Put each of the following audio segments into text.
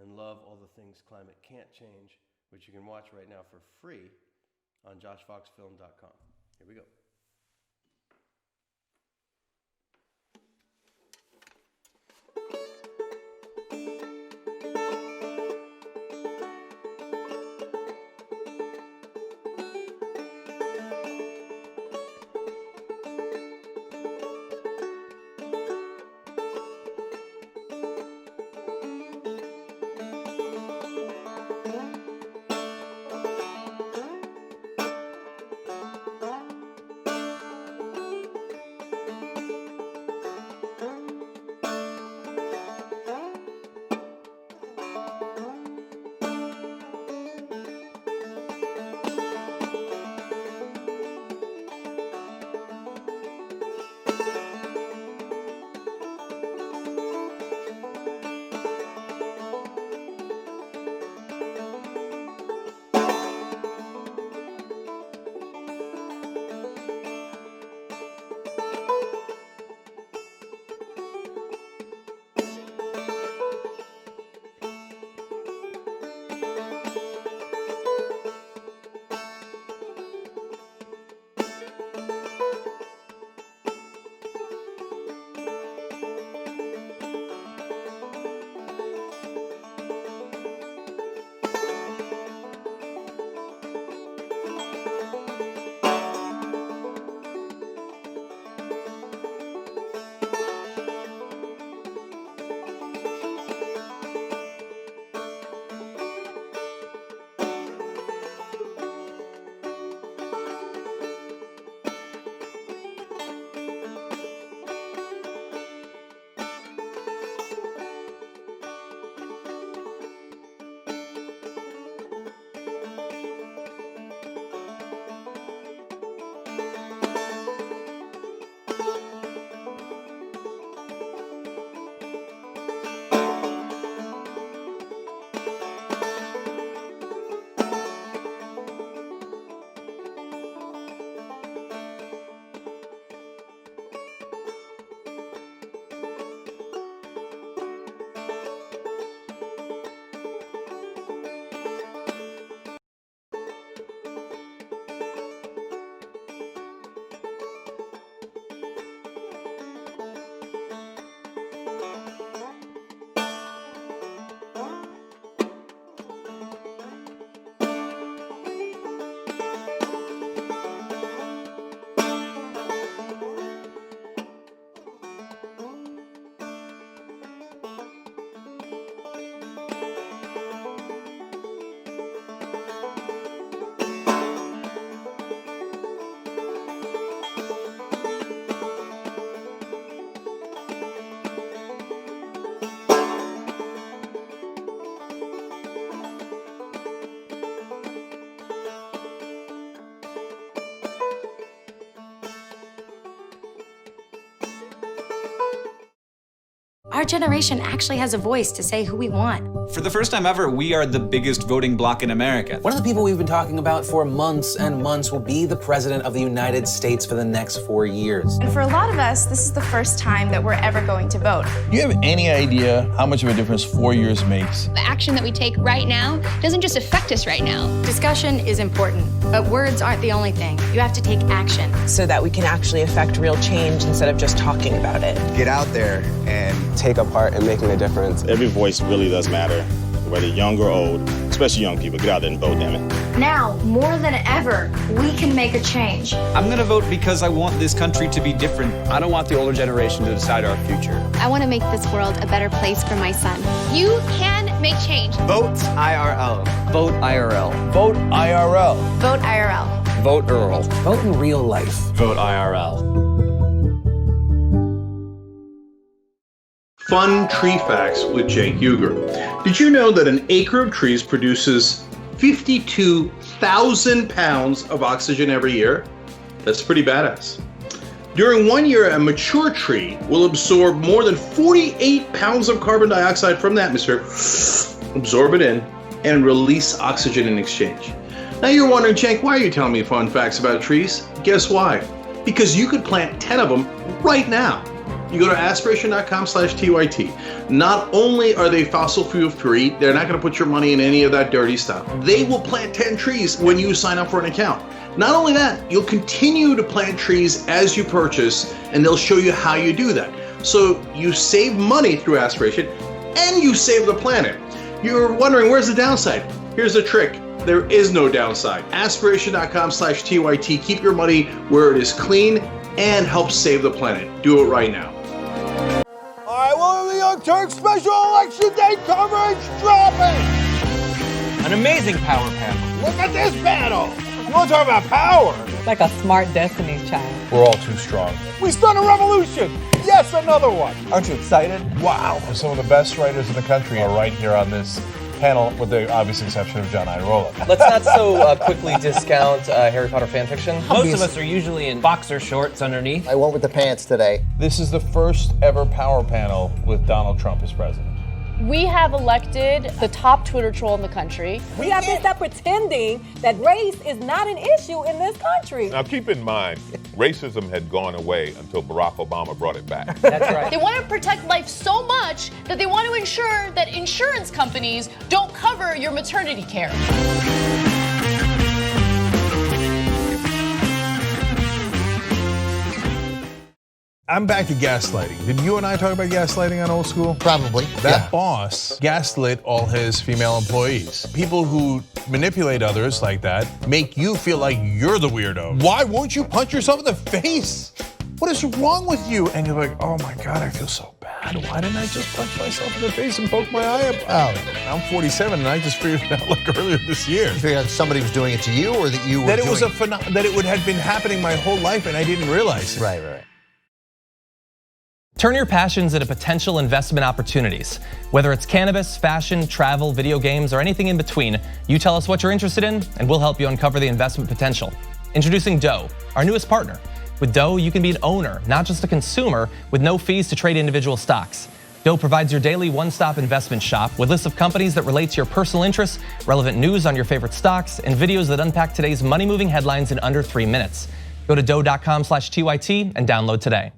and love all the things climate can't change, which you can watch right now for free on joshfoxfilm.com. Here we go. Our generation actually has a voice to say who we want. For the first time ever, we are the biggest voting bloc in America. One of the people we've been talking about for months and months will be the president of the United States for the next 4 years. And for a lot of us, this is the first time that we're ever going to vote. Do you have any idea how much of a difference 4 years makes? The action that we take right now doesn't just affect us right now. Discussion is important, but words aren't the only thing. You have to take action. So that we can actually affect real change instead of just talking about it. Get out there and take a part in making a difference. Every voice really does matter, whether young or old, especially young people. Get out there and vote, damn it. Now, more than ever, we can make a change. I'm gonna vote because I want this country to be different. I don't want the older generation to decide our future. I want to make this world a better place for my son. You can make change. Vote IRL. Vote IRL. Vote IRL. Vote IRL. Vote Earl. Vote in real life. Vote IRL. Fun tree facts with Cenk Uygur. Did you know that an acre of trees produces 52,000 pounds of oxygen every year? That's pretty badass. During 1 year, a mature tree will absorb more than 48 pounds of carbon dioxide from the atmosphere, absorb it in, and release oxygen in exchange. Now you're wondering, Cenk, why are you telling me fun facts about trees? Guess why? Because you could plant 10 of them right now. You go to aspiration.com/TYT. Not only are they fossil fuel free, they're not going to put your money in any of that dirty stuff. They will plant 10 trees when you sign up for an account. Not only that, you'll continue to plant trees as you purchase, and they'll show you how you do that. So you save money through Aspiration, and you save the planet. You're wondering, where's the downside? Here's the trick. There is no downside. Aspiration.com/TYT. Keep your money where it is clean and help save the planet. Do it right now. All right, well, the Young Turks special election day coverage dropping. An amazing power panel. Look at this panel. You want to talk about power? It's like a smart Destiny's Child. We're all too strong. We start a revolution. Yes, another one. Aren't you excited? Wow. Some of the best writers in the country are right here on this panel, with the obvious exception of John Irola. Let's not so quickly discount Harry Potter fanfiction. Most of us are usually in boxer shorts underneath. I went with the pants today. This is the first ever power panel with Donald Trump as president. We have elected the top Twitter troll in the country. We have to stop pretending that race is not an issue in this country. Now keep in mind, racism had gone away until Barack Obama brought it back. That's right. They want to protect life so much that they want to ensure that insurance companies don't cover your maternity care. I'm back to gaslighting. Did you and I talk about gaslighting on Old School? Probably. That boss gaslit all his female employees. People who manipulate others like that make you feel like you're the weirdo. Why won't you punch yourself in the face? What is wrong with you? And you're like, oh my God, I feel so bad. Why didn't I just punch myself in the face and poke my eye out? I'm 47 and I just figured it out like earlier this year. You figured out somebody was doing it to you, or that you were that it was that it would have been happening my whole life and I didn't realize it. Right. Turn your passions into potential investment opportunities. Whether it's cannabis, fashion, travel, video games, or anything in between, you tell us what you're interested in, and we'll help you uncover the investment potential. Introducing Doe, our newest partner. With Doe, you can be an owner, not just a consumer, with no fees to trade individual stocks. Doe provides your daily one-stop investment shop with lists of companies that relate to your personal interests, relevant news on your favorite stocks, and videos that unpack today's money-moving headlines in under 3 minutes. Go to doe.com/TYT and download today.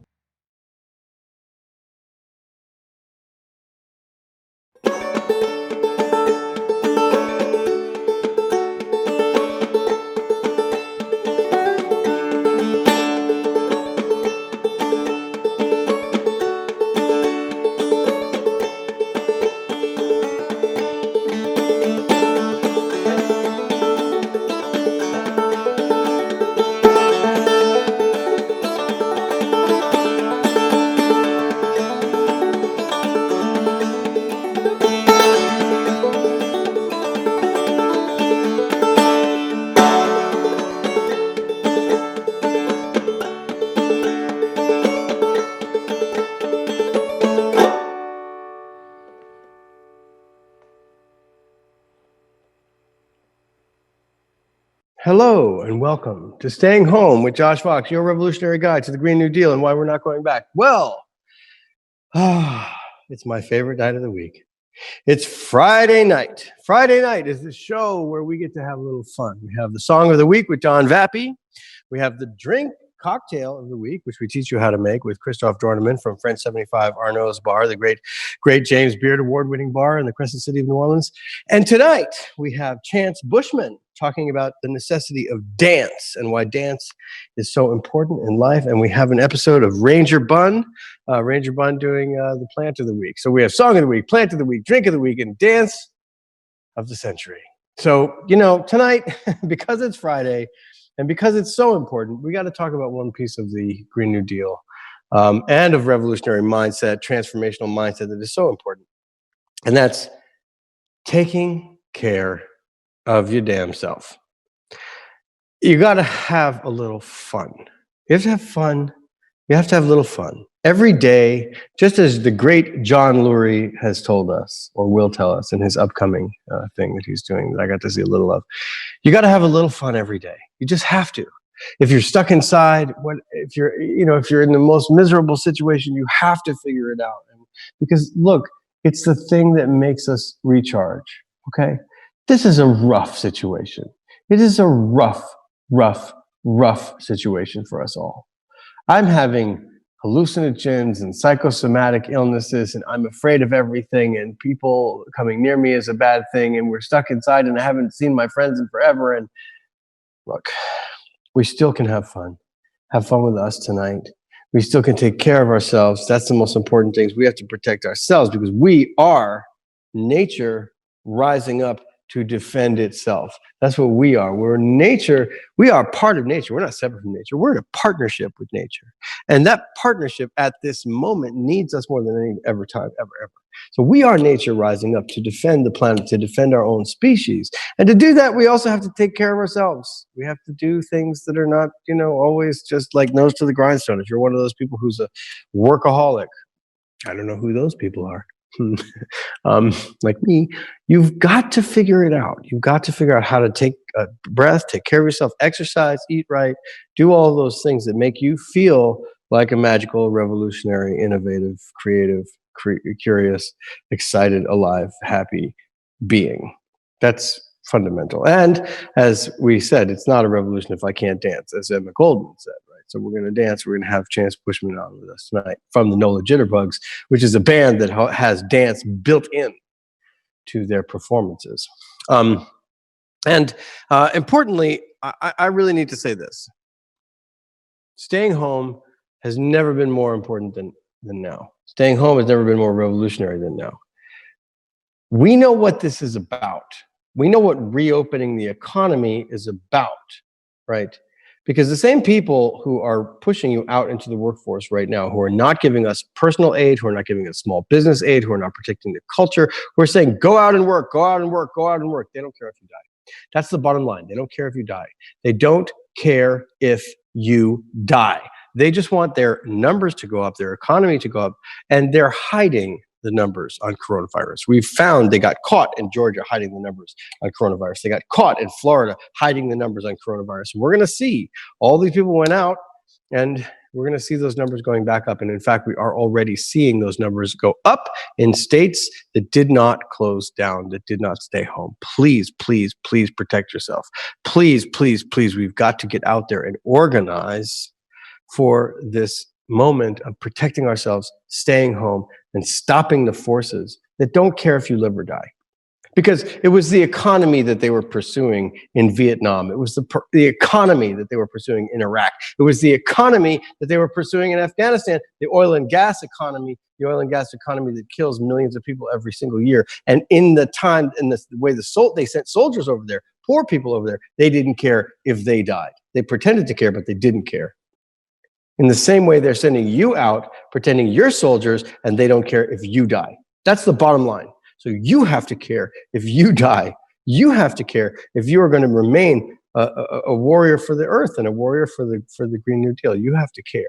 Hello and welcome to Staying Home with Josh Fox, your revolutionary guide to the Green New Deal and why we're not going back. Well, it's my favorite night of the week. It's Friday night. Friday night is the show where we get to have a little fun. We have the song of the week with John Vappy. We have the drink cocktail of the week, which we teach you how to make with Christophe Dorneman from French 75 Arnaud's Bar, the great James Beard award-winning bar in the Crescent City of New Orleans. And tonight we have Chance Bushman talking about the necessity of dance and why dance is so important in life. And we have an episode of Ranger Bun doing the plant of the week. So we have song of the week, plant of the week, drink of the week, and dance of the century. So, tonight, because it's Friday and because it's so important, we got to talk about one piece of the Green New Deal and of revolutionary mindset, transformational mindset that is so important. And that's taking care of your damn self. You got to have a little fun. You have to have fun. You have to have a little fun. Every day, just as the great John Lurie has told us, or will tell us in his upcoming thing that he's doing that I got to see a little of, you got to have a little fun every day. You just have to. If you're stuck inside, if you're in the most miserable situation, you have to figure it out. Because look, it's the thing that makes us recharge. Okay? This is a rough situation. It is a rough situation for us all. I'm having hallucinogens and psychosomatic illnesses, and I'm afraid of everything, and people coming near me is a bad thing, and we're stuck inside, and I haven't seen my friends in forever. And look, we still can have fun. Have fun with us tonight. We still can take care of ourselves. That's the most important thing. We have to protect ourselves because we are nature rising up to defend itself. That's what we are. We're nature. We are part of nature. We're not separate from nature. We're in a partnership with nature. And that partnership at this moment needs us more than any ever time, ever. So we are nature rising up to defend the planet, to defend our own species. And to do that, we also have to take care of ourselves. We have to do things that are not, always just like nose to the grindstone. If you're one of those people who's a workaholic, I don't know who those people are. Like me, you've got to figure it out. You've got to figure out how to take a breath, take care of yourself, exercise, eat right, do all of those things that make you feel like a magical, revolutionary, innovative, creative, curious, excited, alive, happy being. That's fundamental. And as we said, it's not a revolution if I can't dance, as Emma Goldman said, right? So we're going to dance. We're going to have Chance Bushman on with us tonight from the NOLA Jitterbugs, which is a band that has dance built in to their performances. Importantly, I really need to say this. Staying home has never been more important than now. Staying home has never been more revolutionary than now. We know what this is about. We know what reopening the economy is about, right? Because the same people who are pushing you out into the workforce right now, who are not giving us personal aid, who are not giving us small business aid, who are not protecting the culture, who are saying, go out and work, go out and work, go out and work. They don't care if you die. That's the bottom line. They don't care if you die. They don't care if you die. They just want their numbers to go up, their economy to go up, and they're hiding the numbers on coronavirus. We've found they got caught in Georgia hiding the numbers on coronavirus. They got caught in Florida hiding the numbers on coronavirus. And we're going to see all these people went out, and we're going to see those numbers going back up. And in fact, we are already seeing those numbers go up in states that did not close down, that did not stay home. Please, please, please protect yourself. Please, please, please, we've got to get out there and organize for this moment of protecting ourselves, staying home, and stopping the forces that don't care if you live or die. Because it was the economy that they were pursuing in Vietnam. It was the economy that they were pursuing in Iraq. It was the economy that they were pursuing in Afghanistan, the oil and gas economy that kills millions of people every single year. And in the time, in the way they sent soldiers over there, poor people over there, they didn't care if they died. They pretended to care, but they didn't care. In the same way, they're sending you out, pretending you're soldiers, and they don't care if you die. That's the bottom line. So you have to care if you die. You have to care if you are going to remain a warrior for the earth and a warrior for the Green New Deal. You have to care.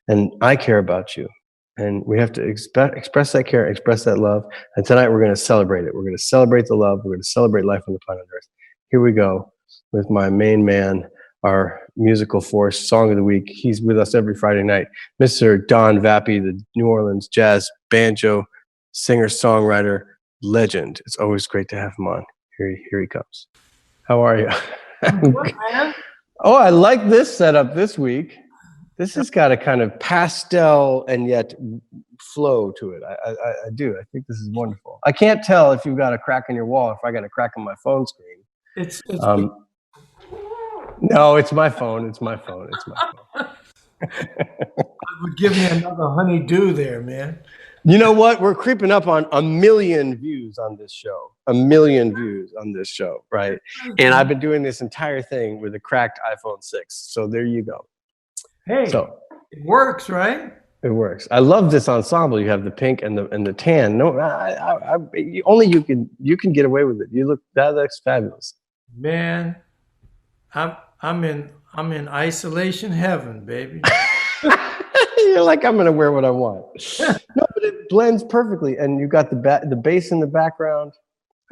And I care about you. And we have to express that care, express that love. And tonight we're going to celebrate it. We're going to celebrate the love. We're going to celebrate life on the planet Earth. Here we go with my main man, our musical force, Song of the Week. He's with us every Friday night. Mr. Don Vappy, the New Orleans jazz banjo singer-songwriter legend. It's always great to have him on. Here he comes. How are you? Oh, I like this setup this week. This has got a kind of pastel and yet flow to it. I do. I think this is wonderful. I can't tell if you've got a crack in your wall or if I got a crack on my phone screen. No, it's my phone. It's my phone. Would give me another honeydew there, man. You know what? We're creeping up on 1 million views on this show. 1 million views on this show, right? And I've been doing this entire thing with a cracked iPhone 6. So there you go. Hey, so it works, right? It works. I love this ensemble. You have the pink and the tan. No, only you can get away with it. That looks fabulous. Man, I'm in isolation heaven, baby. You're like, I'm gonna wear what I want. No, but it blends perfectly, and you got the bass in the background.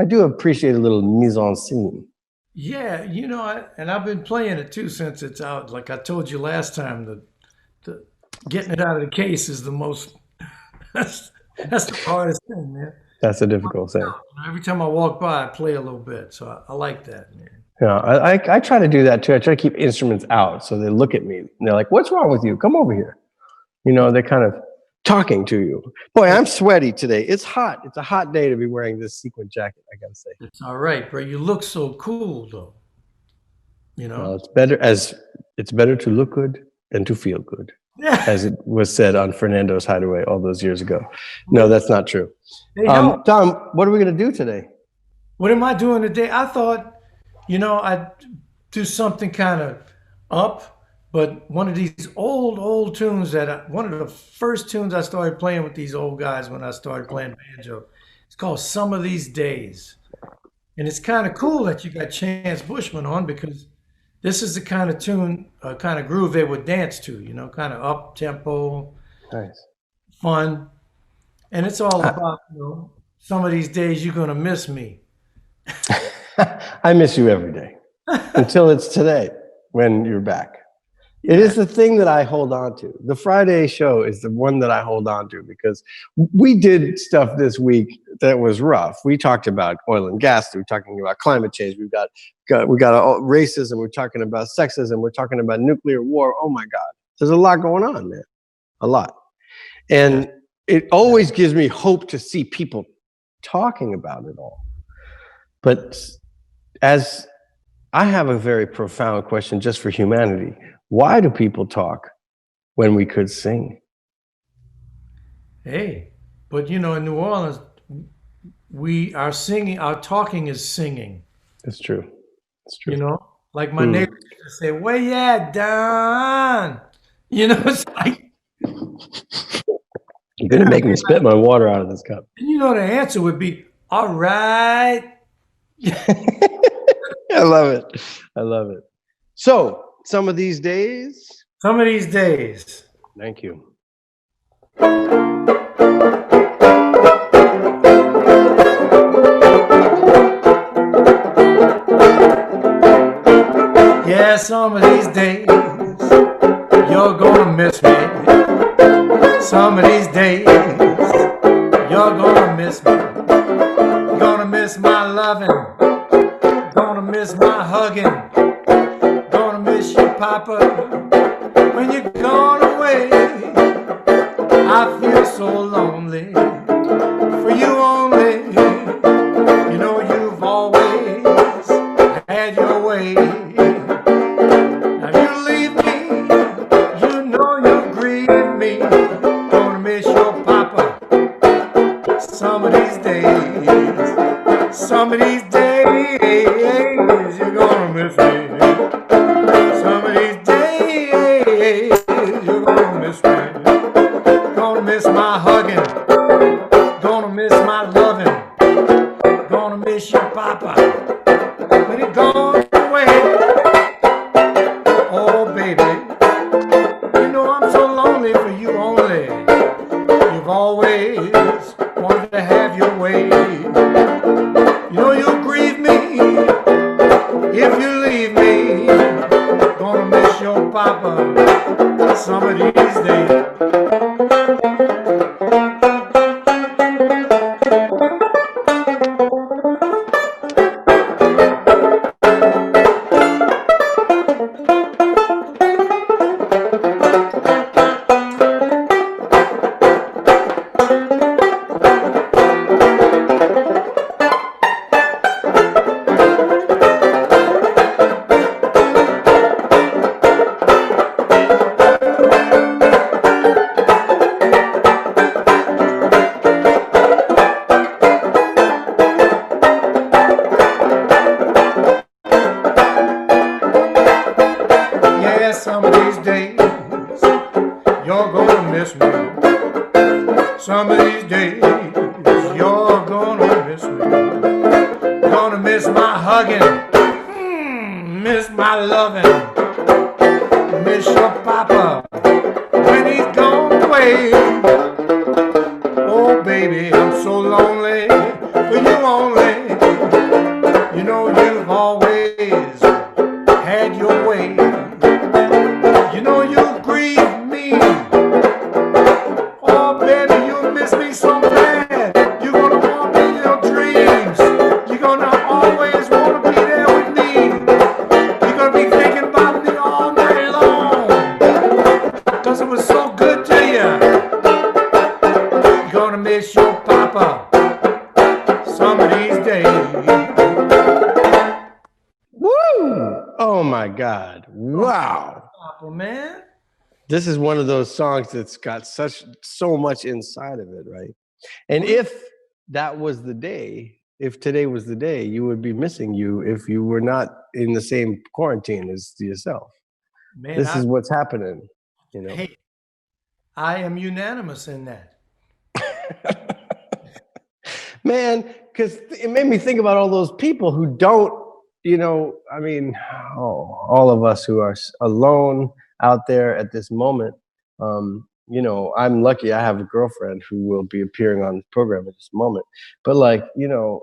I do appreciate a little mise en scene. Yeah, and I've been playing it too since it's out. Like I told you last time, the getting it out of the case is the most. That's the hardest thing, man. That's a difficult thing. Every time I walk by, I play a little bit, so I like that, man. Yeah, I try to do that too. I try to keep instruments out so they look at me and they're like, "What's wrong with you? Come over here." You know, they're kind of talking to you. Boy, I'm sweaty today. It's hot. It's a hot day to be wearing this sequin jacket, I gotta say. It's all right, bro. You look so cool, though. You know? Well, it's better to look good than to feel good, as it was said on Fernando's Hideaway all those years ago. No, that's not true. Hey, no. Tom, what are we gonna do today? What am I doing today? I thought, you know, I'd do something kind of up, but one of these old tunes one of the first tunes I started playing with these old guys when I started playing banjo. It's called Some of These Days. And it's kind of cool that you got Chance Bushman on, because this is the kind of tune, kind of groove they would dance to, you know, kind of up tempo, nice, fun. And it's all about, you know, some of these days you're going to miss me. I miss you every day until it's today when you're back. It is the thing that I hold on to. The Friday show is the one that I hold on to, because we did stuff this week that was rough. We talked about oil and gas. We're talking about climate change. We got racism. We're talking about sexism. We're talking about nuclear war. Oh my God, there's a lot going on, man, a lot. And it always gives me hope to see people talking about it all. But as I have a very profound question just for humanity. Why do people talk when we could sing? Hey, but you know, in New Orleans, our talking is singing. It's true. It's true. You know, like my neighbors say, "Where you at, Don?" You know, it's like you're gonna make me spit my water out of this cup. And you know, the answer would be, "All right." I love it. I love it. So, some of these days. Some of these days. Thank you. Yeah, some of these days you're gonna miss me. Some of these days you're gonna miss me. You're gonna miss my loving. Gonna miss my hugging. Gonna miss you, Papa, when you're gone away. I feel so lonely for you only. You know you've always had your way. Now you leave me, you know you grieve me. Gonna miss your Papa some of these days. Some of these days you're gonna miss me. Some of these days you're gonna miss me. Gonna miss my hugging. Gonna miss my loving. Gonna miss your Papa when he gone away. Oh baby, you know I'm so lonely for you only. You've always wanted to have your way. You know you'll grieve me if you leave me. Gonna miss your Papa some of these days. Some of these days you're gonna miss me. Some of these days you're gonna miss me. Gonna miss my hugging, miss my loving, miss your Papa when he's gone away. Oh baby, I'm so lonely for you only. You know you've always had your way. You know you grieve me. Oh baby, you miss me so bad. You're gonna want me in your dreams. You're gonna always wanna be there with me. You're gonna be thinking about me all night long, 'cause it was so good to you. Oh my God. Wow. Oh, man. This is one of those songs that's got so much inside of it, right? And if that was the day, if today was the day, you would be missing you if you were not in the same quarantine as yourself. Man, This is what's happening, you know. Hey, I am unanimous in that. Man, because it made me think about all those people who don't, you know, I mean, all of us who are alone out there at this moment. You know, I'm lucky I have a girlfriend who will be appearing on the program at this moment. But like, you know,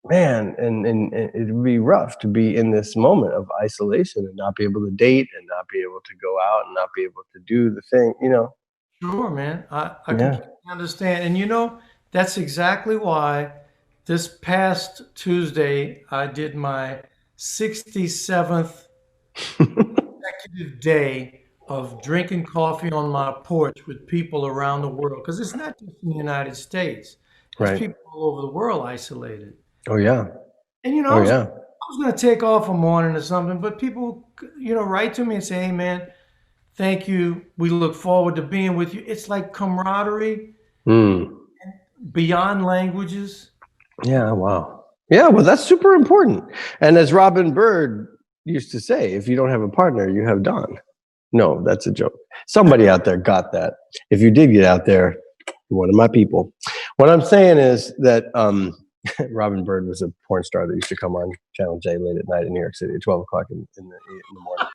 man, and it'd be rough to be in this moment of isolation and not be able to date and not be able to go out and not be able to do the thing, you know. Sure, man. I completely understand. And you know, that's exactly why this past Tuesday I did my 67th consecutive day of drinking coffee on my porch with people around the world. Because it's not just in the United States. There's Right. people all over the world isolated. Oh yeah. And you know, I was going to take off a morning or something, but people, you know, write to me and say, hey man, thank you. We look forward to being with you. It's like camaraderie beyond languages. Yeah, wow. Yeah, well, that's super important. And as Robin Bird used to say, if you don't have a partner, you have Don. No, that's a joke. Somebody out there got that. If you did get out there, you're one of my people. What I'm saying is that Robin Bird was a porn star that used to come on Channel J late at night in New York City at 12 o'clock in the morning.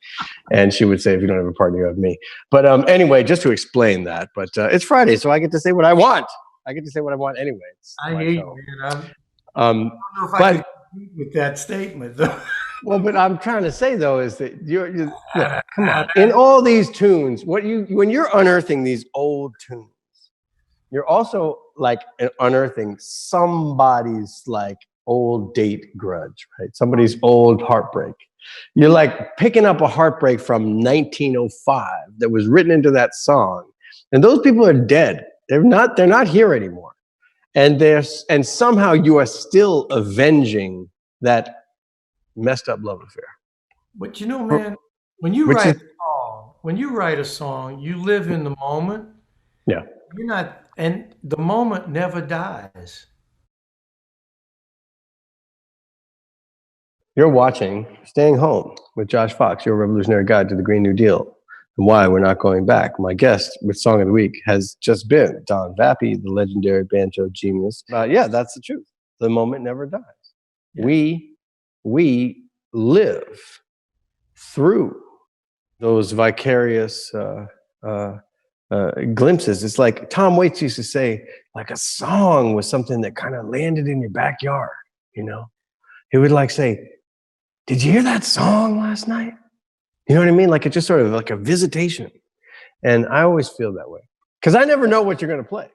And she would say, if you don't have a partner, you have me. But anyway, just to explain that. But it's Friday, so I get to say what I want. I get to say what I want anyway. I hear you, man. I don't know if I could agree with that statement, though. Well, but I'm trying to say though is that you're look, come on. In all these tunes, when you're unearthing these old tunes, you're also like unearthing somebody's like old date grudge, right? Somebody's old heartbreak. You're like picking up a heartbreak from 1905 that was written into that song, and those people are dead. They're not here anymore, and somehow you are still avenging that messed up love affair. But you know, man, when you write a song, you live in the moment. Yeah. You're not, and the moment never dies. You're watching Staying Home with Josh Fox, your revolutionary guide to the Green New Deal and why we're not going back. My guest with Song of the Week has just been Don Vappy, the legendary banjo genius. Yeah, that's the truth. The moment never dies. Yeah. We live through those vicarious glimpses. It's like Tom Waits used to say, like a song was something that kind of landed in your backyard, you know? He would like say, did you hear that song last night? You know what I mean? Like it's just sort of like a visitation. And I always feel that way because I never know what you're going to play.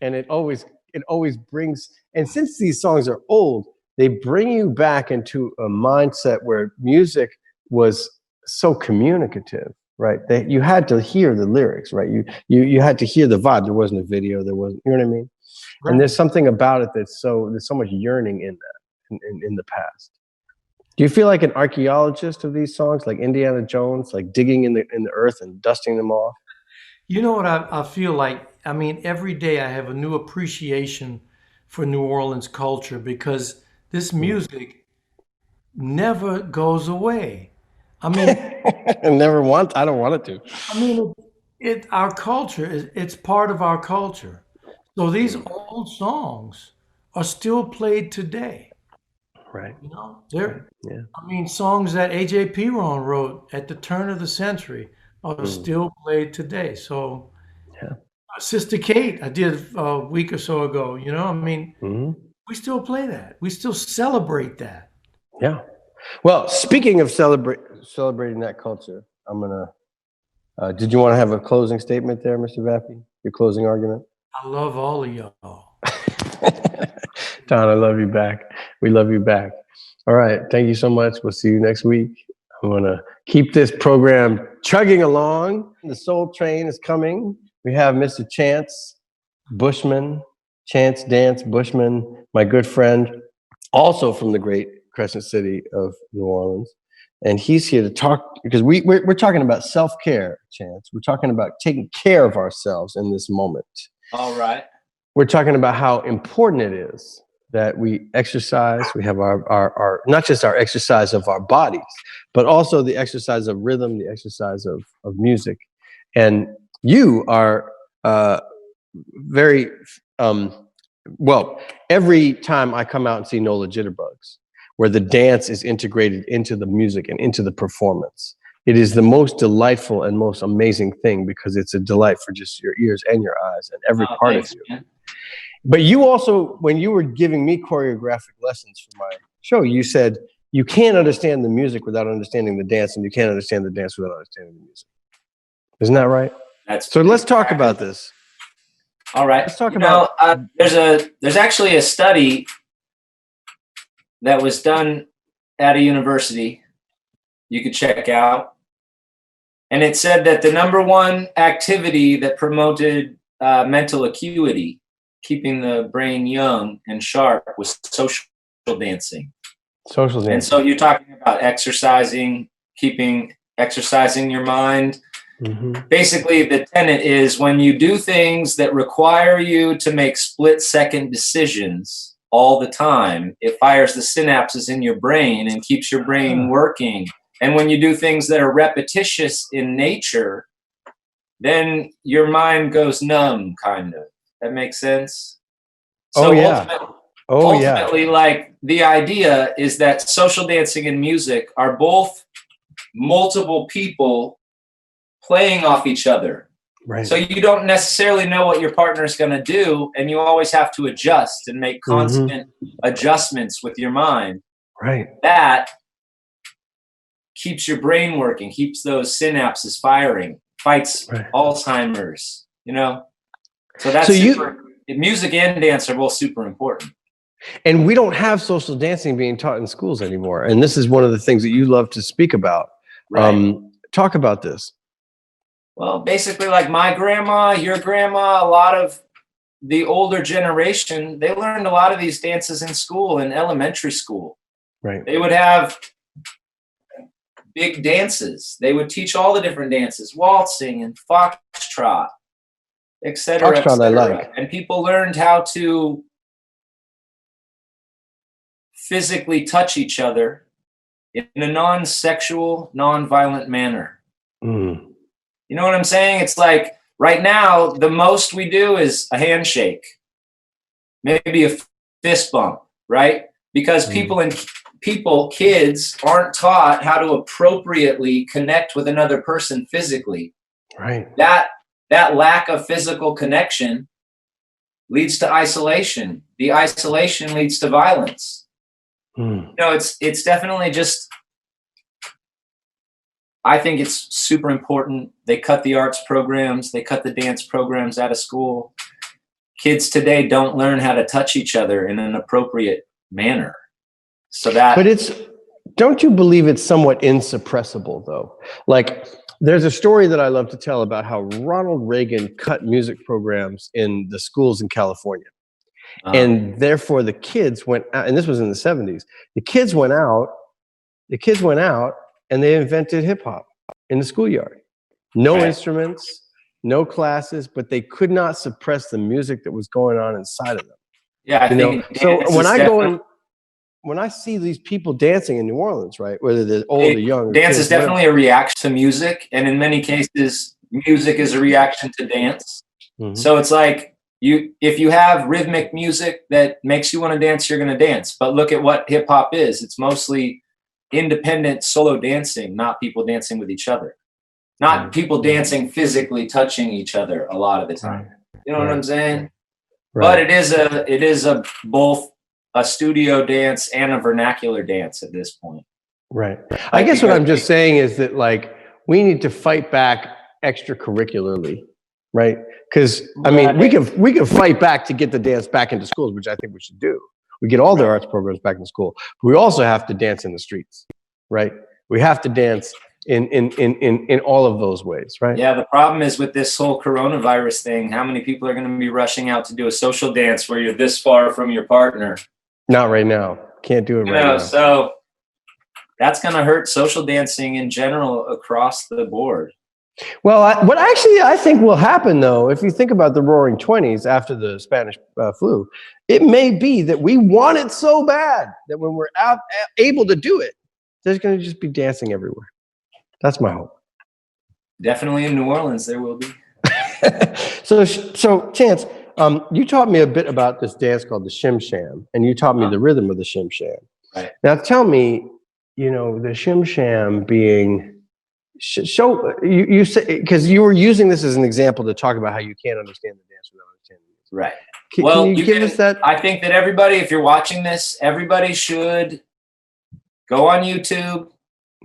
And it always brings, and since these songs are old, they bring you back into a mindset where music was so communicative, right? That you had to hear the lyrics, right? You had to hear the vibe. There wasn't a video. There wasn't, you know what I mean? Right. And there's something about it there's so much yearning in that in the past. Do you feel like an archaeologist of these songs, like Indiana Jones, like digging in the earth and dusting them off? You know what I feel like? I mean, every day I have a new appreciation for New Orleans culture because this music never goes away. I mean, I don't want it to. I mean, our culture it's part of our culture. So these old songs are still played today. Right. You know, I mean, songs that A.J. Piron wrote at the turn of the century are still played today. So, Sister Kate, I did a week or so ago. You know, I mean, we still play that. We still celebrate that. Yeah. Well, speaking of celebrating that culture, I'm gonna. Did you want to have a closing statement there, Mr. Vappy? Your closing argument? I love all of y'all. Don, I love you back. We love you back. All right. Thank you so much. We'll see you next week. I'm going to keep this program chugging along. The Soul Train is coming. We have Mr. Chance Bushman, Chance Dance Bushman, my good friend, also from the great Crescent City of New Orleans. And he's here to talk because we're talking about self-care, Chance. We're talking about taking care of ourselves in this moment. All right. We're talking about how important it is that we exercise. We have our not just our exercise of our bodies, but also the exercise of rhythm, the exercise of music. And you are very well, every time I come out and see NOLA Jitterbugs, where the dance is integrated into the music and into the performance, it is the most delightful and most amazing thing because it's a delight for just your ears and your eyes and every part of you. Man. But you also, when you were giving me choreographic lessons for my show, you said you can't understand the music without understanding the dance, and you can't understand the dance without understanding the music. Isn't that right? So let's talk about this. All right. Let's talk about. There's actually a study that was done at a university you could check out, and it said that the number one activity that promoted mental acuity, keeping the brain young and sharp, was social dancing. Social dancing. And so you're talking about exercising your mind. Mm-hmm. Basically, the tenet is when you do things that require you to make split-second decisions all the time, it fires the synapses in your brain and keeps your brain working. And when you do things that are repetitious in nature, then your mind goes numb, kind of. That makes sense? So ultimately, like, the idea is that social dancing and music are both multiple people playing off each other. Right. So you don't necessarily know what your partner is going to do, and you always have to adjust and make constant adjustments with your mind. Right. That keeps your brain working, keeps those synapses firing, fights Alzheimer's, you know? So that's music and dance are both super important. And we don't have social dancing being taught in schools anymore. And this is one of the things that you love to speak about. Right. Talk about this. Well, basically, like my grandma, your grandma, a lot of the older generation, they learned a lot of these dances in school, in elementary school. Right. They would have big dances. They would teach all the different dances, waltzing and foxtrot, et cetera, et cetera. I like. And people learned how to physically touch each other in a non-sexual, non-violent manner. Mm. You know what I'm saying? It's like right now, the most we do is a handshake, maybe a fist bump, right? Because kids aren't taught how to appropriately connect with another person physically. Right. That lack of physical connection leads to isolation. The isolation leads to violence. Mm. You know, it's definitely just, I think it's super important. They cut the arts programs, they cut the dance programs out of school. Kids today don't learn how to touch each other in an appropriate manner. But don't you believe it's somewhat insuppressible though? Like, there's a story that I love to tell about how Ronald Reagan cut music programs in the schools in California. And therefore the kids went out, and this was in the 70s. The kids went out and they invented hip hop in the schoolyard. No instruments, no classes, but they could not suppress the music that was going on inside of them. Yeah, I think so when I see these people dancing in New Orleans, right, whether they're old or young, dance is definitely a reaction to music, and in many cases, music is a reaction to dance. Mm-hmm. So it's like if you have rhythmic music that makes you want to dance, you're going to dance. But look at what hip hop is. It's mostly independent solo dancing, not people dancing with each other, not people dancing physically touching each other a lot of the time. You know what I'm saying? Right. But it is both a studio dance and a vernacular dance at this point. Right. I guess what I'm just saying is that, like, we need to fight back extracurricularly, right? Because I mean, we can fight back to get the dance back into schools, which I think we should do. We get all the arts programs back in school. But we also have to dance in the streets, right? We have to dance in all of those ways, right? Yeah, the problem is with this whole coronavirus thing, how many people are going to be rushing out to do a social dance where you're this far from your partner? Not right now. Can't do it right now. So that's going to hurt social dancing in general across the board. Well, what actually I think will happen, though, if you think about the Roaring '20s after the Spanish flu, it may be that we want it so bad that when we're able to do it, there's going to just be dancing everywhere. That's my hope. Definitely in New Orleans, there will be. So Chance, you taught me a bit about this dance called the Shim Sham, and you taught me the rhythm of the Shim Sham. Right. Now, tell me, the Shim Sham being. You say, because you were using this as an example to talk about how you can't understand the dance without understanding it. Right. Can you give us that? I think that everybody, if you're watching this, everybody should go on YouTube.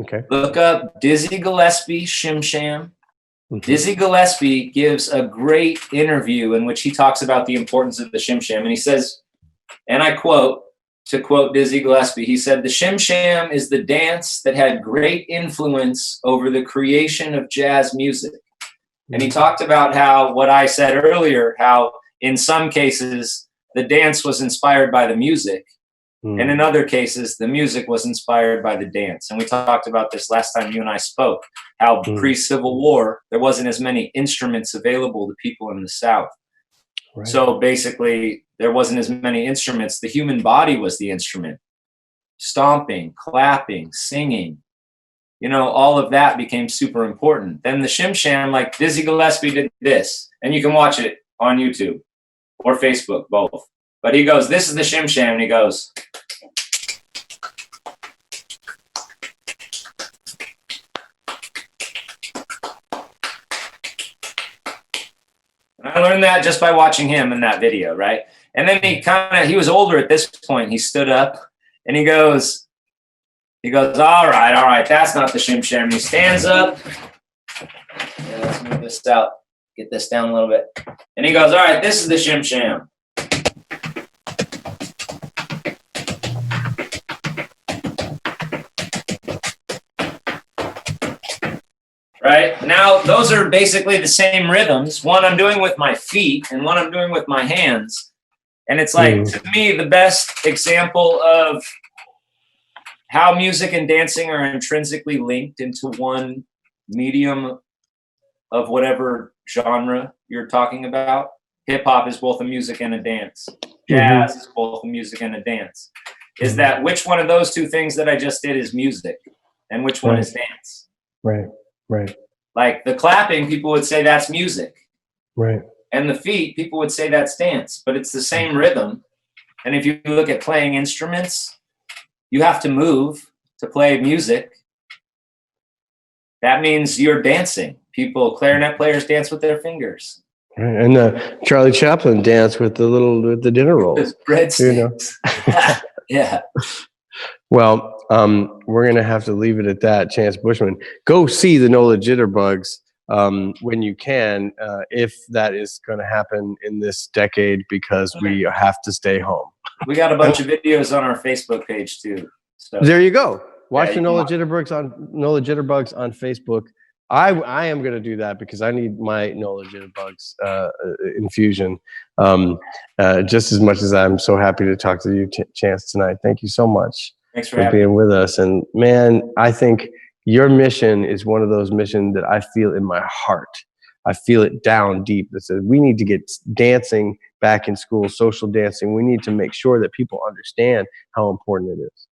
Okay. Look up Dizzy Gillespie Shim Sham. Mm-hmm. Dizzy Gillespie gives a great interview in which he talks about the importance of the Shim Sham, and he says, and I quote. To quote Dizzy Gillespie, he said, "The Shim Sham is the dance that had great influence over the creation of jazz music." And he talked about how, what I said earlier, how in some cases the dance was inspired by the music, and in other cases the music was inspired by the dance. And we talked about this last time you and I spoke, how pre-Civil War there wasn't as many instruments available to people in the South. Right. So basically, there wasn't as many instruments. The human body was the instrument. Stomping, clapping, singing, all of that became super important. Then the Shim Sham, like Dizzy Gillespie did this, and you can watch it on YouTube or Facebook, both. But he goes, "This is the Shim Sham," and he goes. I learned that just by watching him in that video, right? And then he was older at this point. He stood up and he goes, all right, that's not the Shim Sham. And he stands up. Yeah, let's move this out, get this down a little bit. And he goes, all right, this is the Shim Sham. Right? Now, those are basically the same rhythms. One I'm doing with my feet and one I'm doing with my hands. And it's like, to me, the best example of how music and dancing are intrinsically linked into one medium of whatever genre you're talking about. Hip hop is both a music and a dance. Jazz is both a music and a dance. Is that which one of those two things that I just did is music and which one is dance? Right. Right. Like the clapping, people would say that's music. Right. And the feet, people would say that's dance, but it's the same rhythm. And if you look at playing instruments, you have to move to play music. That means you're dancing. Clarinet players dance with their fingers. Right. And Charlie Chaplin danced with the dinner rolls. Breadsticks. Yeah. Well, we're going to have to leave it at that. Chance Bushman, go see the NOLA Jitterbugs when you can, if that is going to happen in this decade, because we have to stay home. We got a bunch of videos on our Facebook page too. So there you go. Watch the NOLA Jitterbugs on Facebook. I am going to do that because I need my NOLA Jitterbugs infusion just as much as I'm so happy to talk to you, Chance, tonight. Thank you so much. Thanks for being with us. And man, I think your mission is one of those missions that I feel in my heart. I feel it down deep that says we need to get dancing back in school, social dancing. We need to make sure that people understand how important it is.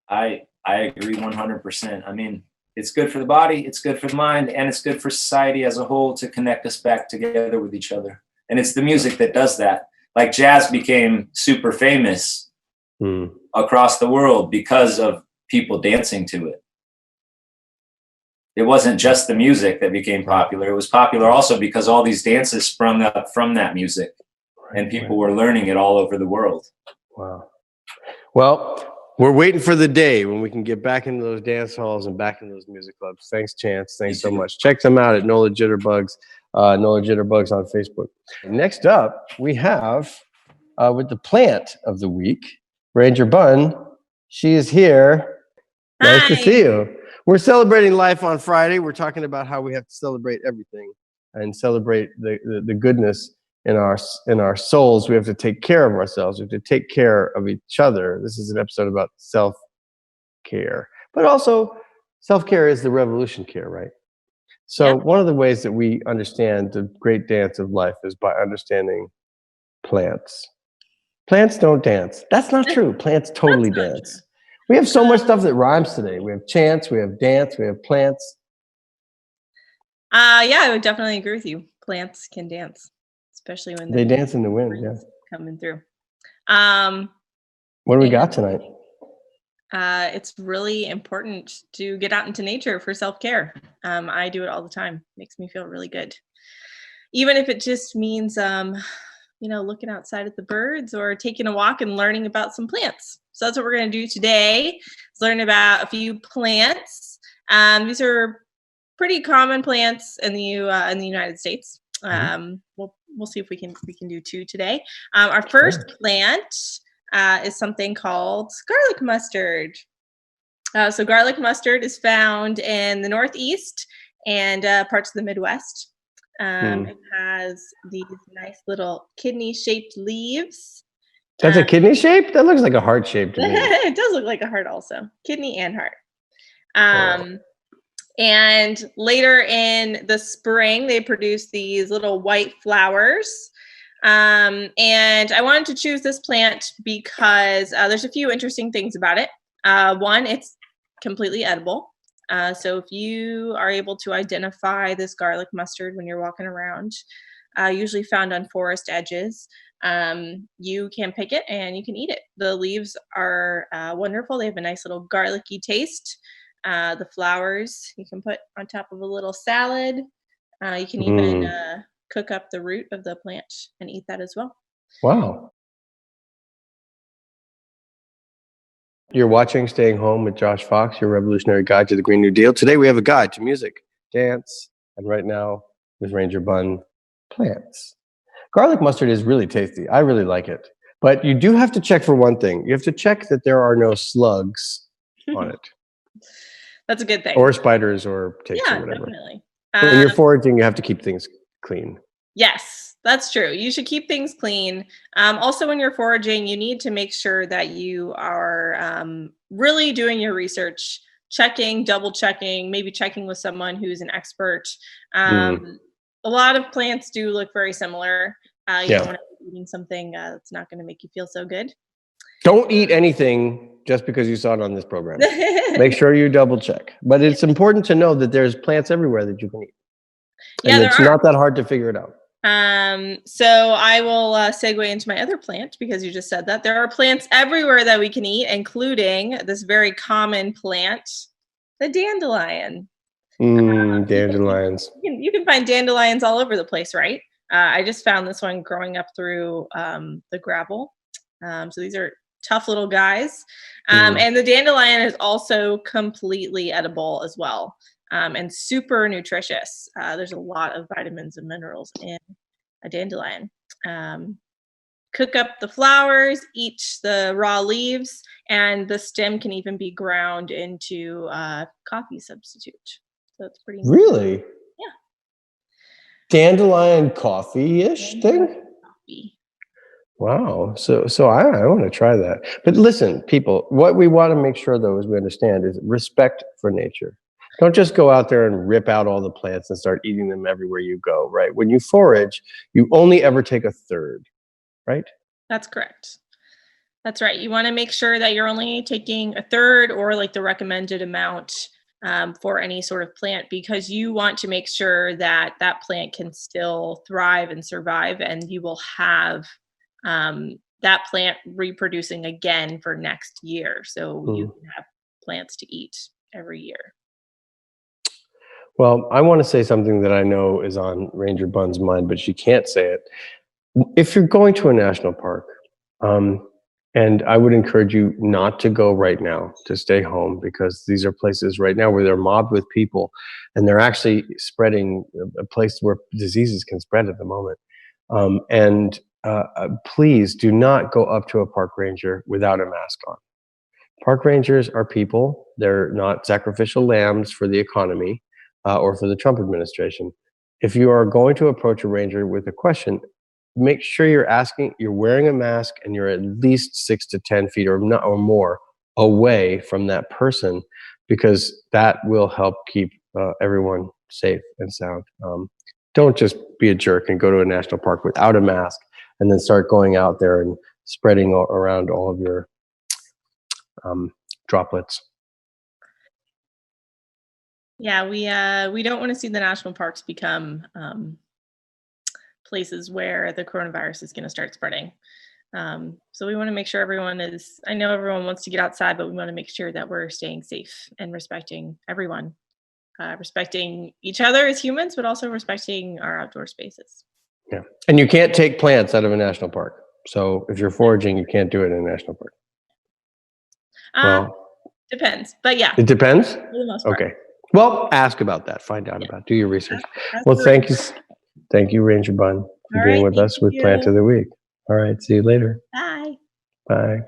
I agree 100%. I mean, it's good for the body, it's good for the mind, and it's good for society as a whole to connect us back together with each other. And it's the music that does that. Like jazz became super famous across the world because of people dancing to it. It wasn't just the music that became popular. It was popular also because all these dances sprung up from that music, and people were learning it all over the world. Wow. Well, we're waiting for the day when we can get back into those dance halls and back into those music clubs. Thanks, Chance. Thanks so much. Check them out at NOLA Jitterbugs, NOLA Jitterbugs on Facebook. Next up, we have with the plant of the week, Ranger Bunn. She is here. Nice to see you. We're celebrating life on Friday. We're talking about how we have to celebrate everything and celebrate the goodness in our souls. We have to take care of ourselves. We have to take care of each other. This is an episode about self-care. But also, self-care is the revolution care, right? So one of the ways that we understand the great dance of life is by understanding plants. Plants don't dance. That's not true. Plants totally dance. We have so much stuff that rhymes today. We have chants, we have dance, we have plants. Yeah, I would definitely agree with you. Plants can dance, especially when They dance in the wind, yeah. coming through. What do we got tonight? It's really important to get out into nature for self-care. I do it all the time. Makes me feel really good. Even if it just means, looking outside at the birds or taking a walk and learning about some plants. So that's what we're going to do today. Is learn about a few plants. These are pretty common plants in the United States. We'll see if we can do two today. Our first plant is something called garlic mustard. So garlic mustard is found in the Northeast and parts of the Midwest. It has these nice little kidney-shaped leaves. That's a kidney shape? That looks like a heart shape to me. It does look like a heart also. Kidney and heart. And later in the spring, they produce these little white flowers. And I wanted to choose this plant because there's a few interesting things about it. One, it's completely edible. So if you are able to identify this garlic mustard when you're walking around, usually found on forest edges, you can pick it and you can eat it. The leaves are wonderful. They have a nice little garlicky taste. The flowers you can put on top of a little salad. You can even cook up the root of the plant and eat that as well. Wow. You're watching Staying Home with Josh Fox, your revolutionary guide to the Green New Deal. Today we have a guide to music, dance, and right now with Ranger Bun, plants. Garlic mustard is really tasty. I really like it. But you do have to check for one thing. You have to check that there are no slugs on it. That's a good thing. Or spiders or ticks or whatever. Definitely. When you're foraging, you have to keep things clean. Yes, that's true. You should keep things clean. Also, when you're foraging, you need to make sure that you are really doing your research, checking, double checking, maybe checking with someone who's an expert. A lot of plants do look very similar. You don't want to be eating something that's not going to make you feel so good. Don't eat anything just because you saw it on this program. Make sure you double check. But it's important to know that there's plants everywhere that you can eat. And it's not that hard to figure it out. So I will segue into my other plant because you just said that. There are plants everywhere that we can eat, including this very common plant, the dandelion. Dandelions. You can find dandelions all over the place, right? I just found this one growing up through the gravel. So these are tough little guys. And the dandelion is also completely edible as well. And super nutritious. There's a lot of vitamins and minerals in a dandelion. Cook up the flowers, eat the raw leaves, and the stem can even be ground into a coffee substitute. So it's pretty Really? Yeah. Dandelion coffee-ish thing? Coffee. Wow. So I want to try that. But listen, people, what we want to make sure, though, is we understand is respect for nature. Don't just go out there and rip out all the plants and start eating them everywhere you go, right? When you forage, you only ever take a third, right? That's correct. That's right. You want to make sure that you're only taking a third or like the recommended amount for any sort of plant, because you want to make sure that that plant can still thrive and survive, and you will have that plant reproducing again for next year. So you can have plants to eat every year. Well, I want to say something that I know is on Ranger Bun's mind, but she can't say it. If you're going to a national park, and I would encourage you not to go right now, to stay home, because these are places right now where they're mobbed with people, and they're actually spreading a place where diseases can spread at the moment. Please do not go up to a park ranger without a mask on. Park rangers are people. They're not sacrificial lambs for the economy. Or for the Trump administration. If you are going to approach a ranger with a question, make sure you're wearing a mask and you're at least 6 to 10 feet or more away from that person, because that will help keep everyone safe and sound. Don't just be a jerk and go to a national park without a mask and then start going out there and spreading around all of your droplets. Yeah, we don't want to see the national parks become places where the coronavirus is going to start spreading. So we want to make sure everyone is, I know everyone wants to get outside, but we want to make sure that we're staying safe and respecting everyone, respecting each other as humans, but also respecting our outdoor spaces. Yeah. And you can't take plants out of a national park. So if you're foraging, you can't do it in a national park. Well, depends, but yeah. It depends? For the most part. Okay. Well, ask about that. Find out about it. Do your research. Ask Well, the thank you. ranger. Thank you, Ranger Bun, for All being right, with us with thank Plant you. of the Week. All right. See you later. Bye. Bye.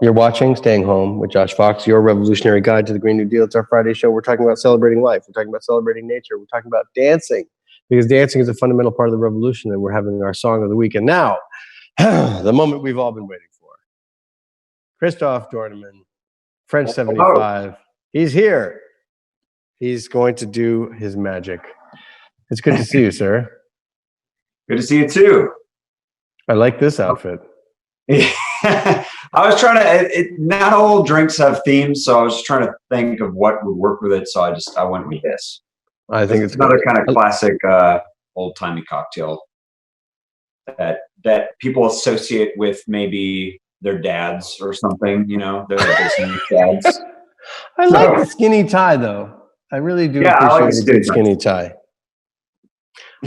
You're watching Staying Home with Josh Fox, your revolutionary guide to the Green New Deal. It's our Friday show. We're talking about celebrating life. We're talking about celebrating nature. We're talking about dancing, because dancing is a fundamental part of the revolution, and we're having our song of the week. And now, the moment we've all been waiting for. Christoph Dornemann, French 75. He's here. He's going to do his magic. It's good to see you, sir. Good to see you too. I like this outfit. I was trying to. Not all drinks have themes, so I was just trying to think of what would work with it. So I went with this. I think it's another good. kind of classic, old timey cocktail that people associate with maybe their dads or something. You know, their business dads. I like the skinny tie, though. I really do I like appreciate a good skinny tie.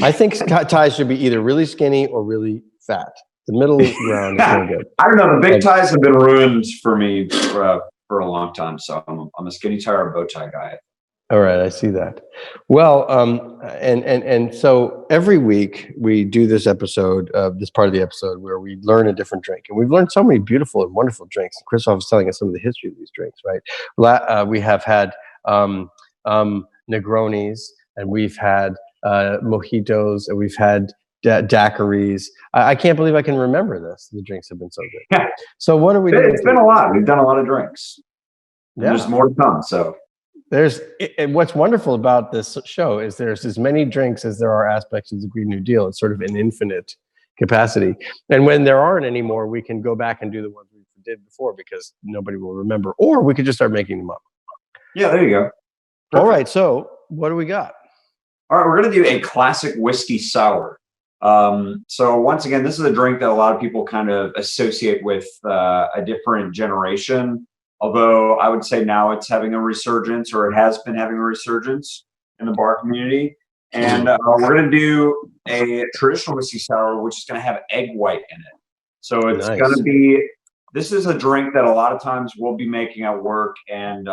I think ties should be either really skinny or really fat. The middle ground is no good. I don't know. The big ties have been ruined for me for a long time. So I'm a skinny tie or a bow tie guy. All right, I see that. Well, and so every week we do this episode, this part of the episode where we learn a different drink, and we've learned so many beautiful and wonderful drinks. And Christoph was telling us some of the history of these drinks, right? We have had Negronis, and we've had mojitos, and we've had daiquiris. I can't believe I can remember this. The drinks have been so good. Yeah. So what are we doing? It's been a lot. We've done a lot of drinks. And Yeah. there's more to come. So and what's wonderful about this show is there's as many drinks as there are aspects of the Green New Deal. It's sort of an infinite capacity. And when there aren't any more, we can go back and do the ones we did before because nobody will remember, or we could just start making them up. yeah, there you go. All right. So what do we got? All right, we're going to do a classic whiskey sour. So once again, this is a drink that a lot of people kind of associate with a different generation. Although I would say now it's having a resurgence, or it has been having a resurgence in the bar community. And we're going to do a traditional whiskey sour, which is going to have egg white in it. So it's going to be, this is a drink that a lot of times we'll be making at work, and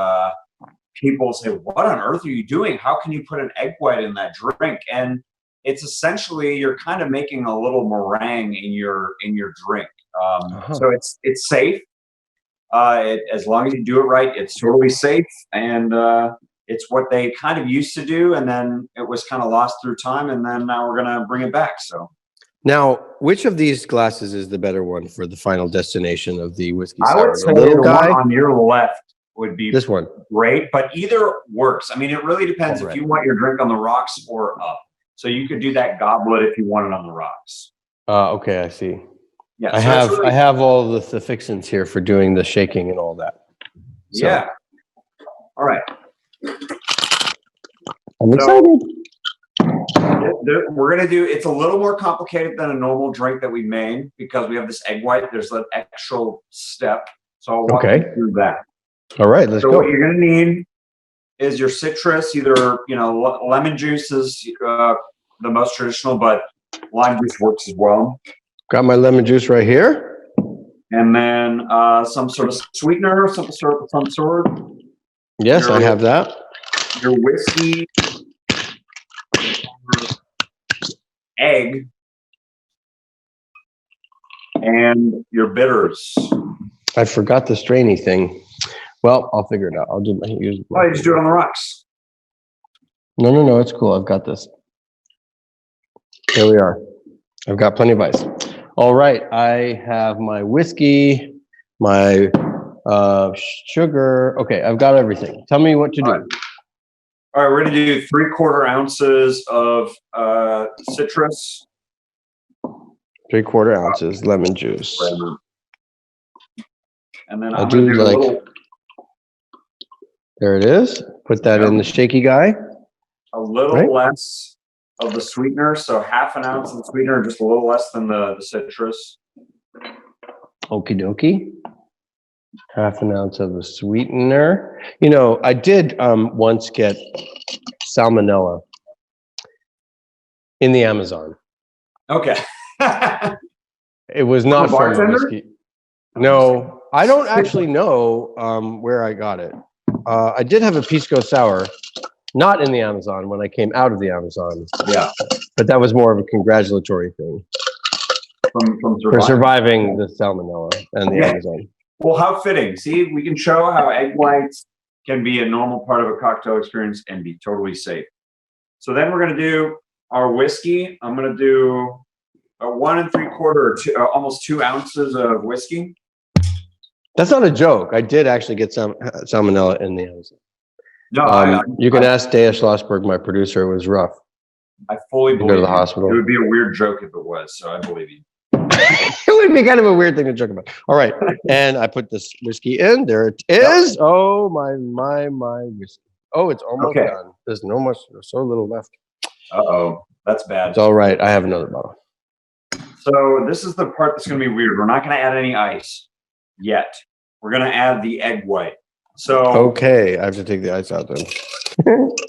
people say, what on earth are you doing? How can you put an egg white in that drink? And it's essentially, you're kind of making a little meringue in your drink. So it's safe. As long as you do it right, it's totally safe. And it's what they kind of used to do. And then it was kind of lost through time. And then now we're going to bring it back. So now, which of these glasses is the better one for the final destination of the whiskey sour? I would say the one on your left would be this one. Great, but either works. I mean, it really depends if you want your drink on the rocks or up. So you could do that goblet if you want it on the rocks. Okay, I see. Yeah, I have all the fixins here for doing the shaking and all that. So. Yeah. All right. I'm excited. We're going to do, it's a little more complicated than a normal drink that we made because we have this egg white. There's an extra step. So I'll walk you through that. All right, let's go. So what you're going to need is your citrus, either, lemon juice is the most traditional, but lime juice works as well. Got my lemon juice right here. And then some sort of sweetener, some sort. Yes, I have that. Your whiskey, egg, and your bitters. I forgot the strainy thing. Well, I'll figure it out. I'll do use. Oh, you just do it on the rocks. No, it's cool. I've got this. Here we are. I've got plenty of ice. All right, I have my whiskey, my Sugar. Okay, I've got everything. Tell me what to do. All right, we're gonna do 3/4 ounces of citrus. 3/4 ounces lemon juice. And then I I'm do gonna do like. a little. There it is. Put that in the shaky guy. A little less of the sweetener, so 1/2 ounce of the sweetener, just a little less than the citrus. Okie dokie. 1/2 ounce of the sweetener. You know, I did once get salmonella in the Amazon. Okay. It was not From a from a bartender? whiskey. No, I don't actually know where I got it. I did have a pisco sour, not in the Amazon when I came out of the Amazon. Yeah. But that was more of a congratulatory thing for surviving the salmonella and the Amazon. Well, how fitting. See, we can show how egg whites can be a normal part of a cocktail experience and be totally safe. So then we're going to do our whiskey. I'm going to do a 1 3/4 or almost 2 ounces of whiskey. That's not a joke. I did actually get some salmonella in the Amazon. No, you can ask Dea Schlossberg, my producer. It was rough. I fully You believe go to the you. hospital. It would be a weird joke if it was, so I believe you. It would be kind of a weird thing to joke about. All right, and I put this whiskey in. There it is. Oh my whiskey. Oh, it's almost done. There's so little left. Uh-oh, that's bad. It's all right. I have another bottle. So this is the part that's going to be weird. We're not going to add any ice yet. We're going to add the egg white. So okay, I have to take the ice out then.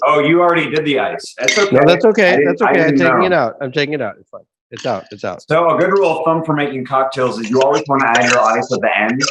Oh, you already did the ice. That's okay. No, that's okay. That's okay. I'm taking it know. out. I'm taking it out. It's fine. It's out. It's out. So a good rule of thumb for making cocktails is you always want to add your ice at the end.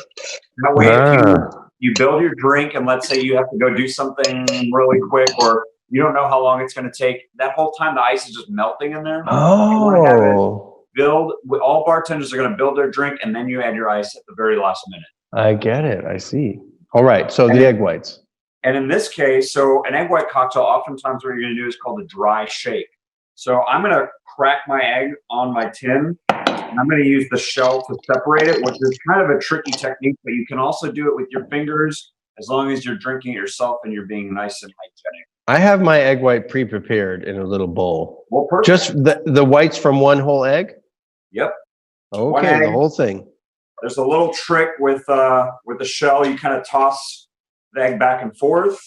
That way, if you build your drink and let's say you have to go do something really quick or you don't know how long it's going to take, that whole time the ice is just melting in there. Oh. All bartenders are going to build their drink and then you add your ice at the very last minute. I get it. I see. All right. So the egg whites. And in this case, so an egg white cocktail, oftentimes what you're going to do is called a dry shake. So I'm going to crack my egg on my tin, and I'm going to use the shell to separate it, which is kind of a tricky technique, but you can also do it with your fingers as long as you're drinking it yourself and you're being nice and hygienic. I have my egg white pre-prepared in a little bowl. Well, perfect. Just the whites from one whole egg? Yep. Okay, the whole thing. There's a little trick with the shell. You kind of toss the egg back and forth.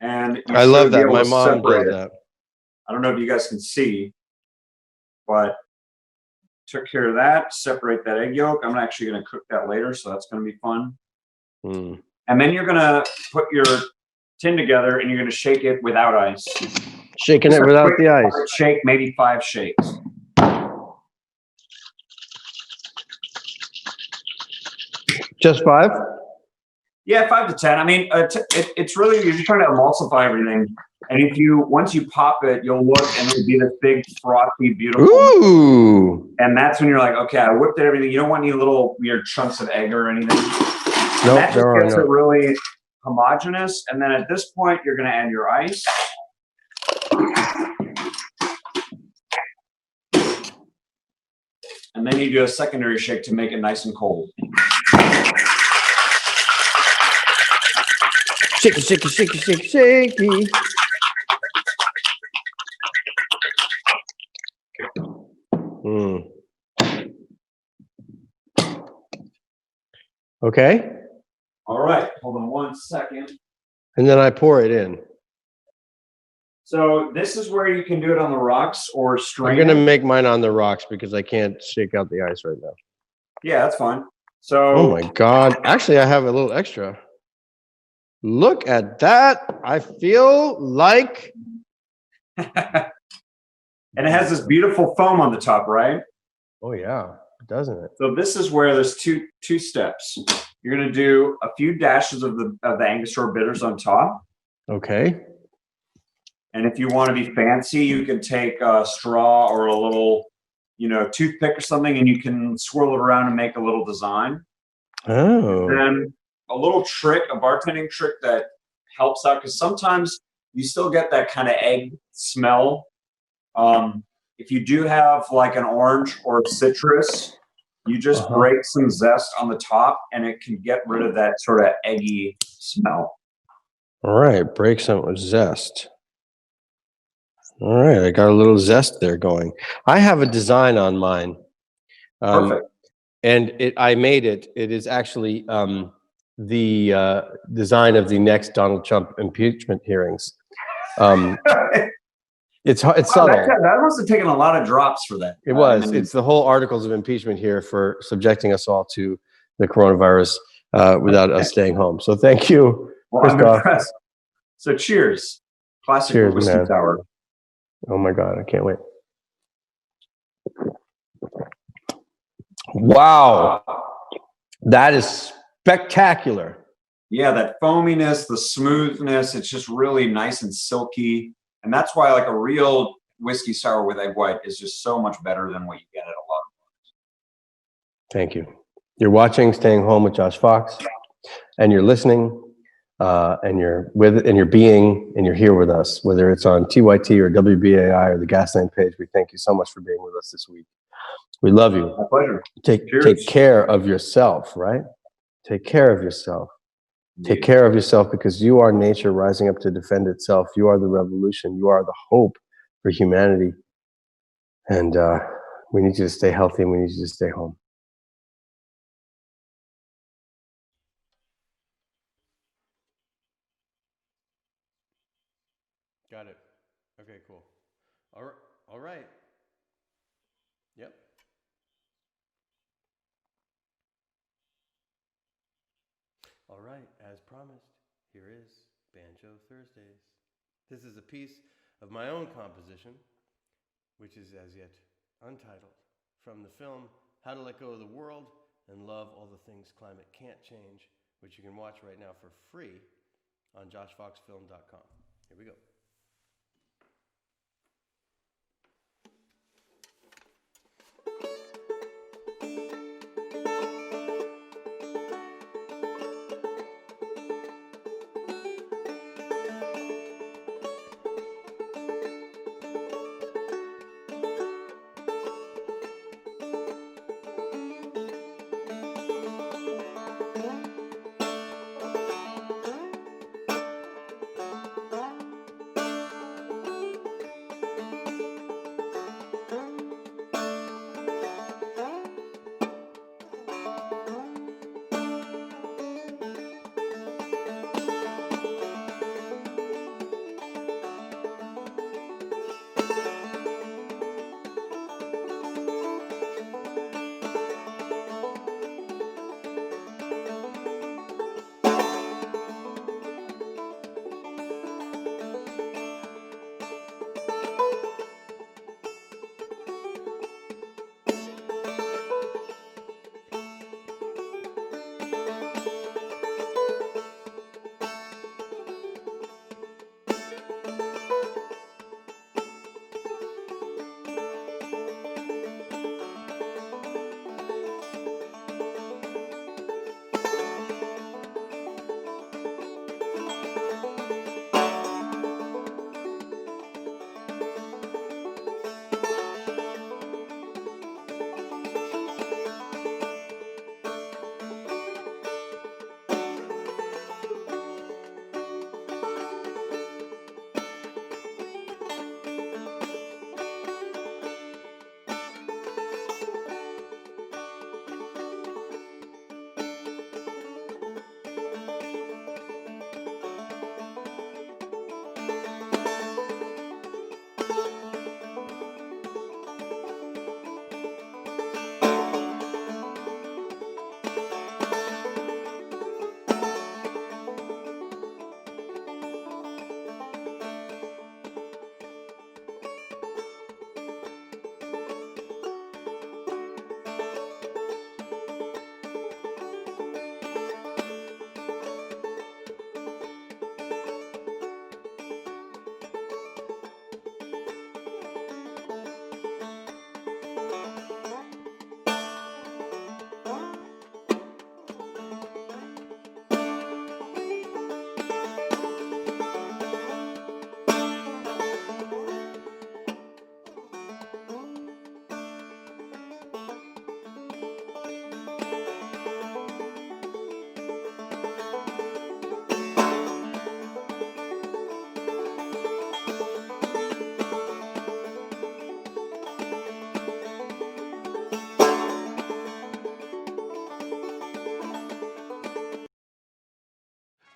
And I love that. My mom does that. I don't know if you guys can see, but took care of that. Separate that egg yolk. I'm actually going to cook that later, so that's going to be fun. Mm. And then you're going to put your tin together, and you're going to shake it without ice. Shaking it without the ice. Shake, maybe 5 shakes. Just 5? Yeah, 5 to 10. I mean, it's really, you're just trying to emulsify everything. And once you pop it, you'll look and it'll be this big, frothy, beautiful. Ooh. And that's when you're like, okay, I whipped everything. You don't want any little weird chunks of egg or anything. Nope, that just gets it really homogeneous. And then at this point, you're going to add your ice. And then you do a secondary shake to make it nice and cold. Shaky, shaky, shaky, shaky, shaky. Mm. Okay. All right. Hold on 1 second. And then I pour it in. So this is where you can do it on the rocks or strain. I'm going to make mine on the rocks because I can't shake out the ice right now. Yeah, that's fine. So. Oh my God. Actually, I have a little extra. Look at that. I feel like. And it has this beautiful foam on the top, right? Oh, yeah. Doesn't it? So this is where there's two steps. You're going to do a few dashes of the Angostura bitters on top. Okay. And if you want to be fancy, you can take a straw or a little, toothpick or something, and you can swirl it around and make a little design. Oh. And then a little trick, a bartending trick that helps out, because sometimes you still get that kind of egg smell. If you do have like an orange or citrus, You just break some zest on the top, and it can get rid of that sort of eggy smell. All right, break some with zest. All right, I got a little zest there going. I have a design on mine. Perfect. And I made it. It is actually the design of the next Donald Trump impeachment hearings. It's subtle. That must have taken a lot of drops for that. It was. It's the whole articles of impeachment here for subjecting us all to the coronavirus without us staying home. So thank you. Well, I'm impressed. So cheers. Classic whiskey sour. Oh my God, I can't wait. Wow. That is spectacular. Yeah, that foaminess, the smoothness, it's just really nice and silky. And that's why like a real whiskey sour with egg white is just so much better than what you get at a lot of bars. Thank you. You're watching Staying Home with Josh Fox, and you're listening, and you're here with us, whether it's on TYT or WBAI or the Gasland page. We thank you so much for being with us this week. We love you. My pleasure. Take care of yourself, right? Take care of yourself. Take care of yourself, because you are nature rising up to defend itself. You are the revolution. You are the hope for humanity. And we need you to stay healthy, and we need you to stay home. Got it. Okay, cool. All right. Yep. All right, as promised, here is Banjo Thursdays. This is a piece of my own composition, which is as yet untitled, from the film How to Let Go of the World and Love All the Things Climate Can't Change, which you can watch right now for free on joshfoxfilm.com. Here we go.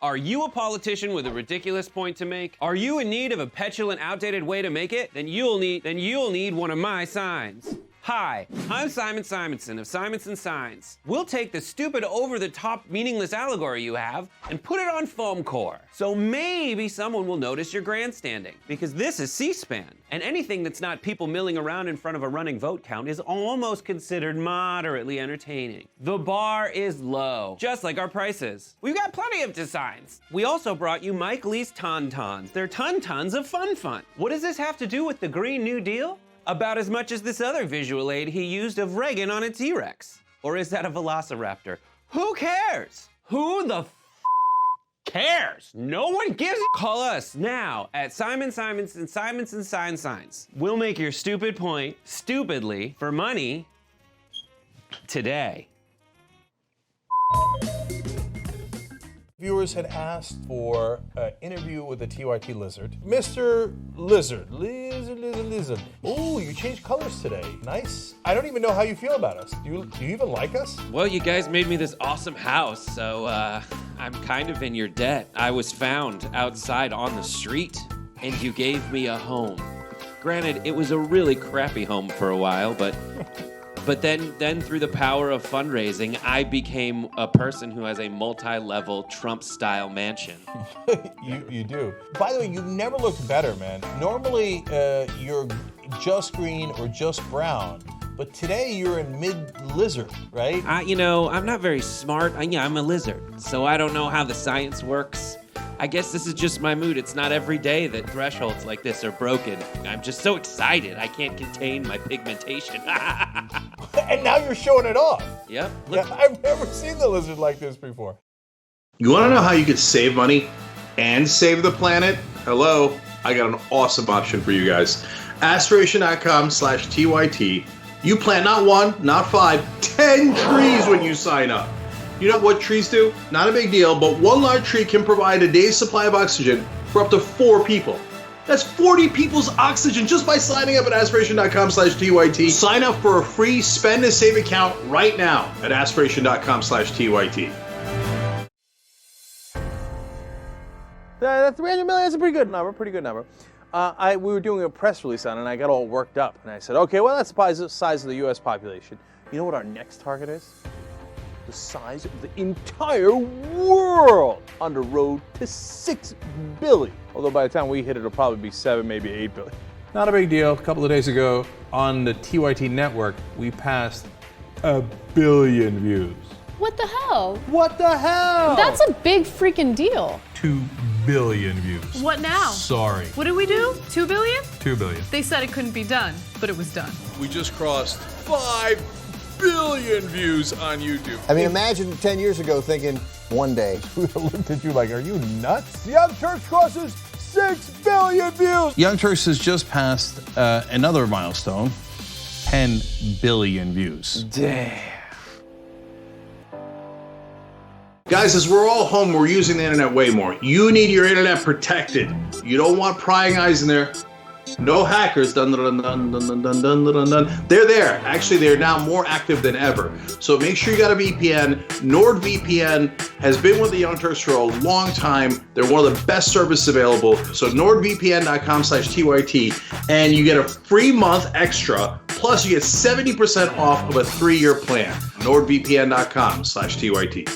Are you a politician with a ridiculous point to make? Are you in need of a petulant, outdated way to make it? Then you'll need one of my signs. Hi, I'm Simon Simonson of Simonson Signs. We'll take the stupid, over-the-top, meaningless allegory you have and put it on foam core. So maybe someone will notice your grandstanding, because this is C-SPAN, and anything that's not people milling around in front of a running vote count is almost considered moderately entertaining. The bar is low, just like our prices. We've got plenty of designs. We also brought you Mike Lee's Tauntauns. They're tons of fun. What does this have to do with the Green New Deal? About as much as this other visual aid he used of Reagan on a T-Rex. Or is that a Velociraptor? Who cares? Who the cares? No one gives a. Call us now at Simon Simonson Signs. We'll make your stupid point stupidly for money today. Viewers had asked for an interview with the TYT Lizard. Mr. Lizard. Oh, you changed colors today. Nice. I don't even know how you feel about us. Do you even like us? Well, you guys made me this awesome house, so I'm kind of in your debt. I was found outside on the street, and you gave me a home. Granted, it was a really crappy home for a while, but then through the power of fundraising, I became a person who has a multi-level Trump-style mansion. You do. By the way, you never looked better, man. Normally, you're just green or just brown, but today you're in mid-lizard, right? I'm not very smart. I'm a lizard, so I don't know how the science works. I guess this is just my mood. It's not every day that thresholds like this are broken. I'm just so excited. I can't contain my pigmentation. And now you're showing it off. Yep. Yeah, I've never seen the lizard like this before. You want to know how you could save money and save the planet? Hello, I got an awesome option for you guys. Aspiration.com/TYT. You plant not 1, not 5, 10 trees when you sign up. You know what trees do? Not a big deal, but one large tree can provide a day's supply of oxygen for up to 4 people. That's 40 people's oxygen just by signing up at aspiration.com/TYT. Sign up for a free spend and save account right now at aspiration.com/TYT. That 300 million is a pretty good number. We were doing a press release on it, and I got all worked up. And I said, okay, well, that's the size of the U.S. population. You know what our next target is? The size of the entire world on the road to 6 billion. Although by the time we hit it, it'll probably be 7, maybe 8 billion. Not a big deal. A couple of days ago on the TYT network, we passed 1 billion views. What the hell? What the hell? That's a big freaking deal. 2 billion views. What now? Sorry. What did we do? 2 billion? 2 billion. They said it couldn't be done, but it was done. We just crossed 5 billion views on YouTube. I mean, imagine 10 years ago thinking, one day. We looked at you like, are you nuts? Young Turks crosses 6 billion views. Young Turks has just passed another milestone, 10 billion views. Damn. Guys, as we're all home, we're using the internet way more. You need your internet protected. You don't want prying eyes in there. No hackers. Dun, dun, dun, dun, dun, dun, dun, dun, dun. They're there. Actually, they're now more active than ever. So make sure you got a VPN. NordVPN has been with the Young Turks for a long time. They're one of the best services available. So NordVPN.com/TYT, and you get a free month extra. Plus, you get 70% off of a 3-year plan. NordVPN.com/TYT.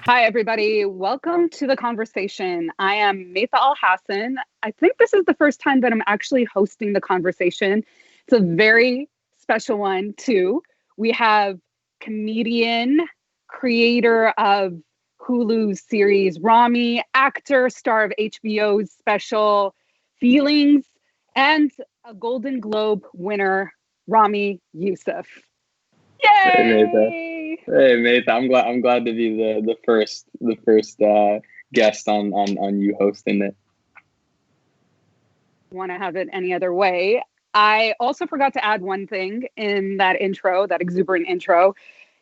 Hi, everybody. Welcome to the conversation. I am Maytha Al Hassan. I think this is the first time that I'm actually hosting the conversation. It's a very special one, too. We have comedian, creator of Hulu's series Rami, actor, star of HBO's special Feelings, and a Golden Globe winner, Rami Youssef. Yay! Hey, Maytha. I'm glad to be the first guest on you hosting it. Want to have it any other way. I also forgot to add one thing in that intro, that exuberant intro.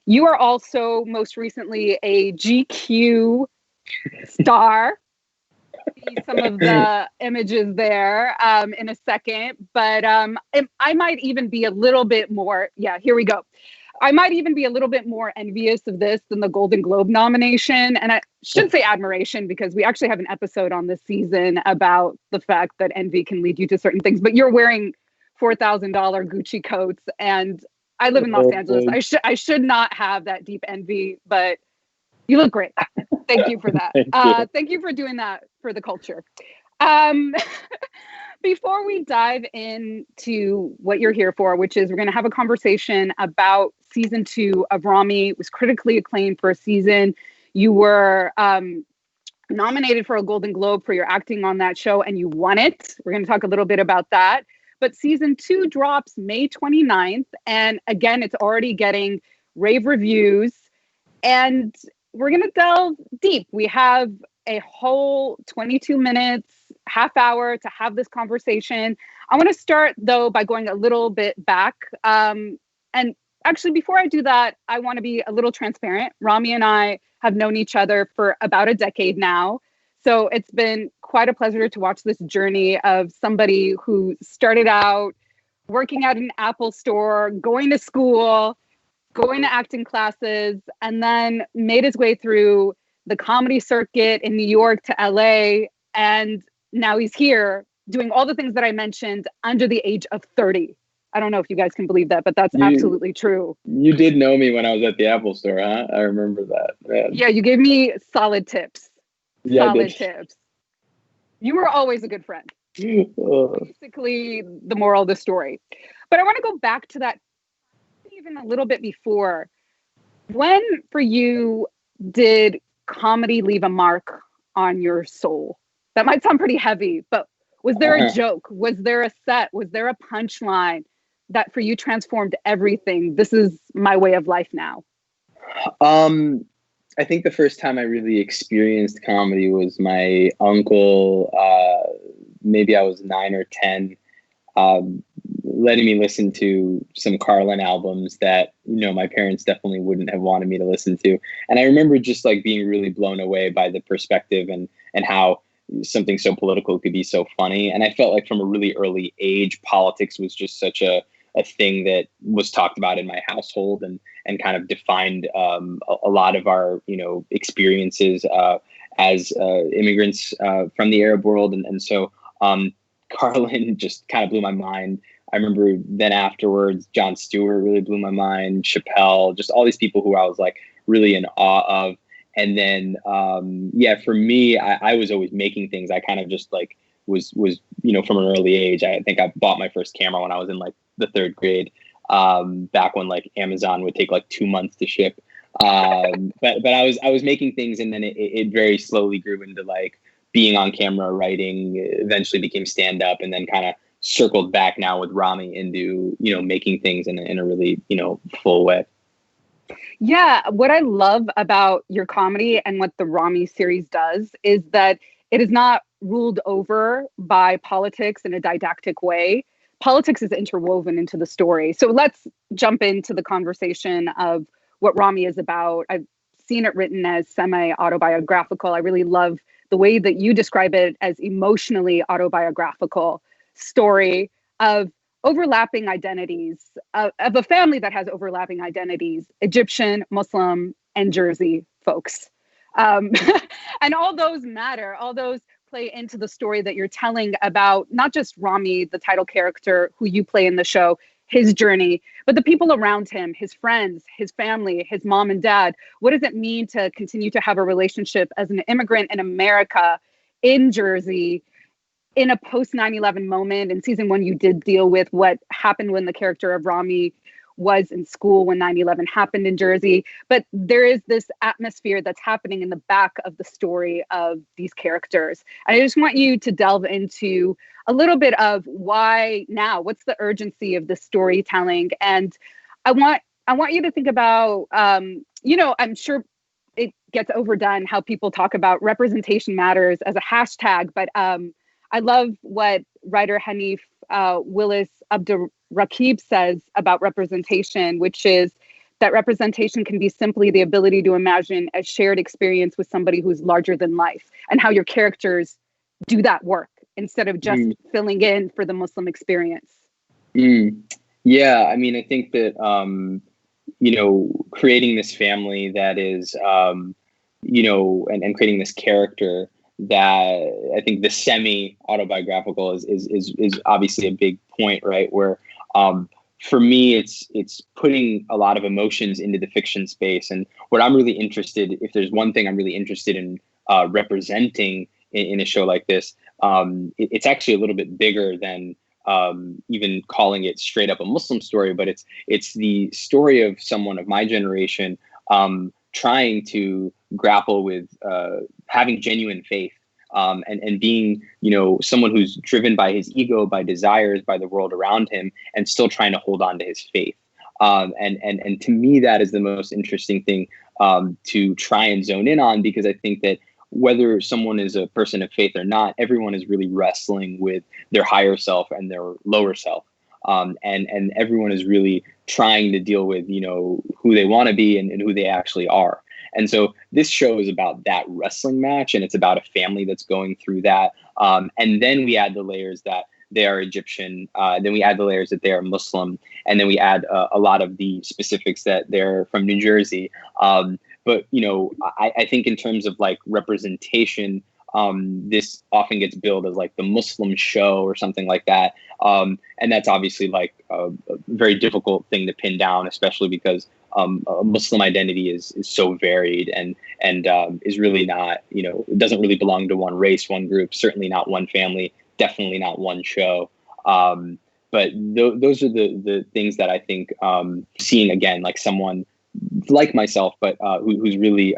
You are also most recently a GQ star. See some of the images there in a second, but I might even be a little bit more. Yeah, here we go. I might even be a little bit more envious of this than the Golden Globe nomination. And I should say admiration, because we actually have an episode on this season about the fact that envy can lead you to certain things. But you're wearing $4,000 Gucci coats, and I live in Los Angeles. I should not have that deep envy, but you look great. Thank you for that. Thank you for doing that for the culture. Before we dive into what you're here for, which is we're going to have a conversation about season 2 of Rami. It was critically acclaimed for a season. You were nominated for a Golden Globe for your acting on that show, and you won it. We're going to talk a little bit about that. But season 2 drops May 29th. And again, it's already getting rave reviews. And we're going to delve deep. We have a whole 22 minutes, half hour to have this conversation. I want to start, though, by going a little bit back. And actually, before I do that, I want to be a little transparent. Rami and I have known each other for about a decade now. So it's been quite a pleasure to watch this journey of somebody who started out working at an Apple store, going to school, going to acting classes, and then made his way through the comedy circuit in New York to LA. And now he's here doing all the things that I mentioned under the age of 30. I don't know if you guys can believe that, but that's absolutely true. You did know me when I was at the Apple store, huh? I remember that. Man. Yeah, you gave me solid tips. Yeah, solid tips. You were always a good friend. Basically, the moral of the story. But I want to go back to that even a little bit before. When, for you, did comedy leave a mark on your soul? That might sound pretty heavy, but was there a joke? Was there a set? Was there a punchline that for you transformed everything? This is my way of life now. I think the first time I really experienced comedy was my uncle, maybe I was 9 or 10, letting me listen to some Carlin albums that, my parents definitely wouldn't have wanted me to listen to. And I remember just like being really blown away by the perspective and how something so political could be so funny. And I felt like from a really early age, politics was just such a thing that was talked about in my household and kind of defined a lot of our, experiences as immigrants from the Arab world. And so Carlin just kind of blew my mind. I remember then afterwards, Jon Stewart really blew my mind, Chappelle, just all these people who I was like really in awe of. And then, for me, I was always making things. I kind of just like was, from an early age. I think I bought my first camera when I was in like the 3rd grade, back when like Amazon would take like 2 months to ship. But I was making things, and then it very slowly grew into like being on camera, writing, eventually became stand up, and then kind of circled back now with Rami into, making things in a really, full way. Yeah, what I love about your comedy and what the Rami series does is that it is not ruled over by politics in a didactic way. Politics is interwoven into the story. So let's jump into the conversation of what Rami is about. I've seen it written as semi-autobiographical. I really love the way that you describe it as emotionally autobiographical story of overlapping identities, of a family that has overlapping identities, Egyptian, Muslim, and Jersey folks. And all those matter, all those play into the story that you're telling about not just Rami, the title character who you play in the show, his journey, but the people around him, his friends, his family, his mom and dad. What does it mean to continue to have a relationship as an immigrant in America, in Jersey, in a post 9/11 moment? In season 1, you did deal with what happened when the character of Rami was in school when 9/11 happened in Jersey. But there is this atmosphere that's happening in the back of the story of these characters. And I just want you to delve into a little bit of why now, what's the urgency of the storytelling? And I want you to think about, I'm sure it gets overdone how people talk about representation matters as a hashtag, but I love what writer Hanif Willis Abdurraqib says about representation, which is that representation can be simply the ability to imagine a shared experience with somebody who's larger than life, and how your characters do that work instead of just filling in for the Muslim experience. Yeah, I mean, I think that, creating this family that is, and creating this character that I think the semi-autobiographical is obviously a big point, right? Where for me, it's putting a lot of emotions into the fiction space. And what I'm really interested, if there's one thing I'm really interested in representing in a show like this, it's actually a little bit bigger than even calling it straight up a Muslim story, but it's the story of someone of my generation trying to grapple with having genuine faith and being, someone who's driven by his ego, by desires, by the world around him, and still trying to hold on to his faith. And to me, that is the most interesting thing to try and zone in on, because I think that whether someone is a person of faith or not, everyone is really wrestling with their higher self and their lower self. And everyone is really trying to deal with, who they want to be and who they actually are. And so this show is about that wrestling match, and it's about a family that's going through that. And then we add the layers that they are Egyptian. Then we add the layers that they are Muslim. And then we add a lot of the specifics that they're from New Jersey. But, I think in terms of like representation, this often gets billed as like the Muslim show or something like that. And that's obviously like a very difficult thing to pin down, especially because a Muslim identity is so varied and is really not, it doesn't really belong to one race, one group, certainly not one family, definitely not one show. But those are the things that I think seeing again, like someone like myself, but who's really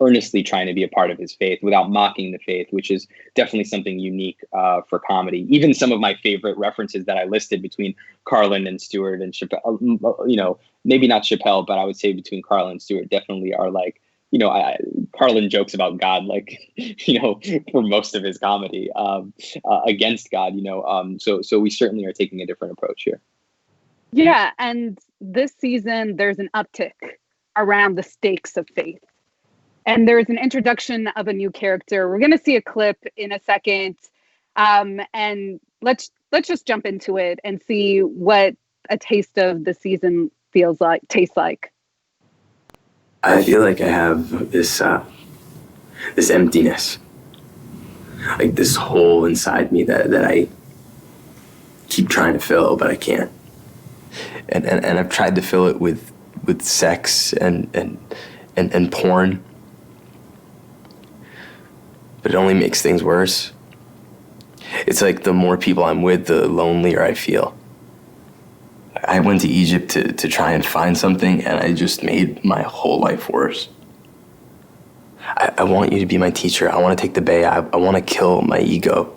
earnestly trying to be a part of his faith without mocking the faith, which is definitely something unique for comedy. Even some of my favorite references that I listed between Carlin and Stewart and Chappelle, maybe not Chappelle, but I would say between Carlin and Stewart definitely are like, Carlin jokes about God, like, for most of his comedy against God, so we certainly are taking a different approach here. Yeah, and this season there's an uptick around the stakes of faith. And there's an introduction of a new character. We're going to see a clip in a second. And let's just jump into it and see what a taste of the season tastes like. I feel like I have this emptiness, like this hole inside me that I keep trying to fill, but I can't. And I've tried to fill it with sex and porn, but it only makes things worse. It's like the more people I'm with, the lonelier I feel. I went to Egypt to try and find something, and I just made my whole life worse. I want you to be my teacher. I want to take the bay. I want to kill my ego.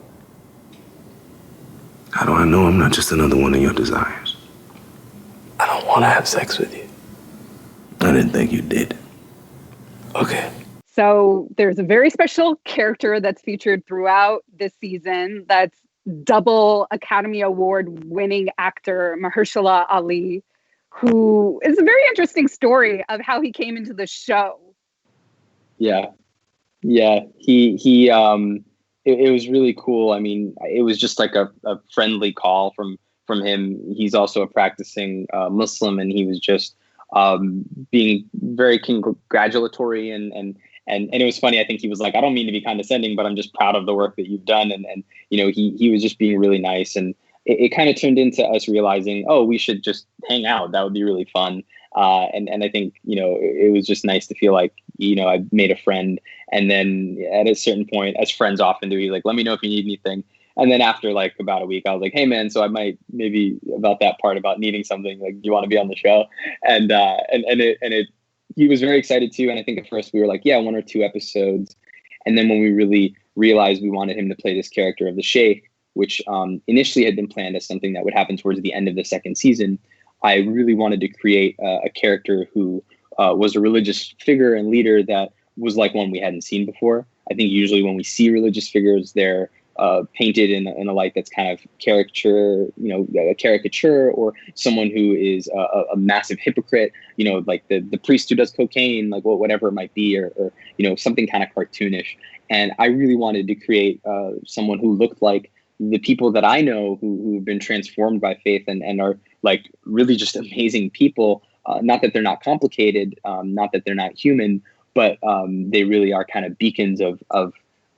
How do I know I'm not just another one of your desires? I don't want to have sex with you. I didn't think you did. Okay. So there's a very special character that's featured throughout this season. That's double Academy Award winning actor Mahershala Ali, who is a very interesting story of how he came into the show. Yeah. It was really cool. I mean, it was just like a friendly call from him. He's also a practicing Muslim, and he was just being very congratulatory and it was funny. I think he was like, I don't mean to be condescending, but I'm just proud of the work that you've done. And you know, he was just being really nice. And it kind of turned into us realizing, oh, we should just hang out. That would be really fun. And I think, you know, it was just nice to feel like, you know, I made a friend. And then at a certain point, as friends often do, he's like, let me know if you need anything. And then after like about a week, I was like, hey man, so I might maybe about that part about needing something, like, do you want to be on the show? And he was very excited too. And I think at first we were like, yeah, 1 or 2 episodes. And then when we really realized we wanted him to play this character of the Sheikh, which initially had been planned as something that would happen towards the end of the 2nd season, I really wanted to create a character who was a religious figure and leader that was like one we hadn't seen before. I think usually when we see religious figures, they're painted in a light that's kind of a caricature, or someone who is a massive hypocrite, you know, like the priest who does cocaine, like whatever it might be, or you know, something kind of cartoonish. And I really wanted to create someone who looked like the people that I know who've been transformed by faith and are like really just amazing people. Not that they're not complicated, not that they're not human, but they really are kind of beacons of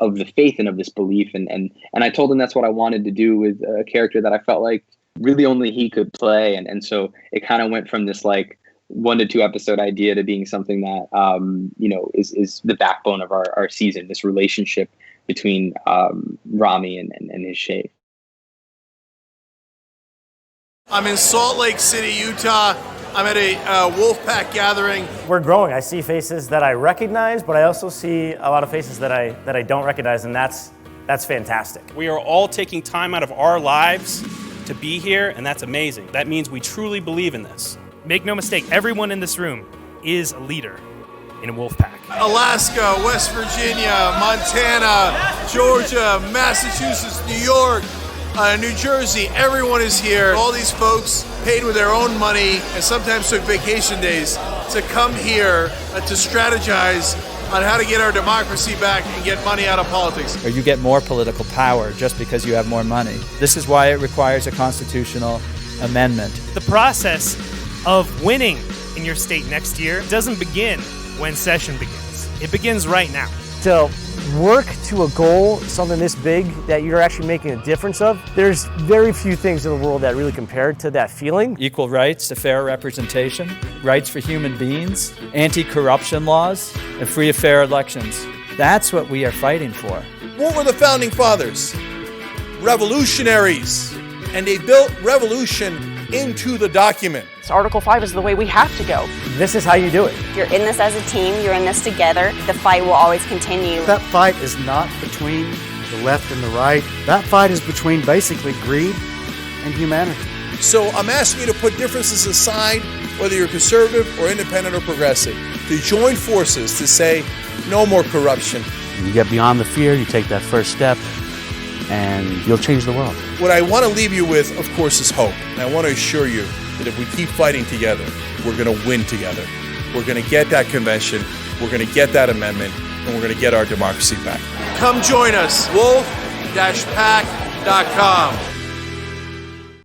the faith and of this belief. And I told him that's what I wanted to do with a character that I felt like really only he could play. And so it kind of went from this like 1 to 2 episode idea to being something that, you know, is the backbone of our season, this relationship between Rami and his Sheikh. I'm in Salt Lake City, Utah. I'm at a Wolfpack gathering. We're growing. I see faces that I recognize, but I also see a lot of faces that I don't recognize, and that's fantastic. We are all taking time out of our lives to be here, and that's amazing. That means we truly believe in this. Make no mistake, everyone in this room is a leader in a Wolfpack. Alaska, West Virginia, Montana, Georgia, Massachusetts, New York, New Jersey, everyone is here. All these folks paid with their own money and sometimes took vacation days to come here to strategize on how to get our democracy back and get money out of politics. Or you get more political power just because you have more money. This is why it requires a constitutional amendment. The process of winning in your state next year doesn't begin when session begins. It begins right now. To work to a goal, something this big that you're actually making a difference of, there's very few things in the world that really compare to that feeling. Equal rights to fair representation, rights for human beings, anti-corruption laws, and free and fair elections. That's what we are fighting for. What were the founding fathers? Revolutionaries. And they built revolution into the document. Article 5 is the way we have to go. This is how you do it. You're in this as a team, you're in this together. The fight will always continue. That fight is not between the left and the right. That fight is between basically greed and humanity. So I'm asking you to put differences aside, whether you're conservative or independent or progressive, to join forces to say no more corruption. You get beyond the fear, you take that first step, and you'll change the world. What I want to leave you with, of course, is hope. And I want to assure you that if we keep fighting together, we're going to win together. We're going to get that convention, we're going to get that amendment, and we're going to get our democracy back. Come join us, wolf-pack.com.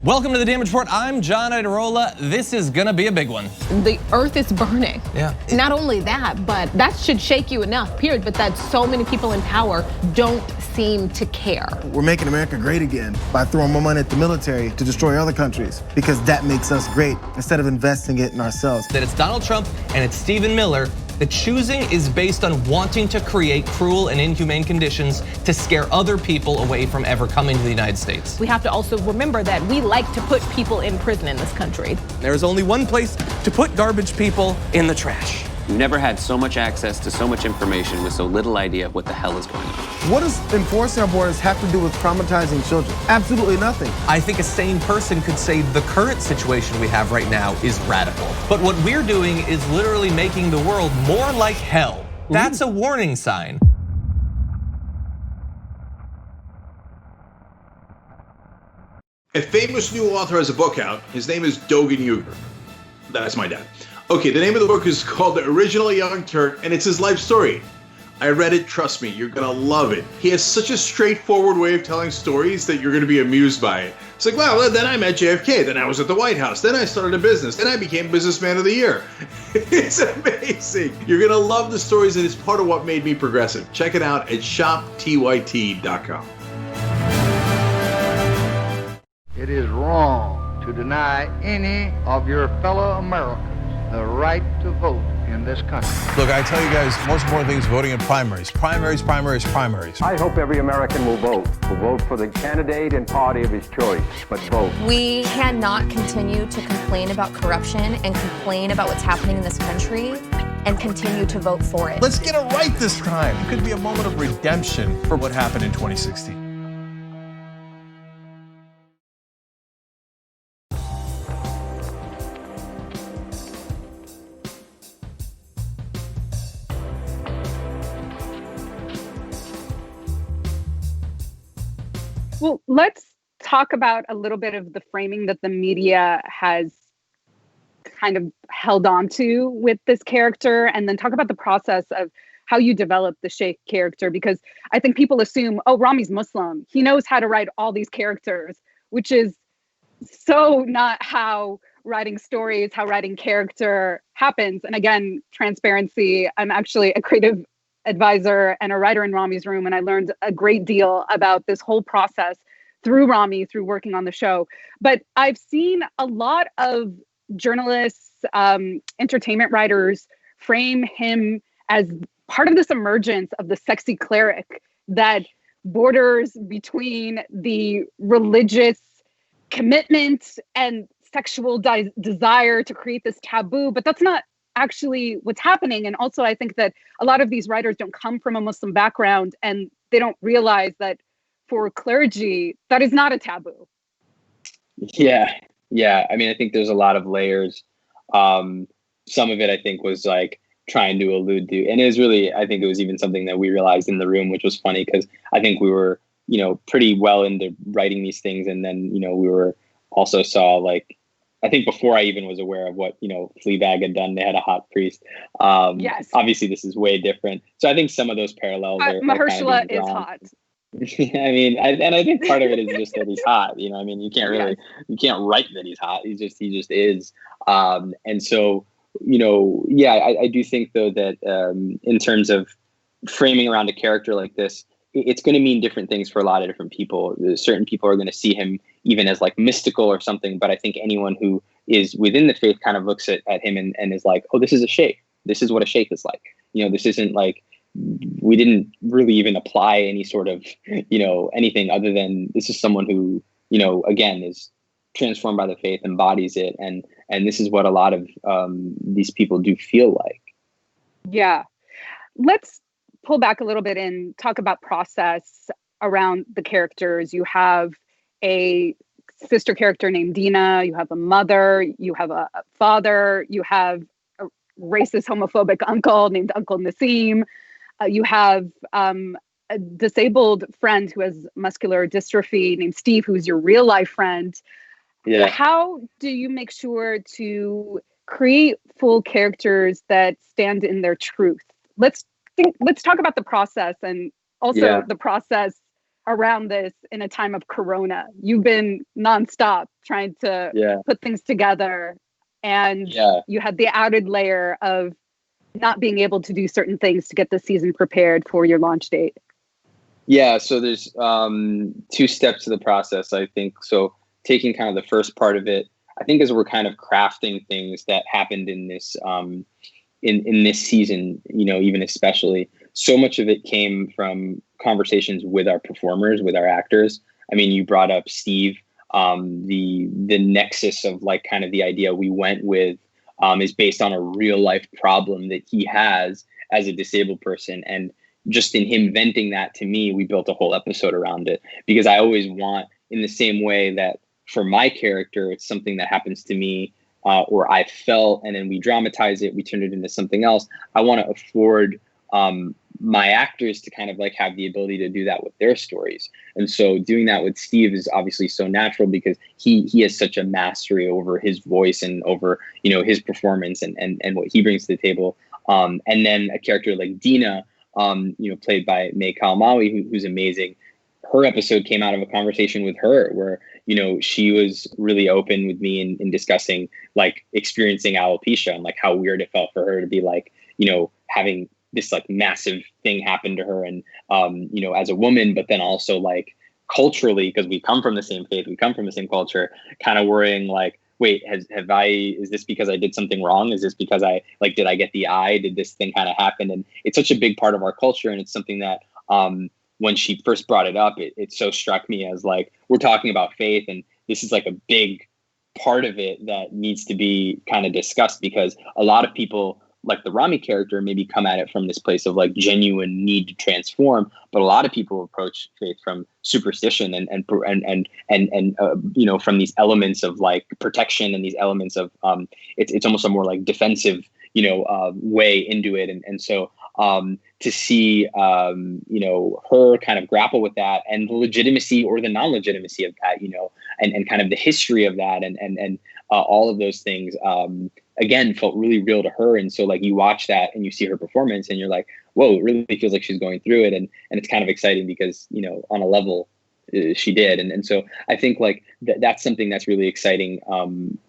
Welcome to the Damage Report. I'm John Idarola. This is gonna be a big one. The earth is burning. Yeah. Not only that, but that should shake you enough, period, but that so many people in power don't seem to care. We're making America great again by throwing more money at the military to destroy other countries, because that makes us great instead of investing it in ourselves. That it's Donald Trump and it's Stephen Miller. The choosing is based on wanting to create cruel and inhumane conditions to scare other people away from ever coming to the United States. We have to also remember that we like to put people in prison in this country. There is only one place to put garbage people: in the trash. We've never had so much access to so much information with so little idea of what the hell is going on. What does enforcing our borders have to do with traumatizing children? Absolutely nothing. I think a sane person could say the current situation we have right now is radical. But what we're doing is literally making the world more like hell. That's a warning sign. A famous new author has a book out. His name is Dogan Uger. That's my dad. Okay, the name of the book is called The Original Young Turk, and it's his life story. I read it, trust me, you're gonna love it. He has such a straightforward way of telling stories that you're gonna be amused by it. It's like, wow, then I met JFK, then I was at the White House, then I started a business, then I became Businessman of the Year. It's amazing. You're gonna love the stories, and it's part of what made me progressive. Check it out at shoptyt.com. It is wrong to deny any of your fellow Americans the right to vote in this country. Look, I tell you guys, most important thing is voting in primaries. Primaries. I hope every American will vote for the candidate and party of his choice, but vote. We cannot continue to complain about corruption and complain about what's happening in this country and continue to vote for it. Let's get it right this time. It could be a moment of redemption for what happened in 2016. Well, let's talk about a little bit of the framing that the media has kind of held on to with this character, and then talk about the process of how you develop the Sheikh character, because I think people assume, oh, Rami's Muslim. He knows how to write all these characters, which is so not how writing stories, how writing character happens. And again, transparency, I'm actually a creative advisor and a writer in Rami's room, and I learned a great deal about this whole process through Rami, through working on the show. But I've seen a lot of journalists, entertainment writers frame him as part of this emergence of the sexy cleric that borders between the religious commitment and sexual desire to create this taboo, but that's not actually what's happening. And also, I think that a lot of these writers don't come from a Muslim background, and they don't realize that for clergy, that is not a taboo. Yeah. I mean, I think there's a lot of layers. Some of it, I think, was like trying to allude to, and it was really, I think it was even something that we realized in the room, which was funny because I think we were, pretty well into writing these things. And then, we were also saw like, I think before I even was aware of what, Fleabag had done, they had a hot priest. Yes. Obviously this is way different. So I think some of those parallels are Mahershala is hot. I mean, I think part of it is just that he's hot. You can't write that he's hot. He just is. And so, I do think though that in terms of framing around a character like this, it's going to mean different things for a lot of different people. Certain people are going to see him even as like mystical or something. But I think anyone who is within the faith kind of looks at him and is like, oh, this is a sheikh. This is what a sheikh is like. This isn't like, we didn't really even apply any sort of, anything other than this is someone who, again, is transformed by the faith, embodies it. And this is what a lot of these people do feel like. Yeah. Let's pull back a little bit and talk about process around the characters. You have a sister character named Dina. You have a mother. You have a father. You have a racist, homophobic uncle named Uncle Nassim. You have a disabled friend who has muscular dystrophy named Steve, who's your real life friend. Yeah. How do you make sure to create full characters that stand in their truth? Let's talk about the process, and also the process around this in a time of Corona. You've been nonstop trying to put things together, and you had the added layer of not being able to do certain things to get the season prepared for your launch date. Yeah, so there's 2 steps to the process, I think. So taking kind of the first part of it, I think as we're kind of crafting things that happened in this in this season, even especially, so much of it came from conversations with our performers, with our actors. I mean, you brought up Steve, the nexus of like kind of the idea we went with is based on a real life problem that he has as a disabled person. And just in him venting that to me, we built a whole episode around it, because I always want, in the same way that for my character, it's something that happens to me or I felt, and then we dramatize it, we turn it into something else. I want to afford my actors to kind of like have the ability to do that with their stories. And so doing that with Steve is obviously so natural, because he has such a mastery over his voice and over, his performance and what he brings to the table. And then a character like Dina, played by May Kalamawi, who's amazing. Her episode came out of a conversation with her where, she was really open with me in discussing like experiencing alopecia and like how weird it felt for her to be like, having this like massive thing happen to her and, as a woman, but then also like culturally, because we come from the same faith, we come from the same culture, kind of worrying like, wait, is this because I did something wrong? Is this because did I get the eye? Did this thing kind of happen? And it's such a big part of our culture. And it's something that, when she first brought it up, it so struck me as like, we're talking about faith, and this is like a big part of it that needs to be kind of discussed, because a lot of people, like the Rami character, maybe come at it from this place of like genuine need to transform, but a lot of people approach faith from superstition and from these elements of like protection and these elements of it's almost a more like defensive way into it, and so to see her kind of grapple with that and the legitimacy or the non-legitimacy of that, and kind of the history of that and all of those things again felt really real to her. And so like you watch that and you see her performance and you're like, whoa, it really feels like she's going through it, and it's kind of exciting because on a level she did, and so I think like that's something that's really exciting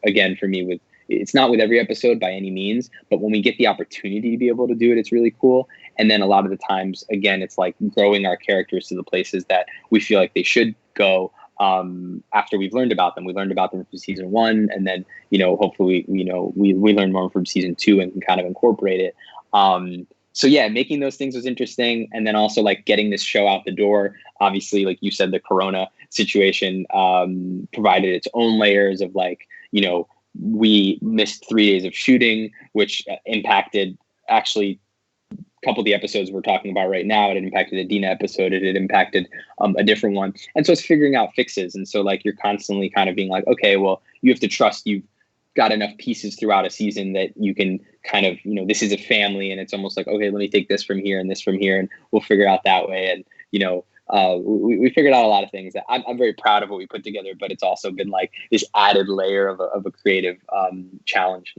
again for me. It's not with every episode by any means, but when we get the opportunity to be able to do it, it's really cool. And then a lot of the times, again, it's like growing our characters to the places that we feel like they should go after we've learned about them. We learned about them from season 1, and then, hopefully, we learn more from season 2 and can kind of incorporate it. So yeah, making those things was interesting. And then also like getting this show out the door, obviously, like you said, the Corona situation provided its own layers of like, we missed 3 days of shooting, which impacted actually a couple of the episodes we're talking about right now. It impacted the Dina episode. It had impacted a different one. And so it's figuring out fixes. And so like, you're constantly kind of being like, okay, well, you have to trust you've got enough pieces throughout a season that you can kind of, this is a family, and it's almost like, okay, let me take this from here and this from here, and we'll figure it out that way. And, we figured out a lot of things that I'm very proud of what we put together, but it's also been like this added layer of a creative challenge,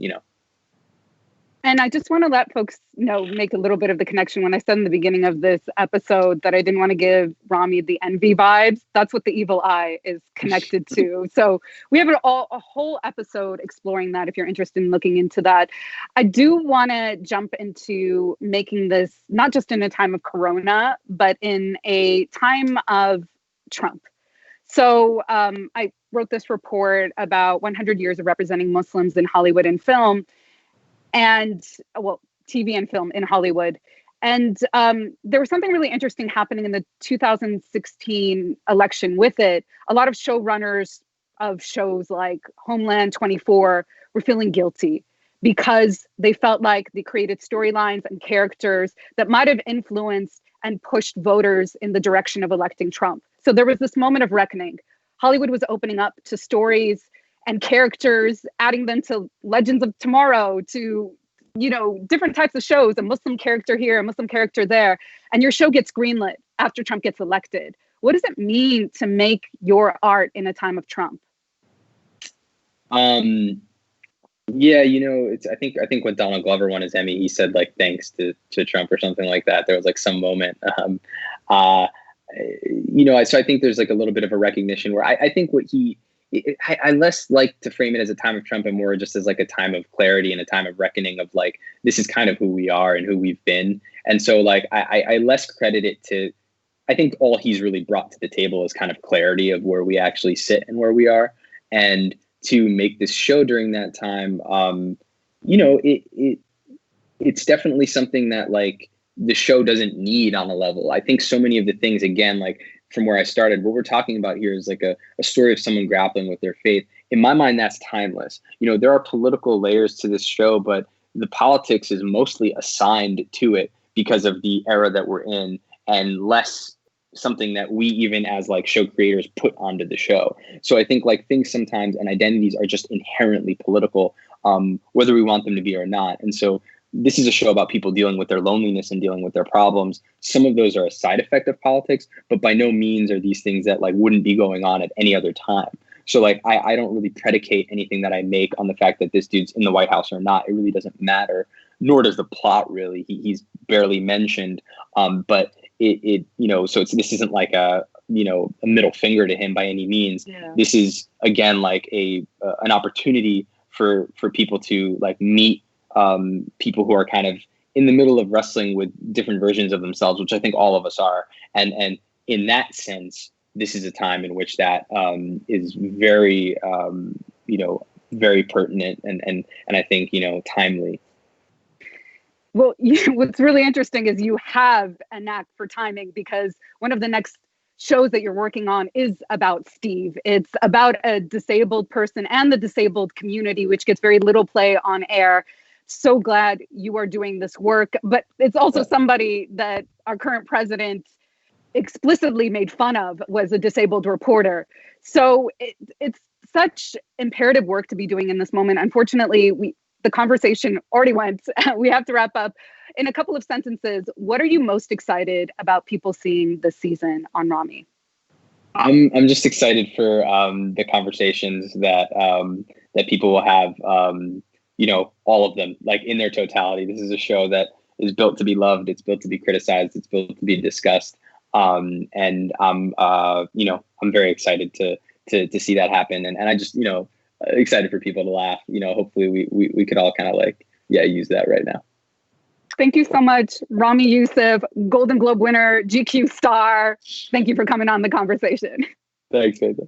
And I just want to let folks know, make a little bit of the connection. When I said in the beginning of this episode that I didn't want to give Rami the envy vibes, that's what the evil eye is connected to. So we have a whole episode exploring that if you're interested in looking into that. I do want to jump into making this not just in a time of Corona, but in a time of Trump. So I wrote this report about 100 years of representing Muslims in Hollywood and film. And TV and film in Hollywood. And there was something really interesting happening in the 2016 election with it. A lot of showrunners of shows like Homeland 24 were feeling guilty because they felt like they created storylines and characters that might have influenced and pushed voters in the direction of electing Trump. So there was this moment of reckoning. Hollywood was opening up to stories and characters, adding them to Legends of Tomorrow, to, different types of shows, a Muslim character here, a Muslim character there, and your show gets greenlit after Trump gets elected. What does it mean to make your art in a time of Trump? Yeah, I think when Donald Glover won his Emmy, he said like thanks to Trump or something like that. There was like some moment. So I think there's like a little bit of a recognition where I think what I less like to frame it as a time of Trump and more just as like a time of clarity and a time of reckoning of like, this is kind of who we are and who we've been. And so like, I less credit it to, I think all he's really brought to the table is kind of clarity of where we actually sit and where we are. And to make this show during that time, it's definitely something that like the show doesn't need on a level. I think so many of the things, again, like from where I started, what we're talking about here is like a story of someone grappling with their faith. in my mind, that's timeless. There are political layers to this show, but the politics is mostly assigned to it because of the era that we're in, and less something that we even as like show creators put onto the show. So I think like things sometimes and identities are just inherently political, whether we want them to be or not. And so this is a show about people dealing with their loneliness and dealing with their problems. Some of those are a side effect of politics, but by no means are these things that like wouldn't be going on at any other time. So like I don't really predicate anything that I make on the fact that this dude's in the White House or not. It really doesn't matter, nor does the plot really. He's barely mentioned, but so this isn't like a middle finger to him by any means. Yeah. This is again like an opportunity for people to like meet people who are kind of in the middle of wrestling with different versions of themselves, which I think all of us are. And in that sense, this is a time in which that is very, very pertinent and I think, timely. Well, what's really interesting is you have a knack for timing, because one of the next shows that you're working on is about Steve. It's about a disabled person and the disabled community, which gets very little play on air. So glad you are doing this work, but it's also somebody that our current president explicitly made fun of, was a disabled reporter. So it's such imperative work to be doing in this moment. Unfortunately, the conversation already went. We have to wrap up. In a couple of sentences, what are you most excited about people seeing this season on Ramy? I'm just excited for the conversations that people will have. All of them, like in their totality. This is a show that is built to be loved. It's built to be criticized. It's built to be discussed. And I'm very excited to see that happen. And I just, excited for people to laugh. Hopefully we could all kind of use that right now. Thank you so much, Ramy Youssef, Golden Globe winner, GQ star. Thank you for coming on The Conversation. Thanks, Aida.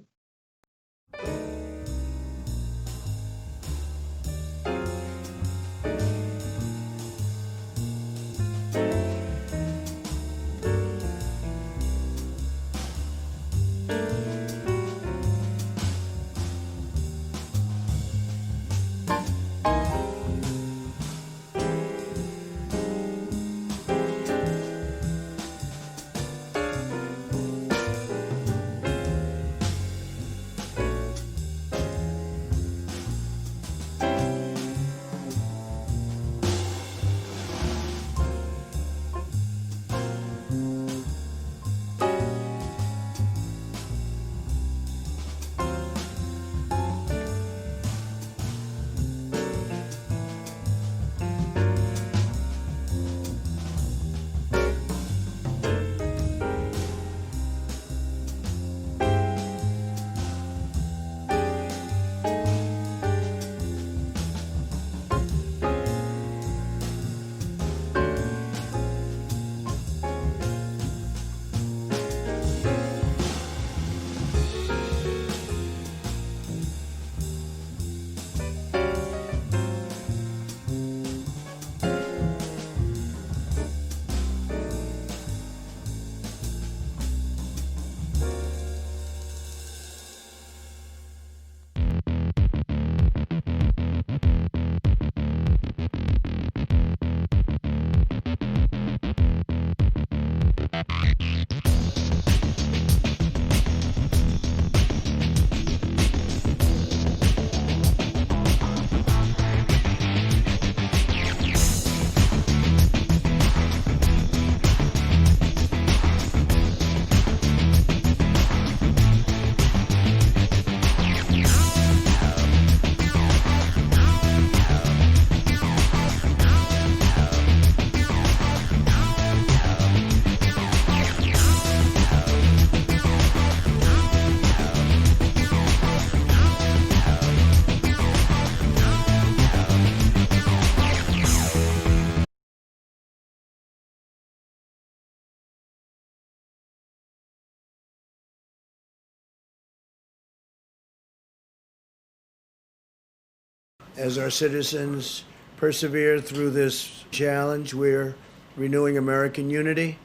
As our citizens persevere through this challenge, we're renewing American unity,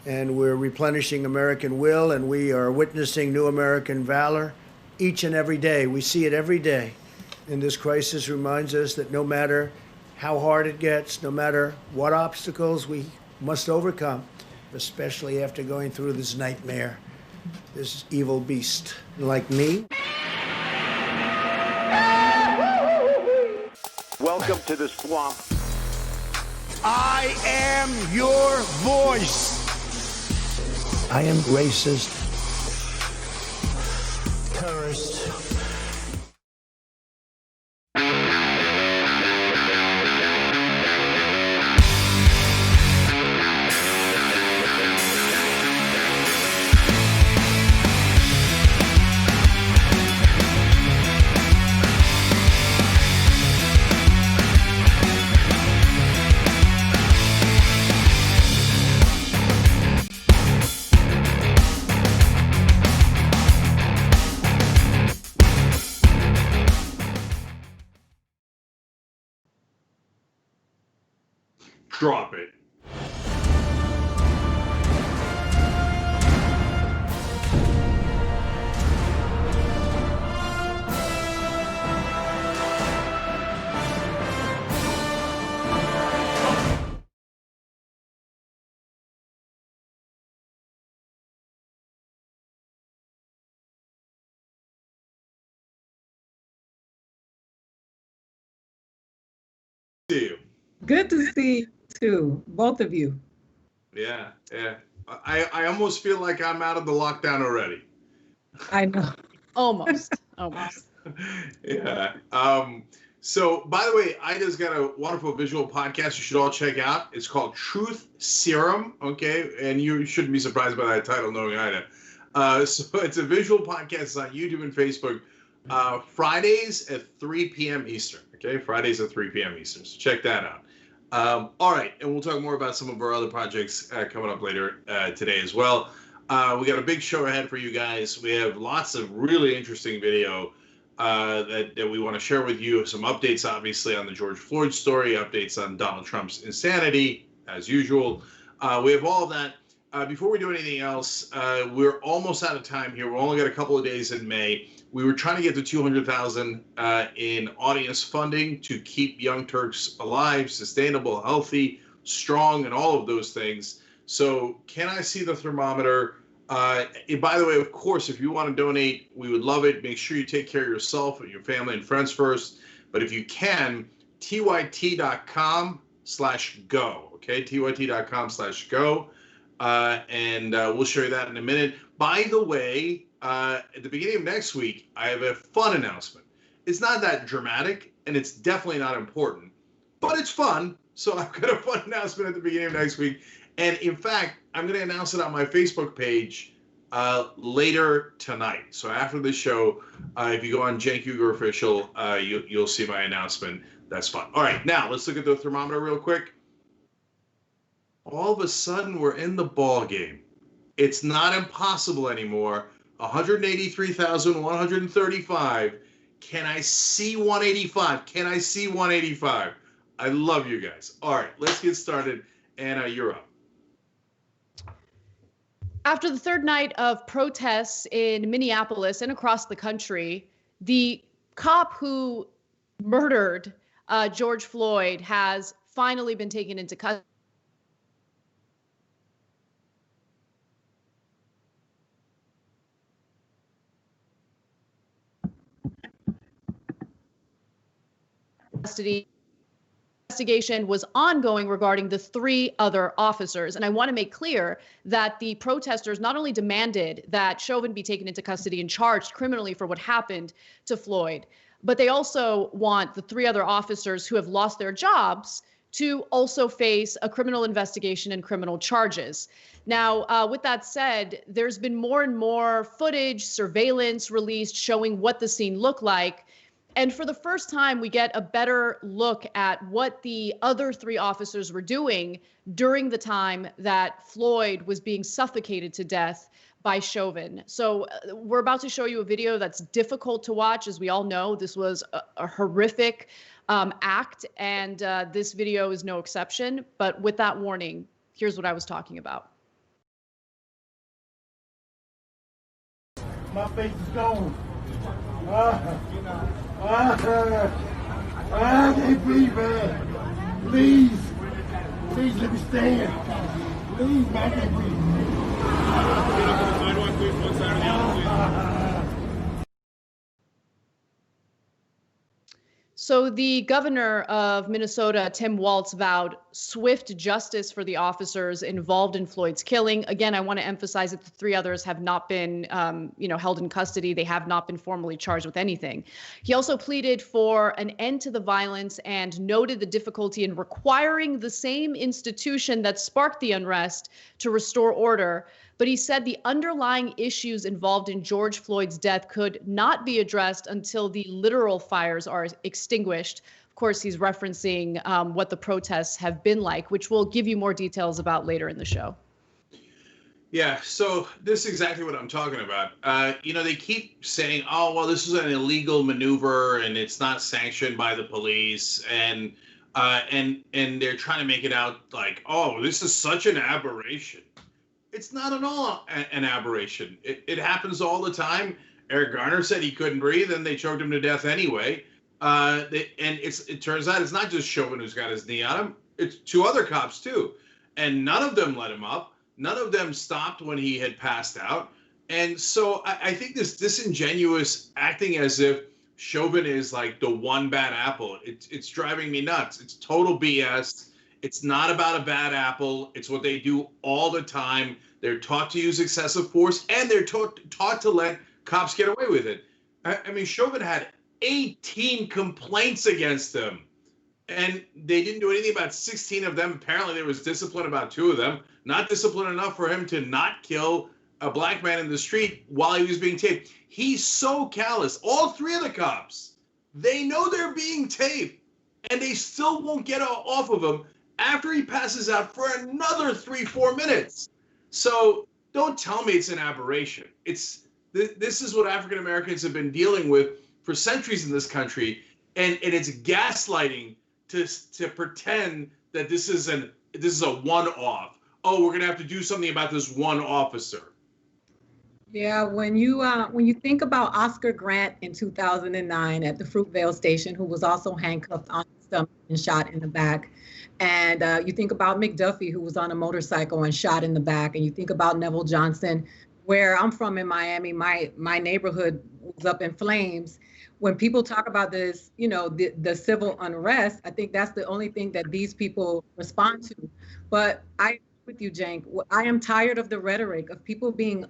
and we're replenishing American will, and we are witnessing new American valor each and every day. We see it every day. And this crisis reminds us that no matter how hard it gets, no matter what obstacles we must overcome, especially after going through this nightmare, this evil beast like me. Welcome to the swamp. I am your voice. I am racist, terrorist. Drop it. See you. Good to see too, both of you. Yeah. I almost feel like I'm out of the lockdown already. I know. Almost. Yeah. So, by the way, Ida's got a wonderful visual podcast you should all check out. It's called Truth Serum, okay? And you shouldn't be surprised by that title, knowing Ida. So it's a visual podcast. It's on YouTube and Facebook. Fridays at 3 p.m. Eastern, okay? Fridays at 3 p.m. Eastern. So check that out. All right, and we'll talk more about some of our other projects coming up later today as well. We got a big show ahead for you guys. We have lots of really interesting video that we want to share with you. Some updates, obviously, on the George Floyd story, updates on Donald Trump's insanity, as usual. We have all of that. Before we do anything else, we're almost out of time here. We've only got a couple of days in May. We were trying to get to 200,000 in audience funding to keep Young Turks alive, sustainable, healthy, strong, and all of those things. So can I see the thermometer? And by the way, of course, if you want to donate, we would love it. Make sure you take care of yourself and your family and friends first. But if you can, tyt.com/go. Okay, tyt.com/go. And we'll show you that in a minute. By the way, at the beginning of next week, I have a fun announcement. It's not that dramatic, and it's definitely not important, but it's fun. So I've got a fun announcement at the beginning of next week. And in fact, I'm going to announce it on my Facebook page later tonight. So after the show, if you go on Cenk Uygur Official, you'll see my announcement. That's fun. All right, now let's look at the thermometer real quick. All of a sudden, we're in the ball game. It's not impossible anymore. 183,135. Can I see 185? Can I see 185? I love you guys. All right, let's get started. Anna, you're up. After the third night of protests in Minneapolis and across the country, the cop who murdered George Floyd has finally been taken into custody. Investigation was ongoing regarding the three other officers. And I want to make clear that the protesters not only demanded that Chauvin be taken into custody and charged criminally for what happened to Floyd, but they also want the three other officers who have lost their jobs to also face a criminal investigation and criminal charges. Now, with that said, there's been more and more footage, surveillance released showing what the scene looked like. And for the first time, we get a better look at what the other three officers were doing during the time that Floyd was being suffocated to death by Chauvin. So we're about to show you a video that's difficult to watch. As we all know, this was a horrific act, and this video is no exception. But with that warning, here's what I was talking about. My face is gone. I can't breathe, man. Please. Please let me stand. Please, man, I can't breathe. So the governor of Minnesota, Tim Walz, vowed swift justice for the officers involved in Floyd's killing. Again, I want to emphasize that the three others have not been, held in custody. They have not been formally charged with anything. He also pleaded for an end to the violence and noted the difficulty in requiring the same institution that sparked the unrest to restore order. But he said the underlying issues involved in George Floyd's death could not be addressed until the literal fires are extinguished. Of course, he's referencing what the protests have been like, which we'll give you more details about later in the show. Yeah, so this is exactly what I'm talking about. They keep saying, oh, well, this is an illegal maneuver and it's not sanctioned by the police. And they're trying to make it out like, oh, this is such an aberration. It's not at all an aberration. It happens all the time. Eric Garner said he couldn't breathe, and they choked him to death anyway. It turns out it's not just Chauvin who's got his knee on him. It's two other cops too, and none of them let him up. None of them stopped when he had passed out. And so I think this disingenuous acting as if Chauvin is like the one bad apple. It's driving me nuts. It's total BS. It's not about a bad apple. It's what they do all the time. They're taught to use excessive force, and they're taught to let cops get away with it. I mean, Chauvin had 18 complaints against him, and they didn't do anything about 16 of them. Apparently, there was discipline about 2 of them. Not discipline enough for him to not kill a black man in the street while he was being taped. He's so callous. All 3 of the cops, they know they're being taped, and they still won't get off of him after he passes out for another 3-4 minutes. So don't tell me it's an aberration. This is what African Americans have been dealing with for centuries in this country, and it's gaslighting to pretend that this is a one-off. Oh, we're gonna have to do something about this one officer. Yeah, when you think about Oscar Grant in 2009 at the Fruitvale station, who was also handcuffed on his stomach and shot in the back, and you think about McDuffie, who was on a motorcycle and shot in the back, and you think about Neville Johnson, where I'm from in Miami, my neighborhood was up in flames. When people talk about this, the civil unrest, I think that's the only thing that these people respond to. But I agree with you, Cenk. I am tired of the rhetoric of people being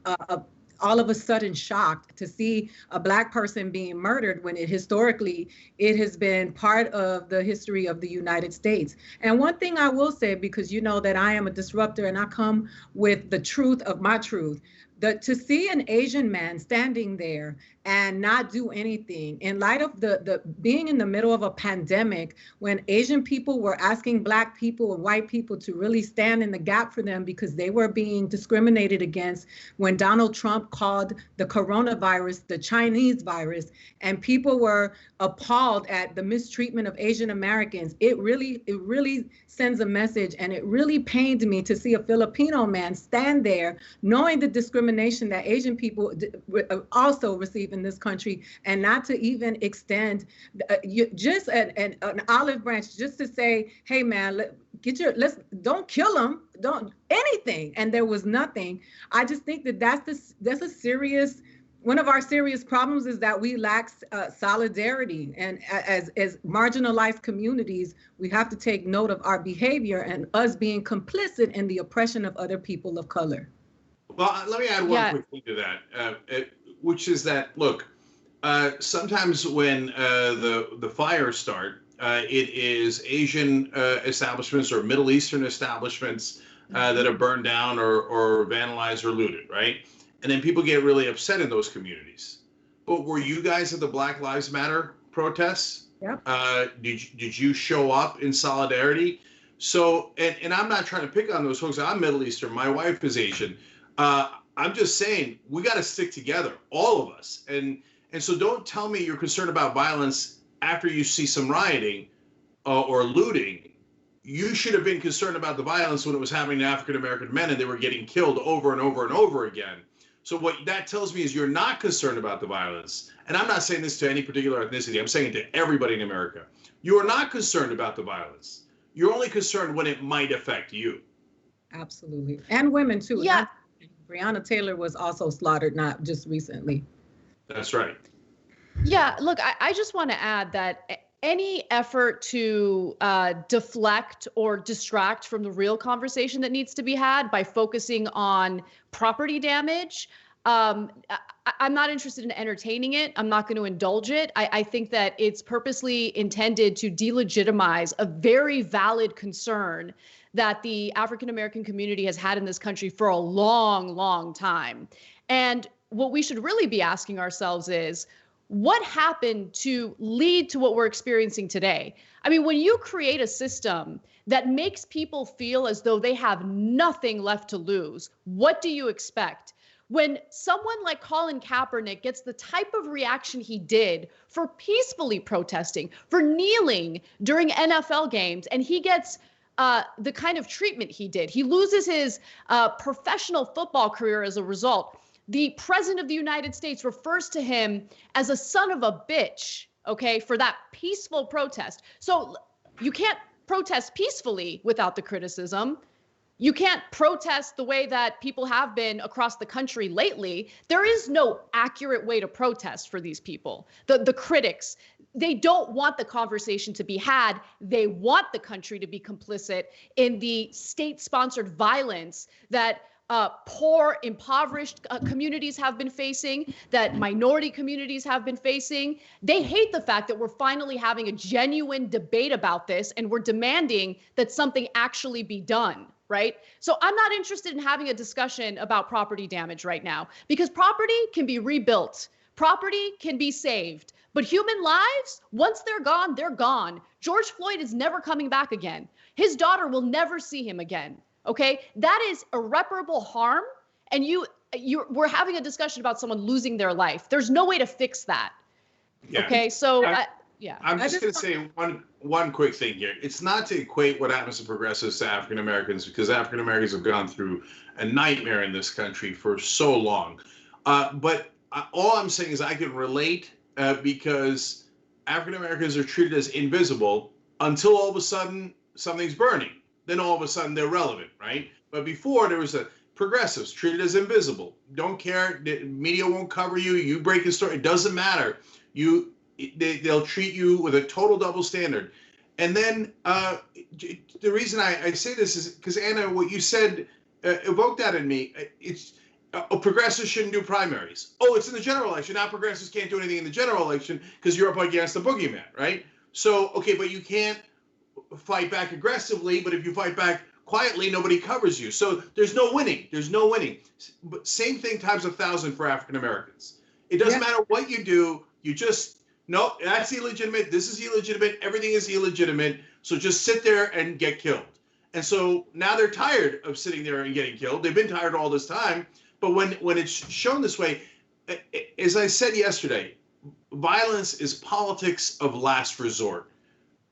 all of a sudden shocked to see a Black person being murdered when historically it has been part of the history of the United States. And one thing I will say, because you know that I am a disruptor and I come with the truth of my truth, to see an Asian man standing there and not do anything in light of the being in the middle of a pandemic, when Asian people were asking Black people and white people to really stand in the gap for them because they were being discriminated against, when Donald Trump called the coronavirus the Chinese virus, and people were appalled at the mistreatment of Asian Americans. It really sends a message, and it really pained me to see a Filipino man stand there knowing the discrimination that Asian people also receive in this country, and not to even extend just an olive branch, just to say, hey man, don't kill them, don't anything. And there was nothing. I just think that that's a serious, one of our serious problems is that we lack solidarity. And as marginalized communities, we have to take note of our behavior and us being complicit in the oppression of other people of color. Well, let me add one quick thing to that, which is that, look, sometimes when the fires start, it is Asian establishments or Middle Eastern establishments that are burned down or vandalized or looted, right? And then people get really upset in those communities. But were you guys at the Black Lives Matter protests? Yep. Did you show up in solidarity? So, and I'm not trying to pick on those folks. I'm Middle Eastern. My wife is Asian. I'm just saying we got to stick together, all of us. And so don't tell me you're concerned about violence after you see some rioting or looting. You should have been concerned about the violence when it was happening to African American men and they were getting killed over and over and over again. So what that tells me is you're not concerned about the violence. And I'm not saying this to any particular ethnicity. I'm saying it to everybody in America. You are not concerned about the violence. You're only concerned when it might affect you. Absolutely. And women too. Yeah. Breonna Taylor was also slaughtered not just recently. That's right. Yeah, look, I just want to add that any effort to deflect or distract from the real conversation that needs to be had by focusing on property damage, I'm not interested in entertaining it. I'm not going to indulge it. I think that it's purposely intended to delegitimize a very valid concern that the African American community has had in this country for a long, long time. And what we should really be asking ourselves is, what happened to lead to what we're experiencing today? I mean, when you create a system that makes people feel as though they have nothing left to lose, what do you expect? When someone like Colin Kaepernick gets the type of reaction he did for peacefully protesting, for kneeling during NFL games, and he gets the kind of treatment he did, he loses his professional football career as a result. The president of the United States refers to him as a son of a bitch, okay, for that peaceful protest. So you can't protest peacefully without the criticism. You can't protest the way that people have been across the country lately. There is no accurate way to protest for these people. The critics, they don't want the conversation to be had. They want the country to be complicit in the state-sponsored violence that poor, impoverished communities have been facing, that minority communities have been facing. They hate the fact that we're finally having a genuine debate about this, and we're demanding that something actually be done, right? So I'm not interested in having a discussion about property damage right now, because property can be rebuilt. Property can be saved. But human lives, once they're gone, they're gone. George Floyd is never coming back again. His daughter will never see him again. Okay, that is irreparable harm, and we're having a discussion about someone losing their life. There's no way to fix that. Yeah. Okay, so I'm just going to say one quick thing here. It's not to equate what happens to progressives to African Americans, because African Americans have gone through a nightmare in this country for so long. But all I'm saying is I can relate because African Americans are treated as invisible until all of a sudden something's burning. Then all of a sudden they're relevant, right? But before there was progressives treated as invisible. Don't care. The media won't cover you. You break a story. It doesn't matter. They'll treat you with a total double standard. And then the reason I say this is because, Anna, what you said evoked that in me. It's progressives shouldn't do primaries. Oh, it's in the general election. Now progressives can't do anything in the general election because you're up against the boogeyman, right? So, okay, but you can't fight back aggressively, but if you fight back quietly, nobody covers you. So there's no winning. There's no winning. But same thing times 1,000 for African Americans. It doesn't matter what you do. You just, no, that's illegitimate. This is illegitimate. Everything is illegitimate. So just sit there and get killed. And so now they're tired of sitting there and getting killed. They've been tired all this time. But when it's shown this way, as I said yesterday, violence is politics of last resort,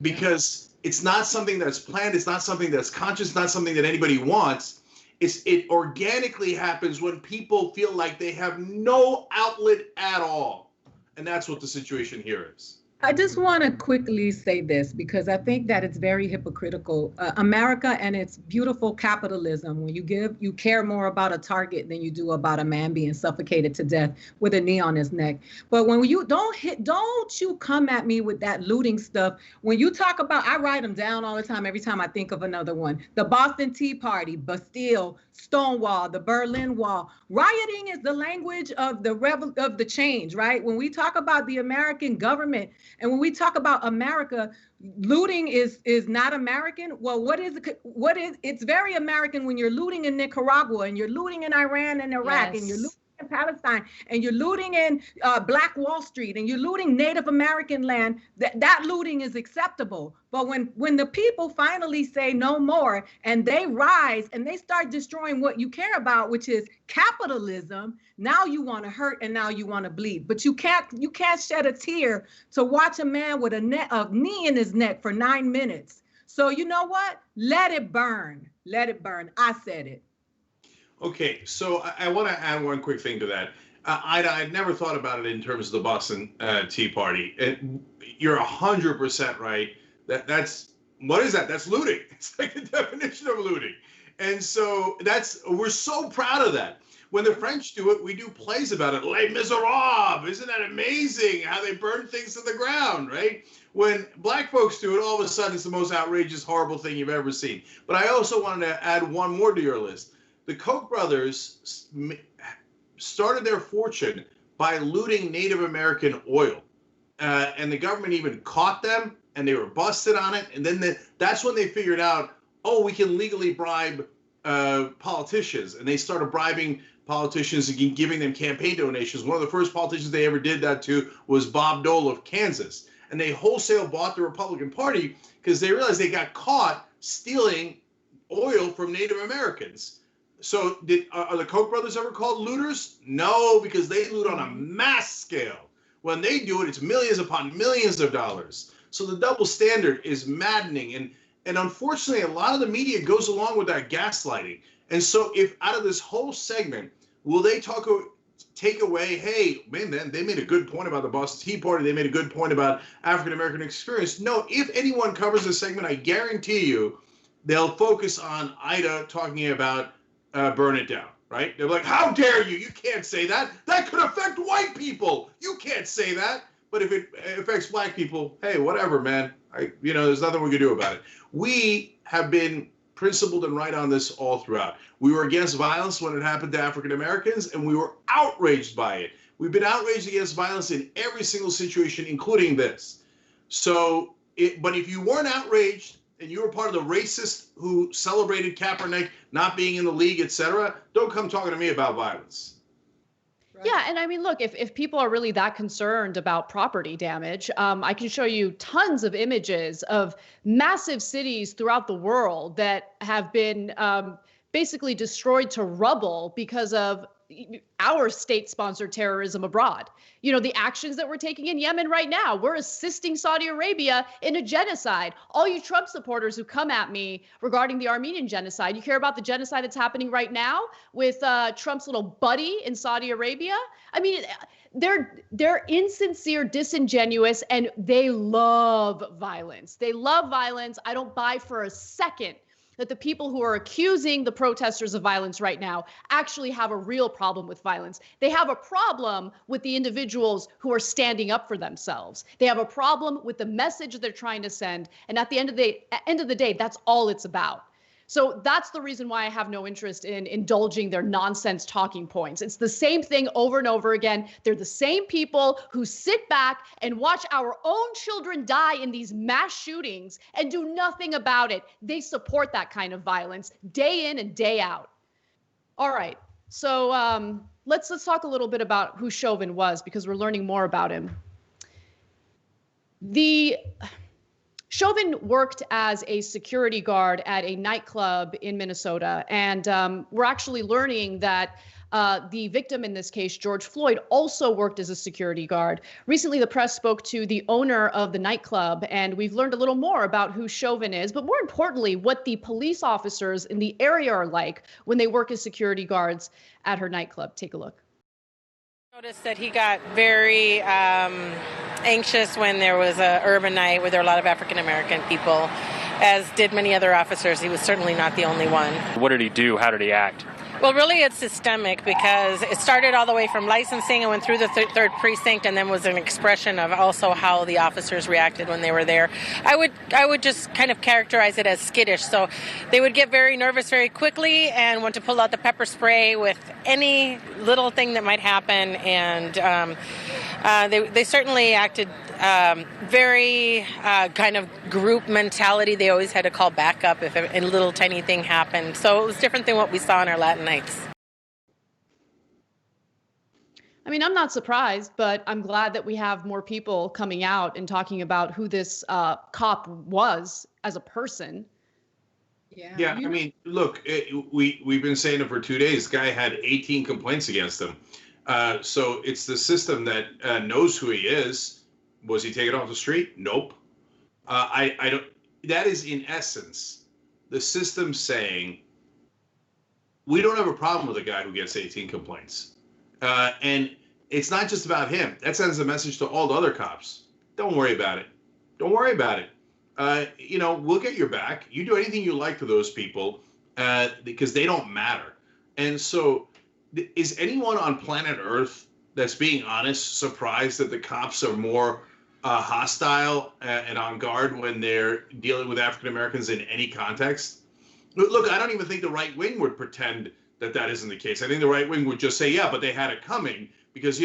because it's not something that's planned. It's not something that's conscious. Not something that anybody wants. It organically happens when people feel like they have no outlet at all. And that's what the situation here is. I just want to quickly say this, because I think that it's very hypocritical. America and its beautiful capitalism, when you care more about a target than you do about a man being suffocated to death with a knee on his neck. But when you don't you come at me with that looting stuff. When you talk about, I write them down all the time, every time I think of another one. The Boston Tea Party, Bastille, Stonewall, the Berlin Wall. Rioting is the language of the change, right? When we talk about the American government, and when we talk about America, looting is not American. Well, it's very American when you're looting in Nicaragua, and you're looting in Iran and Iraq, and you're looting in Palestine, and you're looting in Black Wall Street, and you're looting Native American land. That looting is acceptable. But when the people finally say no more, and they rise and they start destroying what you care about, which is capitalism, now you want to hurt and now you want to bleed. But you can't shed a tear to watch a man with a knee in his neck for 9 minutes. So you know what? Let it burn. Let it burn. I said it. Okay, so I want to add one quick thing to that. Ida, I'd never thought about it in terms of the Boston Tea Party. You're 100% right. That's what is that? That's looting. It's like the definition of looting. And so we're so proud of that. When the French do it, we do plays about it. Les Miserables, isn't that amazing? How they burn things to the ground, right? When black folks do it, all of a sudden it's the most outrageous, horrible thing you've ever seen. But I also wanted to add one more to your list. The Koch brothers started their fortune by looting Native American oil. And the government even caught them, and they were busted on it. And then that's when they figured out, oh, we can legally bribe politicians. And they started bribing politicians and giving them campaign donations. One of the first politicians they ever did that to was Bob Dole of Kansas. And they wholesale bought the Republican Party because they realized they got caught stealing oil from Native Americans. So are the Koch brothers ever called looters? No, because they loot on a mass scale. When they do it, it's millions upon millions of dollars. So the double standard is maddening. And unfortunately, a lot of the media goes along with that gaslighting. And so if out of this whole segment, will they take away, hey, man, they made a good point about the Boston Tea Party. They made a good point about African-American experience. No, if anyone covers this segment, I guarantee you, they'll focus on Ida talking about burn it down, right? They're like, how dare you? You can't say that. That could affect white people. You can't say that. But if it affects black people, hey, whatever, man. There's nothing we can do about it. We have been principled and right on this all throughout. We were against violence when it happened to African Americans, and we were outraged by it. We've been outraged against violence in every single situation, including this. So, but if you weren't outraged, and you were part of the racists who celebrated Kaepernick not being in the league, etc., don't come talking to me about violence. Right. Yeah, and I mean, look, if people are really that concerned about property damage, I can show you tons of images of massive cities throughout the world that have been basically destroyed to rubble because of our state-sponsored terrorism abroad. The actions that we're taking in Yemen right now, we're assisting Saudi Arabia in a genocide. All you Trump supporters who come at me regarding the Armenian genocide, you care about the genocide that's happening right now with Trump's little buddy in Saudi Arabia? I mean, they're insincere, disingenuous, and they love violence. They love violence. I don't buy for a second that the people who are accusing the protesters of violence right now actually have a real problem with violence. They have a problem with the individuals who are standing up for themselves. They have a problem with the message they're trying to send. And at the end of the day, that's all it's about. So that's the reason why I have no interest in indulging their nonsense talking points. It's the same thing over and over again. They're the same people who sit back and watch our own children die in these mass shootings and do nothing about it. They support that kind of violence day in and day out. All right. So let's talk a little bit about who Chauvin was, because we're learning more about him. Chauvin worked as a security guard at a nightclub in Minnesota, and we're actually learning that the victim in this case, George Floyd, also worked as a security guard. Recently, the press spoke to the owner of the nightclub, and we've learned a little more about who Chauvin is, but more importantly, what the police officers in the area are like when they work as security guards at her nightclub. Take a look. Noticed that he got very anxious when there was an urban night where there were a lot of African American people, as did many other officers. He was certainly not the only one. What did he do? How did he act? Well, really, it's systemic, because it started all the way from licensing and went through the third precinct, and then was an expression of also how the officers reacted when they were there. I would just kind of characterize it as skittish. So they would get very nervous very quickly and want to pull out the pepper spray with any little thing that might happen. And they certainly acted very kind of group mentality. They always had to call backup if a little tiny thing happened. So it was different than what we saw in our Latin nights. I mean, I'm not surprised, but I'm glad that we have more people coming out and talking about who this cop was as a person. Yeah, I mean, look, we've been saying it for 2 days. The guy had 18 complaints against him. So it's the system that knows who he is. Was he taken off the street? Nope. I don't. That is in essence the system saying we don't have a problem with a guy who gets 18 complaints. And it's not just about him. That sends a message to all the other cops. Don't worry about it. Don't worry about it. We'll get your back. You do anything you like to those people because they don't matter. And so is anyone on planet Earth that's being honest surprised that the cops are more hostile and on guard when they're dealing with African Americans in any context? Look, I don't even think the right wing would pretend that that isn't the case. I think the right wing would just say, yeah, but they had it coming because,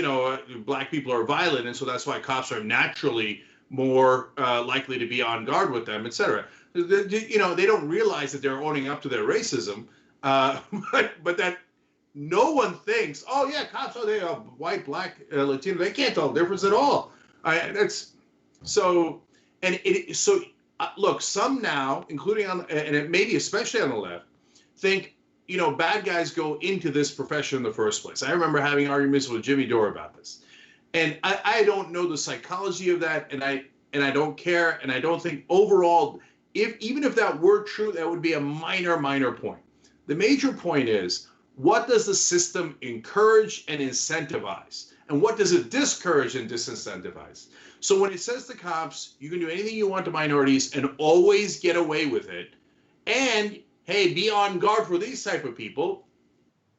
black people are violent. And so that's why cops are naturally more likely to be on guard with them, et cetera. They don't realize that they're owning up to their racism, but that no one thinks, oh, yeah, cops, they are white, black, Latino. They can't tell the difference at all. Look, some now, including and it maybe especially on the left, think, bad guys go into this profession in the first place. I remember having arguments with Jimmy Dore about this. And I don't know the psychology of that, and I don't care, and I don't think overall, even if that were true, that would be a minor point. The major point is, what does the system encourage and incentivize? And what does it discourage and disincentivize? So when it says to cops, you can do anything you want to minorities and always get away with it, and hey, be on guard for these type of people,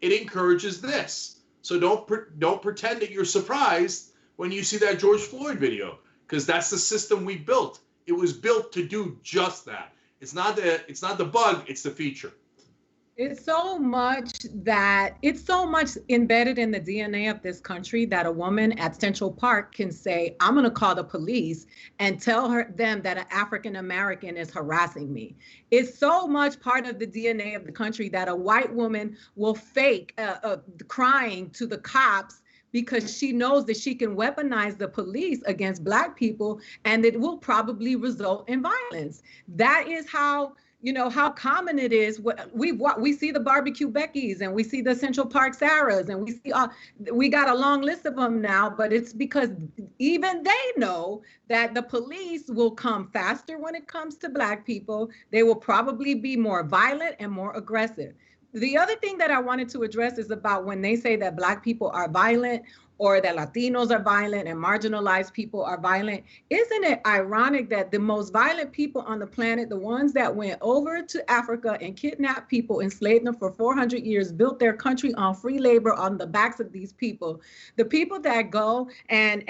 it encourages this. So don't pretend that you're surprised when you see that George Floyd video, because that's the system we built. It was built to do just that. It's not the bug, it's the feature. It's so much embedded in the DNA of this country that a woman at Central Park can say, I'm going to call the police and tell them that an African American is harassing me. It's so much part of the DNA of the country that a white woman will fake crying to the cops because she knows that she can weaponize the police against Black people, and it will probably result in violence. That is how how common it is. We see the barbecue Beckys, and we see the Central Park Sarahs, and we got a long list of them now, but it's because even they know that the police will come faster when it comes to Black people. They will probably be more violent and more aggressive. The other thing that I wanted to address is about when they say that Black people are violent or that Latinos are violent and marginalized people are violent. Isn't it ironic that the most violent people on the planet, the ones that went over to Africa and kidnapped people, enslaved them for 400 years, built their country on free labor on the backs of these people, the people that go and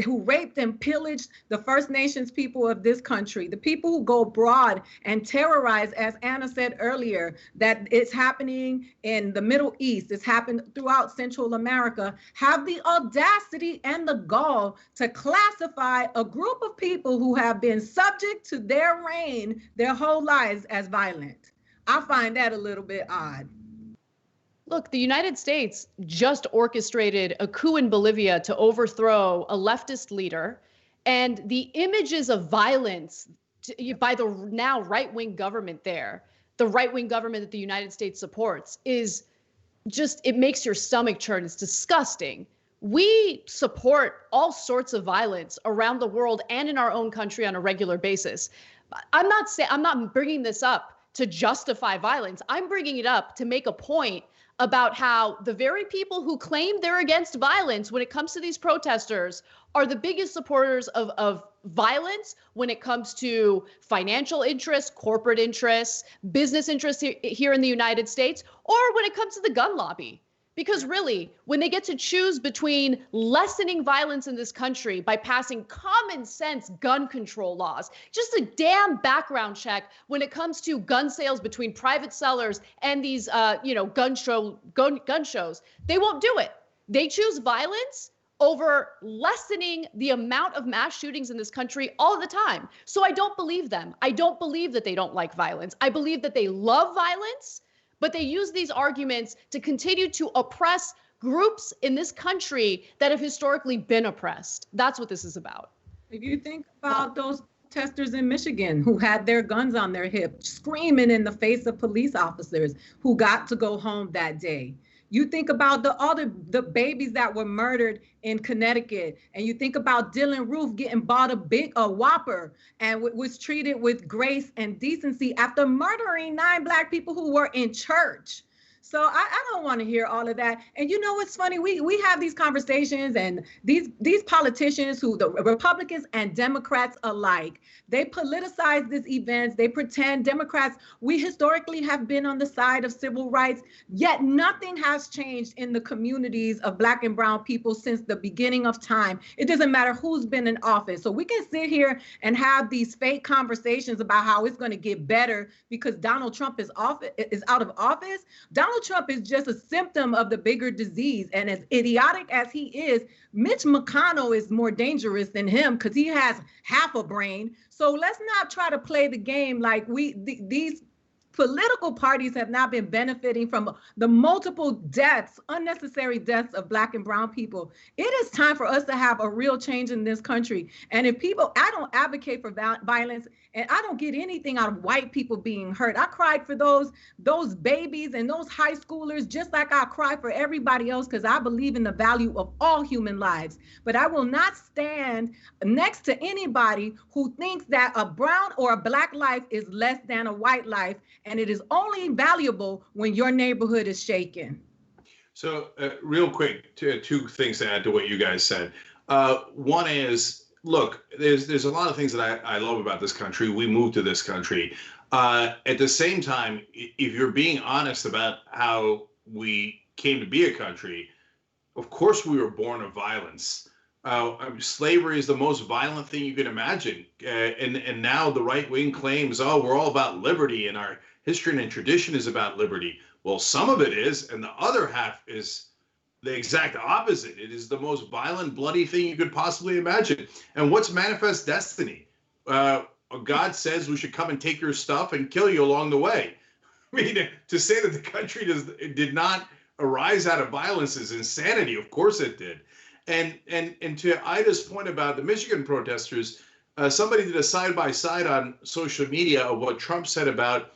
who raped and pillaged the First Nations people of this country, the people who go abroad and terrorize, as Anna said earlier, that it's happening in the Middle East, it's happened throughout Central America, have the audacity and the gall to classify a group of people who have been subject to their reign their whole lives as violent. I find that a little bit odd. Look, the United States just orchestrated a coup in Bolivia to overthrow a leftist leader, and the images of violence by the now right-wing government there, the right-wing government that the United States supports, is just, it makes your stomach churn. It's disgusting. We support all sorts of violence around the world and in our own country on a regular basis. I'm not bringing this up to justify violence. I'm bringing it up to make a point about how the very people who claim they're against violence when it comes to these protesters are the biggest supporters of violence when it comes to financial interests, corporate interests, business interests here in the United States, or when it comes to the gun lobby. Because really, when they get to choose between lessening violence in this country by passing common sense gun control laws, just a damn background check when it comes to gun sales between private sellers and these, gun shows, they won't do it. They choose violence over lessening the amount of mass shootings in this country all the time. So I don't believe them. I don't believe that they don't like violence. I believe that they love violence, but they use these arguments to continue to oppress groups in this country that have historically been oppressed. That's what this is about. If you think about those protesters in Michigan who had their guns on their hip, screaming in the face of police officers who got to go home that day. You think about all the babies that were murdered in Connecticut, and you think about Dylan Roof getting bought a Whopper and was treated with grace and decency after murdering 9 Black people who were in church. So I don't want to hear all of that. And you know what's funny? We have these conversations, and these politicians, who the Republicans and Democrats alike, they politicize these events. They pretend Democrats, we historically have been on the side of civil rights, yet nothing has changed in the communities of Black and brown people since the beginning of time. It doesn't matter who's been in office. So we can sit here and have these fake conversations about how it's going to get better because Donald Trump is out of office. Donald Trump is just a symptom of the bigger disease. And as idiotic as he is, Mitch McConnell is more dangerous than him because he has half a brain. So let's not try to play the game like these political parties have not been benefiting from the multiple deaths, unnecessary deaths of Black and brown people. It is time for us to have a real change in this country. And if people, I don't advocate for violence, and I don't get anything out of white people being hurt. I cried for those babies and those high schoolers, just like I cry for everybody else, because I believe in the value of all human lives. But I will not stand next to anybody who thinks that a brown or a Black life is less than a white life, and it is only valuable when your neighborhood is shaken. So real quick, two things to add to what you guys said. One is, look, there's a lot of things that I love about this country. We moved to this country. At the same time, if you're being honest about how we came to be a country, of course we were born of violence. Slavery is the most violent thing you can imagine. And now the right wing claims, oh, we're all about liberty and our history and tradition is about liberty. Well, some of it is, and the other half is the exact opposite. It is the most violent, bloody thing you could possibly imagine. And what's manifest destiny? God says we should come and take your stuff and kill you along the way. I mean, to say that the country did not arise out of violence is insanity. Of course it did. And to Ida's point about the Michigan protesters, somebody did a side-by-side on social media of what Trump said about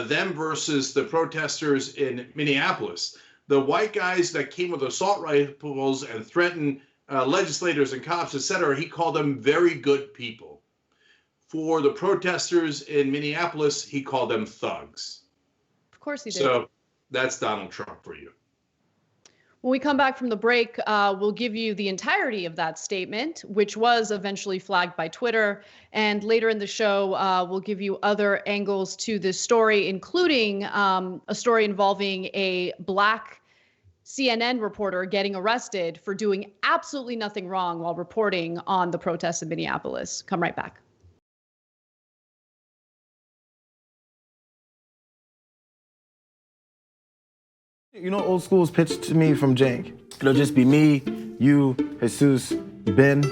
them versus the protesters in Minneapolis. The white guys that came with assault rifles and threatened legislators and cops, et cetera, he called them very good people. For the protesters in Minneapolis, he called them thugs. Of course he did. So that's Donald Trump for you. When we come back from the break, we'll give you the entirety of that statement, which was eventually flagged by Twitter. And later in the show, we'll give you other angles to this story, including a story involving a Black CNN reporter getting arrested for doing absolutely nothing wrong while reporting on the protests in Minneapolis. Come right back. You know, old school's pitched to me from Jank. It'll just be me, you, Jesus, Ben,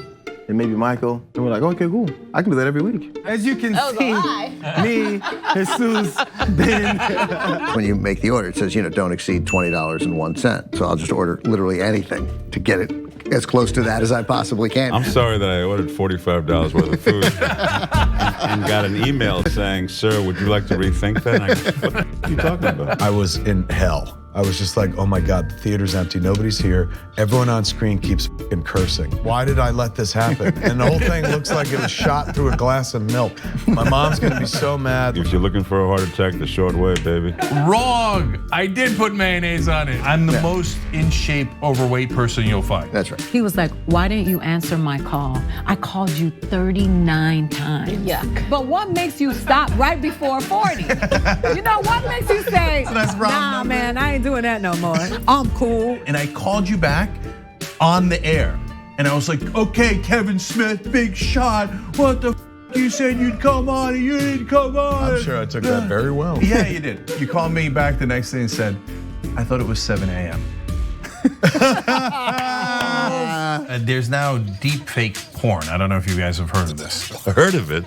and maybe Michael. And we're like, okay, cool. I can do that every week. As you can see, me, Jesus, Ben. When you make the order, it says, don't exceed $20.01. So I'll just order literally anything to get it as close to that as I possibly can. I'm sorry that I ordered $45 worth of food and got an email saying, sir, would you like to rethink that? And I go, what are you talking about? I was in hell. I was just like, oh my God, the theater's empty, nobody's here. Everyone on screen keeps f***ing cursing. Why did I let this happen? And the whole thing looks like it was shot through a glass of milk. My mom's gonna be so mad. If you're looking for a heart attack, the short way, baby. Wrong! I did put mayonnaise on it. I'm the most in shape, overweight person you'll find. That's right. He was like, why didn't you answer my call? I called you 39 times. Yuck. But what makes you stop right before 40? You know, what makes you say, nah, man, I ain't doing that no more. I'm cool. And I called you back on the air. And I was like, okay, Kevin Smith, big shot. What the f***? You said you'd come on and you didn't come on. I'm sure I took that very well. Yeah, you did. You called me back the next day and said, I thought it was 7 a.m. There's now deep fake porn. I don't know if you guys have heard of this. I heard of it.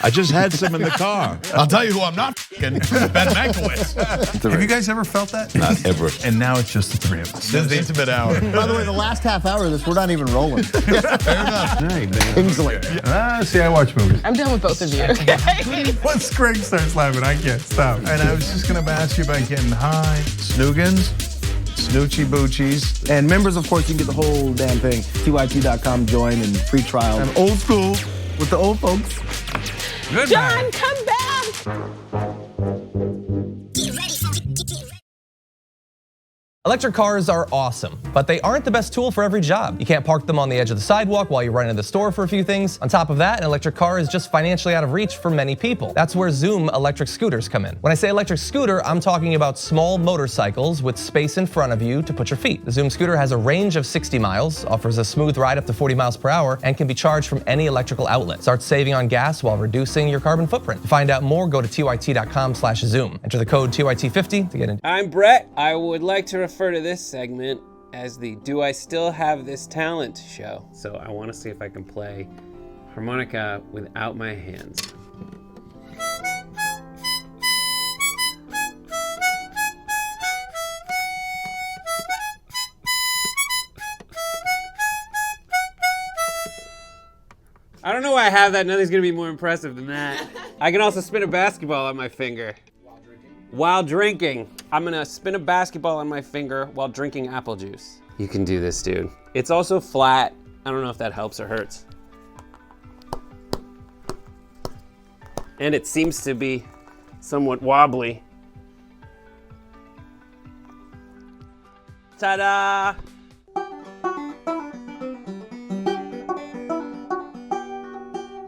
I just had some in the car. I'll tell you who I'm not f***ing, Ben Mankiewicz. Have you guys ever felt that? Not ever. And now it's just the three of us. This is the intimate hour. By the way, the last half hour of this, we're not even rolling. Fair enough. Right, man. Kingsley. See, I watch movies. I'm done with both of you. Once Craig starts laughing, I can't stop. And I was just going to ask you about getting high. Snoogans, Snoochie Boochies. And members, of course, you can get the whole damn thing. TYT.com, join, and free trial. I'm old school with the old folks. Good John, come back. Electric cars are awesome, but they aren't the best tool for every job. You can't park them on the edge of the sidewalk while you run into the store for a few things. On top of that, an electric car is just financially out of reach for many people. That's where Zoom electric scooters come in. When I say electric scooter, I'm talking about small motorcycles with space in front of you to put your feet. The Zoom scooter has a range of 60 miles, offers a smooth ride up to 40 miles per hour, and can be charged from any electrical outlet. Start saving on gas while reducing your carbon footprint. To find out more, go to tyt.com/zoom. Enter the code TYT50 to get in. I'm Brett. I would like to refer to this segment as the Do I Still Have This Talent show. So I want to see if I can play harmonica without my hands. I don't know why I have that. Nothing's gonna be more impressive than that. I can also spin a basketball on my finger. While drinking. I'm gonna spin a basketball on my finger while drinking apple juice. You can do this, dude. It's also flat. I don't know if that helps or hurts. And it seems to be somewhat wobbly. Ta-da!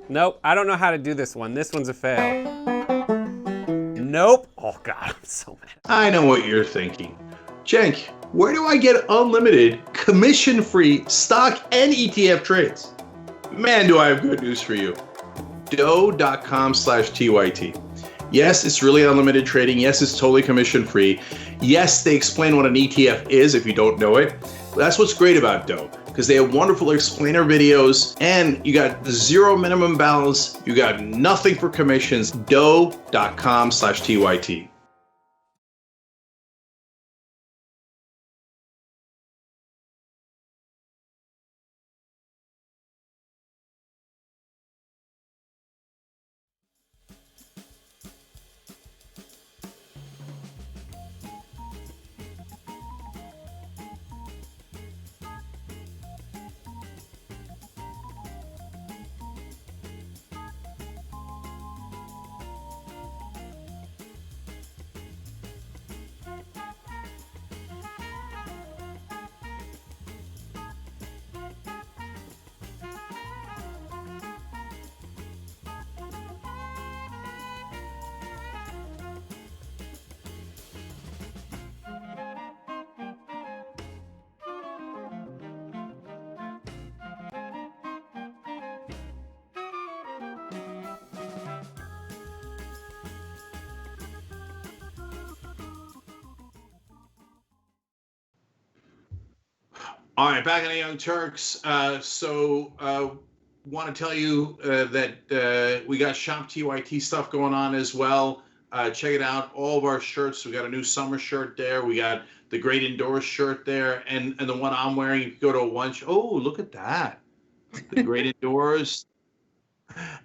Nope, I don't know how to do this one. This one's a fail. Nope. Oh God, I'm so mad. I know what you're thinking. Cenk, where do I get unlimited, commission-free stock and ETF trades? Man, do I have good news for you. Doe.com/TYT. Yes, it's really unlimited trading. Yes, it's totally commission-free. Yes, they explain what an ETF is if you don't know it. But that's what's great about Doe, because they have wonderful explainer videos, and you got zero minimum balance. You got nothing for commissions. Doe.com/TYT. All right, back on the Young Turks. Want to tell you that we got Shop TYT stuff going on as well. Check it out. All of our shirts. We got a new summer shirt there. We got the Great Indoors shirt there, and the one I'm wearing. You can go to a one. Oh, look at that! The Great Indoors.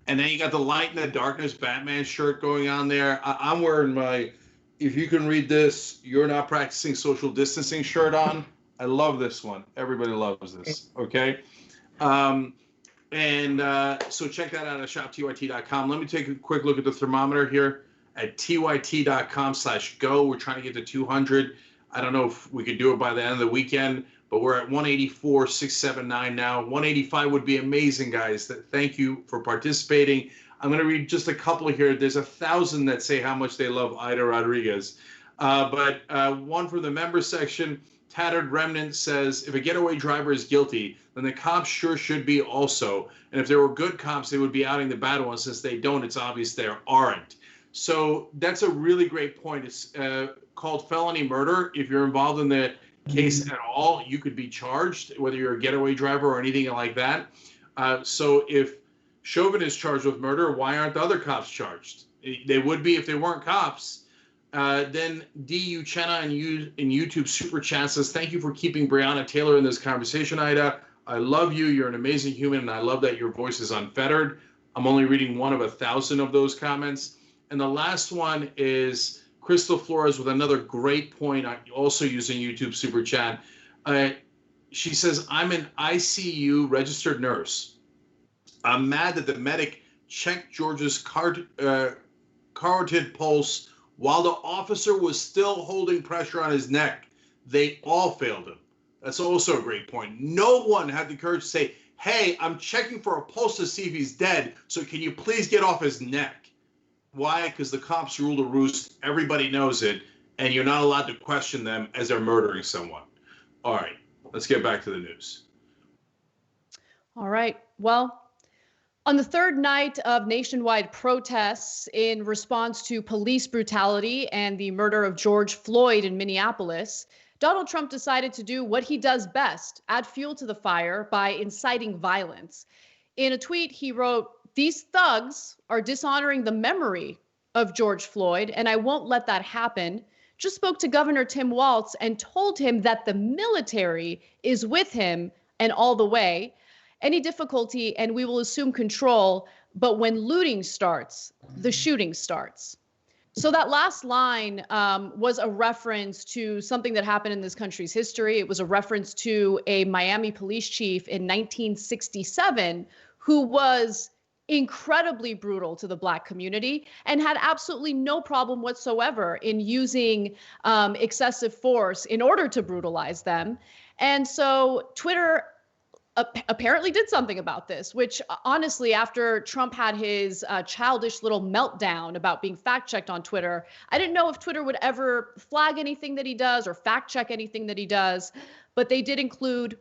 And then you got the Light in the Darkness Batman shirt going on there. I'm wearing my "If you can read this, you're not practicing social distancing" shirt on. I love this one. Everybody loves this. Okay. So check that out at shoptyt.com. Let me take a quick look at the thermometer here at tyt.com/go. We're trying to get to 200. I don't know if we could do it by the end of the weekend, but we're at 184,679 now. 185 would be amazing, guys. Thank you for participating. I'm going to read just a couple here. There's 1,000 that say how much they love Aida Rodriguez. But one from the member section. Tattered Remnant says, if a getaway driver is guilty, then the cops sure should be also. And if there were good cops, they would be outing the bad ones. Since they don't, it's obvious there aren't. So that's a really great point. It's called felony murder. If you're involved in the case at all, you could be charged, whether you're a getaway driver or anything like that. So if Chauvin is charged with murder, why aren't the other cops charged? They would be if they weren't cops. Then D. Uchenna in YouTube Super Chat says, thank you for keeping Breonna Taylor in this conversation, Aida. I love you. You're an amazing human, and I love that your voice is unfettered. I'm only reading one of 1,000 of those comments. And the last one is Crystal Flores with another great point, also using YouTube Super Chat. She says, I'm an ICU registered nurse. I'm mad that the medic checked George's carotid pulse while the officer was still holding pressure on his neck. They all failed him. That's also a great point. No one had the courage to say, hey, I'm checking for a pulse to see if he's dead, so can you please get off his neck? Why? Because the cops rule the roost. Everybody knows it, and you're not allowed to question them as they're murdering someone. All right, let's get back to the news. All right. Well, on the third night of nationwide protests in response to police brutality and the murder of George Floyd in Minneapolis, Donald Trump decided to do what he does best, add fuel to the fire by inciting violence. In a tweet, he wrote, "These thugs are dishonoring the memory of George Floyd, and I won't let that happen. Just spoke to Governor Tim Walz and told him that the military is with him and all the way. Any difficulty and we will assume control, but when looting starts, the shooting starts." So that last line was a reference to something that happened in this country's history. It was a reference to a Miami police chief in 1967 who was incredibly brutal to the Black community and had absolutely no problem whatsoever in using excessive force in order to brutalize them. And so Twitter apparently did something about this, which honestly, after Trump had his childish little meltdown about being fact-checked on Twitter, I didn't know if Twitter would ever flag anything that he does or fact-check anything that he does, but they did include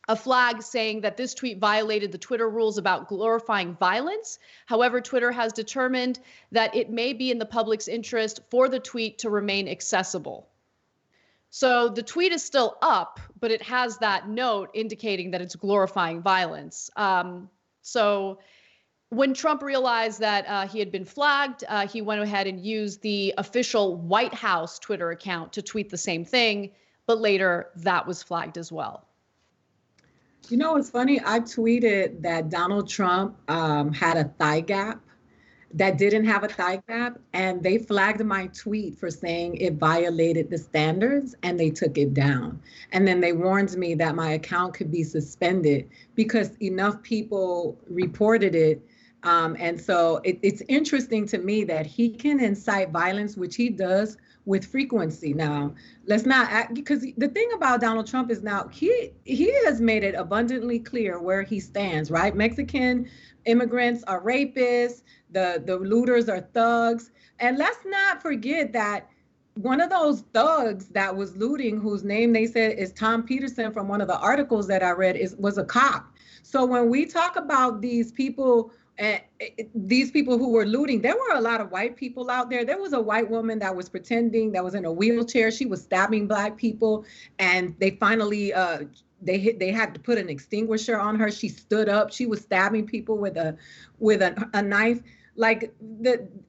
a flag saying that this tweet violated the Twitter rules about glorifying violence. However, Twitter has determined that it may be in the public's interest for the tweet to remain accessible. So the tweet is still up, but it has that note indicating that it's glorifying violence. So when Trump realized that he had been flagged, he went ahead and used the official White House Twitter account to tweet the same thing, but later that was flagged as well. You know, it's funny. I tweeted that Donald Trump had a thigh gap that didn't have a thigh gap, and they flagged my tweet for saying it violated the standards, and they took it down. And then they warned me that my account could be suspended because enough people reported it. And so it's interesting to me that he can incite violence, which he does with frequency. Now, let's not act, because the thing about Donald Trump is now he has made it abundantly clear where he stands, right? Mexican immigrants are rapists, the looters are thugs. And let's not forget that one of those thugs that was looting, whose name they said is Tom Peterson from one of the articles that I read, was a cop. So when we talk about these people who were looting, there were a lot of white people out there. There was a white woman that was pretending, that was in a wheelchair. She was stabbing Black people, and they finally they had to put an extinguisher on her. She stood up. She was stabbing people with a knife. Like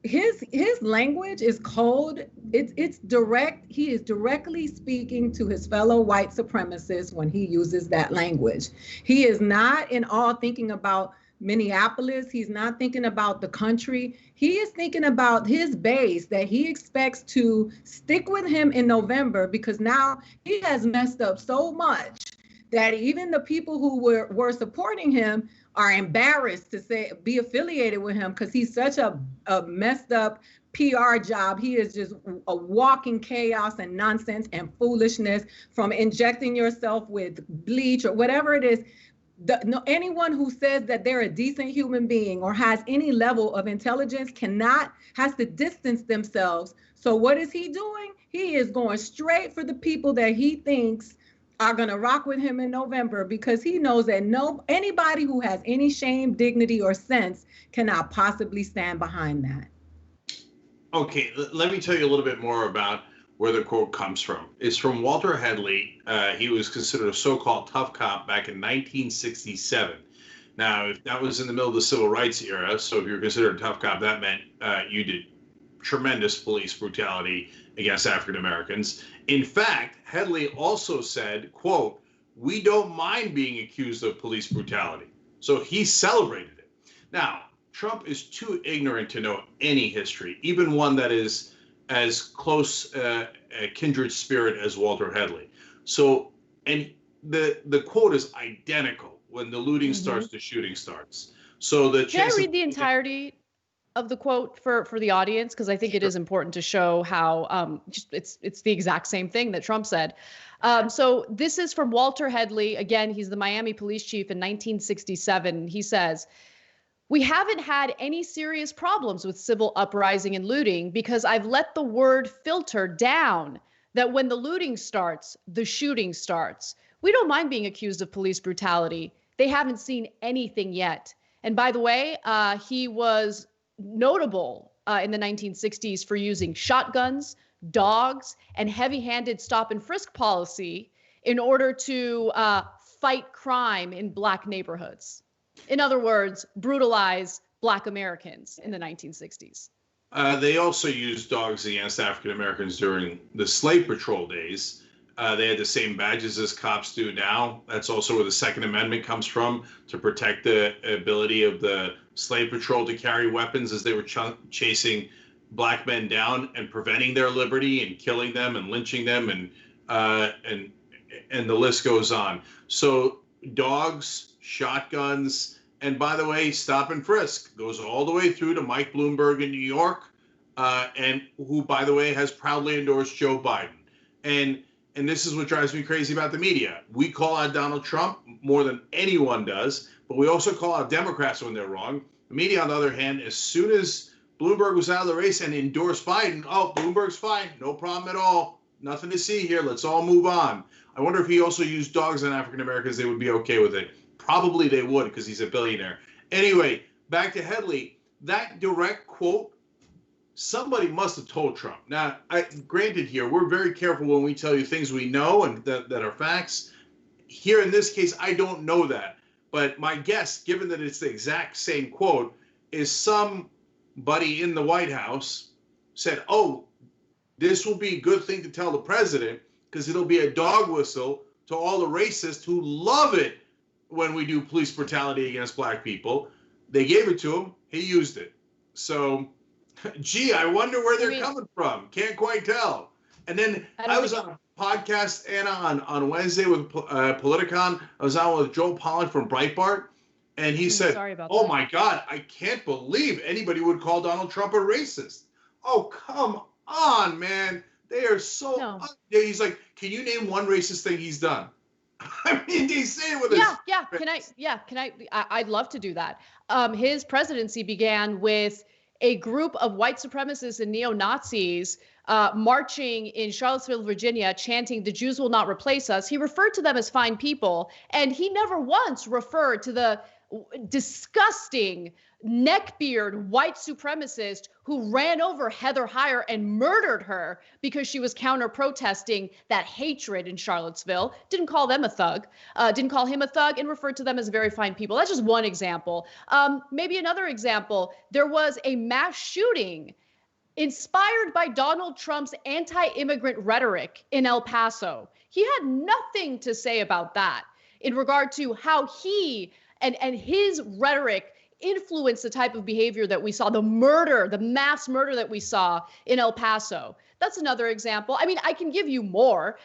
his language is cold. It's direct. He is directly speaking to his fellow white supremacists when he uses that language. He is not in all thinking about Minneapolis. He's not thinking about the country. He is thinking about his base that he expects to stick with him in November, because now he has messed up so much that even the people who were supporting him are embarrassed to be affiliated with him, because he's such a messed up PR job. He is just a walking chaos and nonsense and foolishness, from injecting yourself with bleach or whatever it is. Anyone who says that they're a decent human being or has any level of intelligence has to distance themselves. So what is he doing? He is going straight for the people that he thinks are going to rock with him in November, because he knows that anybody who has any shame, dignity, or sense cannot possibly stand behind that. Okay, let me tell you a little bit more about where the quote comes from. It's from Walter Headley. He was considered a so-called tough cop back in 1967. Now, if that was in the middle of the civil rights era, so if you were considered a tough cop, that meant you did tremendous police brutality against African Americans. In fact, Headley also said, quote, "We don't mind being accused of police brutality." So he celebrated it. Now, Trump is too ignorant to know any history, even one that is as close a kindred spirit as Walter Headley. So, and the quote is identical. When the looting starts, the shooting starts. So the Can I read the entirety of the quote for the audience, because I think it is important to show how it's the exact same thing that Trump said. So this is from Walter Headley. Again, he's the Miami police chief in 1967. He says, "We haven't had any serious problems with civil uprising and looting because I've let the word filter down that when the looting starts, the shooting starts. We don't mind being accused of police brutality. They haven't seen anything yet." And by the way, he was notable in the 1960s for using shotguns, dogs, and heavy-handed stop and frisk policy in order to fight crime in Black neighborhoods. In other words, brutalize Black Americans in the 1960s. They also used dogs against African Americans during the slave patrol days. They had the same badges as cops do now. That's also where the Second Amendment comes from, to protect the ability of the slave patrol to carry weapons as they were chasing Black men down and preventing their liberty and killing them and lynching them, and the list goes on. So dogs, shotguns, and by the way, stop and frisk goes all the way through to Mike Bloomberg in New York, and who, by the way, has proudly endorsed Joe Biden. And this is what drives me crazy about the media. We call out Donald Trump more than anyone does, but we also call out Democrats when they're wrong. The media, on the other hand, as soon as Bloomberg was out of the race and endorsed Biden, oh, Bloomberg's fine, no problem at all, nothing to see here, let's all move on. I wonder if he also used dogs on African Americans, they would be okay with it. Probably they would, because he's a billionaire. Anyway, back to Headley. That direct quote, somebody must have told Trump. Now, granted here, we're very careful when we tell you things we know and that are facts. Here in this case, I don't know that. But my guess, given that it's the exact same quote, is somebody in the White House said, oh, this will be a good thing to tell the president because it'll be a dog whistle to all the racists who love it when we do police brutality against Black people. They gave it to him. He used it. So, gee, I wonder where they're coming from. Can't quite tell. And then I was on a podcast, Anna, on Wednesday with Politicon. I was on with Joel Pollak from Breitbart. And he said, oh, my God, I can't believe anybody would call Donald Trump a racist. Oh, come on, man. They are so he's like, can you name one racist thing he's done? I mean, they say it with I'd love to do that. His presidency began with a group of white supremacists and neo-Nazis marching in Charlottesville, Virginia, chanting, "The Jews will not replace us." He referred to them as fine people, and he never once referred to the disgusting neckbeard white supremacist who ran over Heather Heyer and murdered her because she was counter-protesting that hatred in Charlottesville. Didn't call them a thug, didn't call him a thug, and referred to them as very fine people. That's just one example. Maybe another example, there was a mass shooting inspired by Donald Trump's anti-immigrant rhetoric in El Paso. He had nothing to say about that in regard to how he and his rhetoric influenced the type of behavior that we saw, the murder, the mass murder that we saw in El Paso. That's another example. I mean, I can give you more.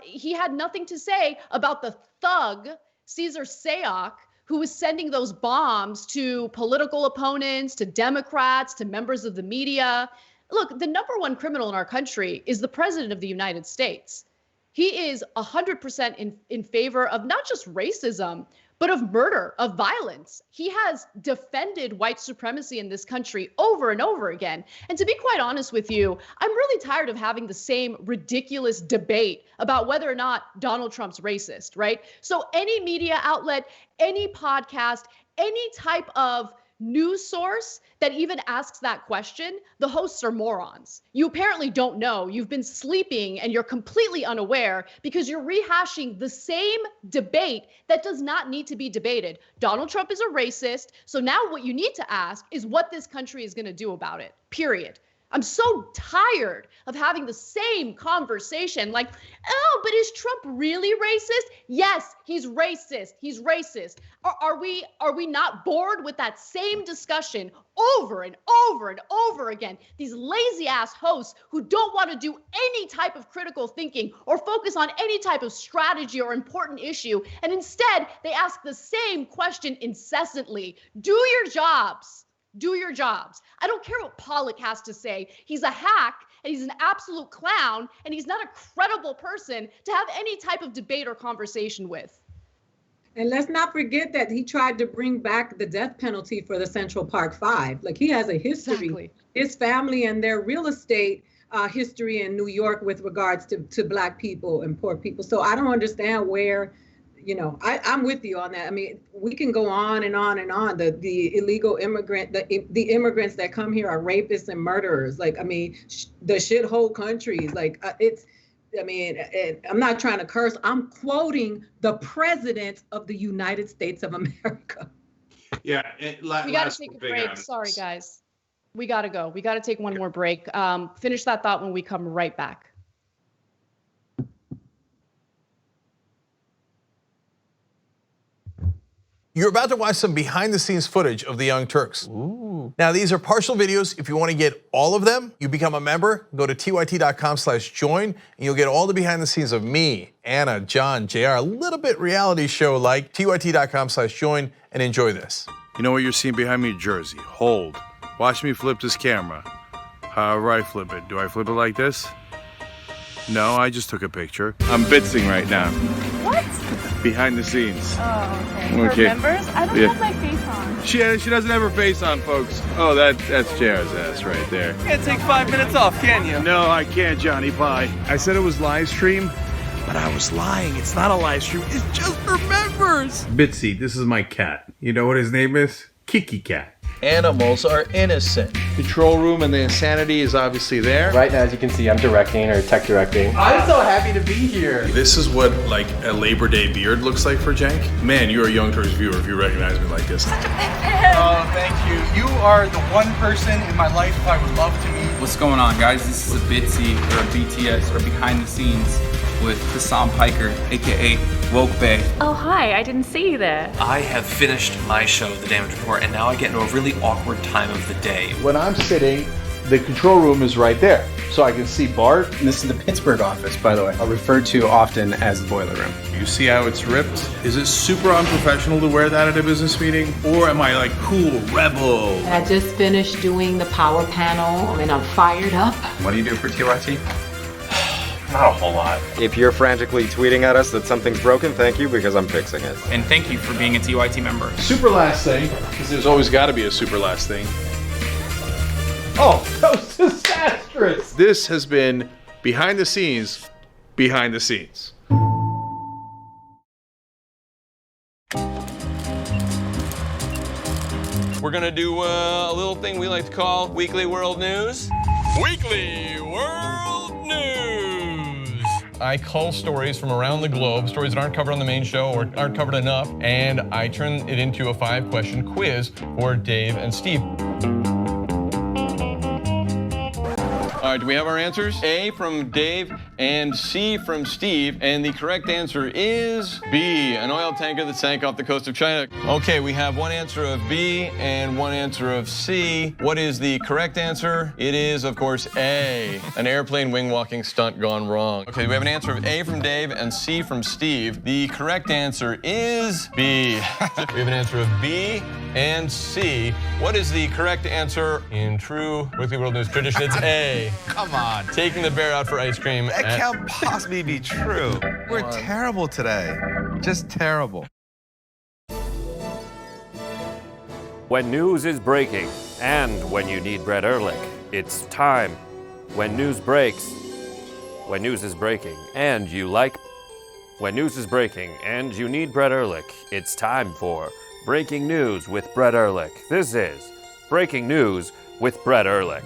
He had nothing to say about the thug, Cesar Sayoc, who was sending those bombs to political opponents, to Democrats, to members of the media. Look, the number one criminal in our country is the president of the United States. He is 100% in favor of not just racism, but of murder, of violence. He has defended white supremacy in this country over and over again. And to be quite honest with you, I'm really tired of having the same ridiculous debate about whether or not Donald Trump's racist, right? So any media outlet, any podcast, any type of news source that even asks that question, the hosts are morons. You apparently don't know. You've been sleeping and you're completely unaware because you're rehashing the same debate that does not need to be debated. Donald Trump is a racist. So now what you need to ask is what this country is going to do about it, period. I'm so tired of having the same conversation like, oh, but is Trump really racist? Yes, he's racist. He's racist. Are we not bored with that same discussion over and over and over again? These lazy ass hosts who don't want to do any type of critical thinking or focus on any type of strategy or important issue. And instead, they ask the same question incessantly. Do your jobs. Do your jobs. I don't care what Pollock has to say. He's a hack and he's an absolute clown and he's not a credible person to have any type of debate or conversation with. And let's not forget that he tried to bring back the death penalty for the Central Park Five. Like, he has a history, Exactly. His family and their real estate history in New York with regards to Black people and poor people. So I don't understand where, I'm with you on that. I mean, we can go on and on and on. The illegal immigrant, the immigrants that come here are rapists and murderers. Like, I mean, the shithole countries. Like, I'm not trying to curse. I'm quoting the President of the United States of America. Yeah. We got to take a break. Sorry, guys. We got to go. We got to take one more break. Finish that thought when we come right back. You're about to watch some behind-the-scenes footage of the Young Turks. Ooh. Now, these are partial videos. If you want to get all of them, you become a member. Go to tyt.com/join, and you'll get all the behind-the-scenes of me, Anna, John, JR, a little bit reality show-like. tyt.com/join, and enjoy this. You know what you're seeing behind me? Jersey. Hold. Watch me flip this camera. However I flip it. Do I flip it like this? No, I just took a picture. I'm bitsing right now. What? Behind the scenes. Oh, okay. For members? I don't have my face on. She doesn't have her face on, folks. Oh, that's JR's ass right there. You can't take 5 minutes off, can you? No, I can't, Johnny. Bye. I said it was live stream, But I was lying. It's not a live stream. It's just for members. Bitsy, this is my cat. You know what his name is? Kiki Cat. Animals are innocent. Control room and the insanity is obviously there. Right now, as you can see, I'm directing or tech directing. I'm so happy to be here. This is what like a Labor Day beard looks like for Cenk. Man, you're a Young Turks viewer if you recognize me like this. Oh, thank you. You are the one person in my life I would love to meet. What's going on, guys? This is a Bitsy or a BTS or behind the scenes with Hassan Piker, aka Woke Bay. Oh, hi. I didn't see you there. I have finished my show, The Damage Report, and now I get into a really awkward time of the day. When I'm sitting, the control room is right there. So I can see Bart. This is the Pittsburgh office, by the way. Referred to often as the boiler room. You see how it's ripped? Is it super unprofessional to wear that at a business meeting? Or am I like cool, rebel? I just finished doing the power panel and I'm fired up. What do you do for TYT? Not a whole lot. If you're frantically tweeting at us that something's broken, thank you, because I'm fixing it. And thank you for being a TYT member. Super last thing, because there's always got to be a super last thing. Oh, that was disastrous. This has been behind the scenes, behind the scenes. We're gonna do a little thing we like to call Weekly World News. Weekly World News! I cull stories from around the globe, stories that aren't covered on the main show or aren't covered enough, and I turn it into a 5-question quiz for Dave and Steve. All right, do we have our answers? A from Dave and C from Steve, and the correct answer is B, an oil tanker that sank off the coast of China. Okay, we have one answer of B and one answer of C. What is the correct answer? It is, of course, A, an airplane wing walking stunt gone wrong. Okay, we have an answer of A from Dave and C from Steve. The correct answer is B. We have an answer of B and C. What is the correct answer in true Weekly World News tradition? It's A. Come on. Taking the bear out for ice cream. That can't possibly be true. We're terrible today. Just terrible. When news is breaking and when you need Brett Ehrlich, it's time. When news breaks, when news is breaking and you like. When news is breaking and you need Brett Ehrlich, it's time for Breaking News with Brett Ehrlich. This is Breaking News with Brett Ehrlich.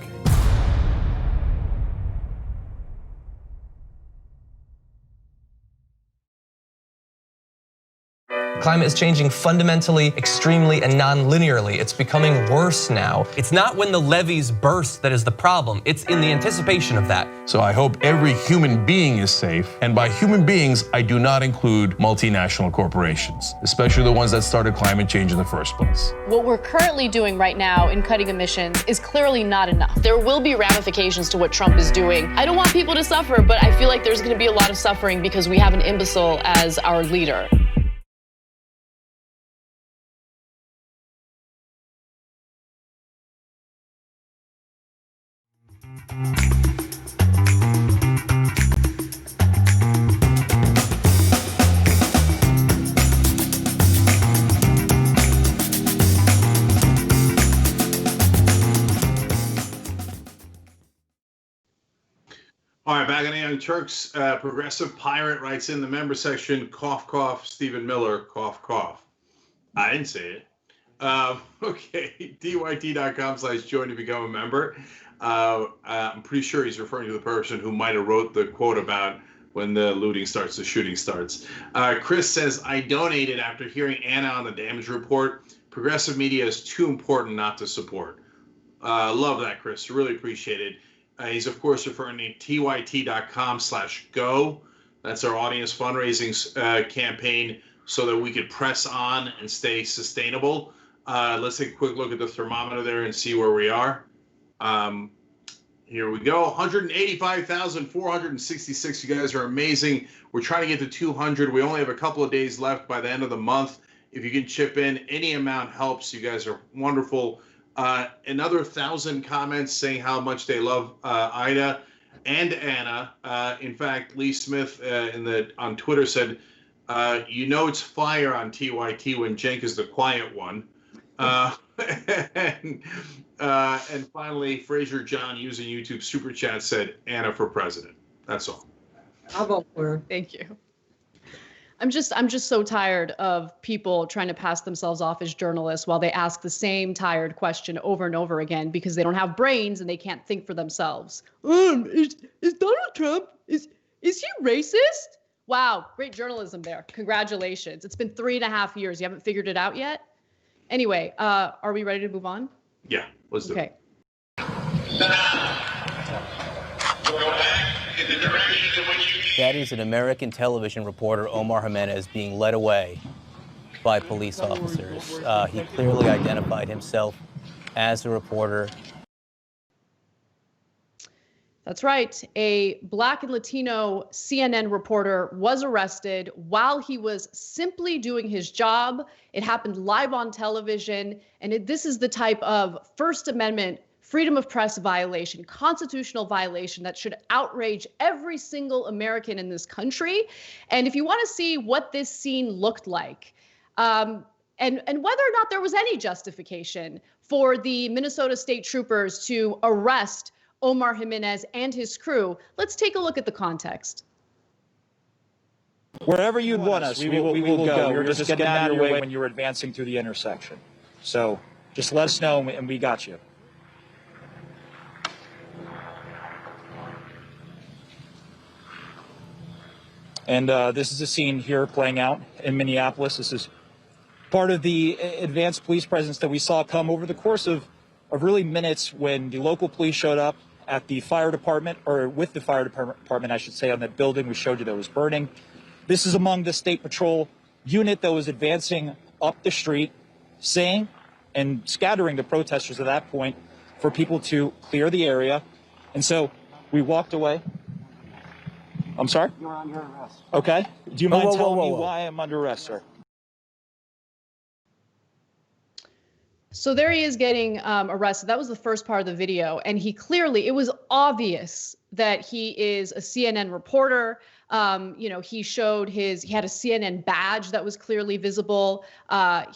Climate is changing fundamentally, extremely, and non-linearly. It's becoming worse now. It's not when the levees burst that is the problem. It's in the anticipation of that. So I hope every human being is safe. And by human beings, I do not include multinational corporations, especially the ones that started climate change in the first place. What we're currently doing right now in cutting emissions is clearly not enough. There will be ramifications to what Trump is doing. I don't want people to suffer, but I feel like there's going to be a lot of suffering because we have an imbecile as our leader. All right, back on the Young Turks. Progressive Pirate writes in the member section, cough, cough, Stephen Miller, cough, cough. I didn't say it. Okay, dyt.com/join to become a member. I'm pretty sure he's referring to the person who might have wrote the quote about when the looting starts, the shooting starts. Chris says, I donated after hearing Anna on the damage report. Progressive media is too important not to support. Love that, Chris. Really appreciate it. He's, of course, referring to tyt.com/go. That's our audience fundraising campaign so that we could press on and stay sustainable. Let's take a quick look at the thermometer there and see where we are. Here we go. 185,466. You guys are amazing. We're trying to get to 200. We only have a couple of days left by the end of the month. If you can chip in, any amount helps. You guys are wonderful. Another 1,000 comments saying how much they love Aida and Anna. In fact, Lee Smith on Twitter said, you know it's fire on TYT when Cenk is the quiet one. And finally, Fraser John using YouTube Super Chat said, Anna for president. That's all. I'll vote for her. Thank you. I'm just so tired of people trying to pass themselves off as journalists while they ask the same tired question over and over again because they don't have brains and they can't think for themselves. Is Donald Trump, is he racist? Wow, great journalism there. Congratulations. It's been 3.5 years. You haven't figured it out yet? Anyway, are we ready to move on? Yeah, let's do it. That is an American television reporter, Omar Jimenez, being led away by police officers. He clearly identified himself as a reporter. That's right. A Black and Latino CNN reporter was arrested while he was simply doing his job. It happened live on television. And this is the type of First Amendment freedom of press violation, constitutional violation that should outrage every single American in this country. And if you want to see what this scene looked like, and whether or not there was any justification for the Minnesota State Troopers to arrest Omar Jimenez and his crew, let's take a look at the context. Wherever you'd want us, we will go. We were just getting out of your way when you were advancing through the intersection. So just let us know and we got you. And this is a scene here playing out in Minneapolis. This is part of the advanced police presence that we saw come over the course of really minutes when the local police showed up at the fire department, or with the fire department, I should say, on that building we showed you that was burning. This is among the State Patrol unit that was advancing up the street, saying and scattering the protesters at that point for people to clear the area. And so we walked away. I'm sorry? You're under arrest. Okay. Do you mind telling me why I'm under arrest, sir? So there he is getting arrested. That was the first part of the video. And it was obvious that he is a CNN reporter. He had a CNN badge that was clearly visible.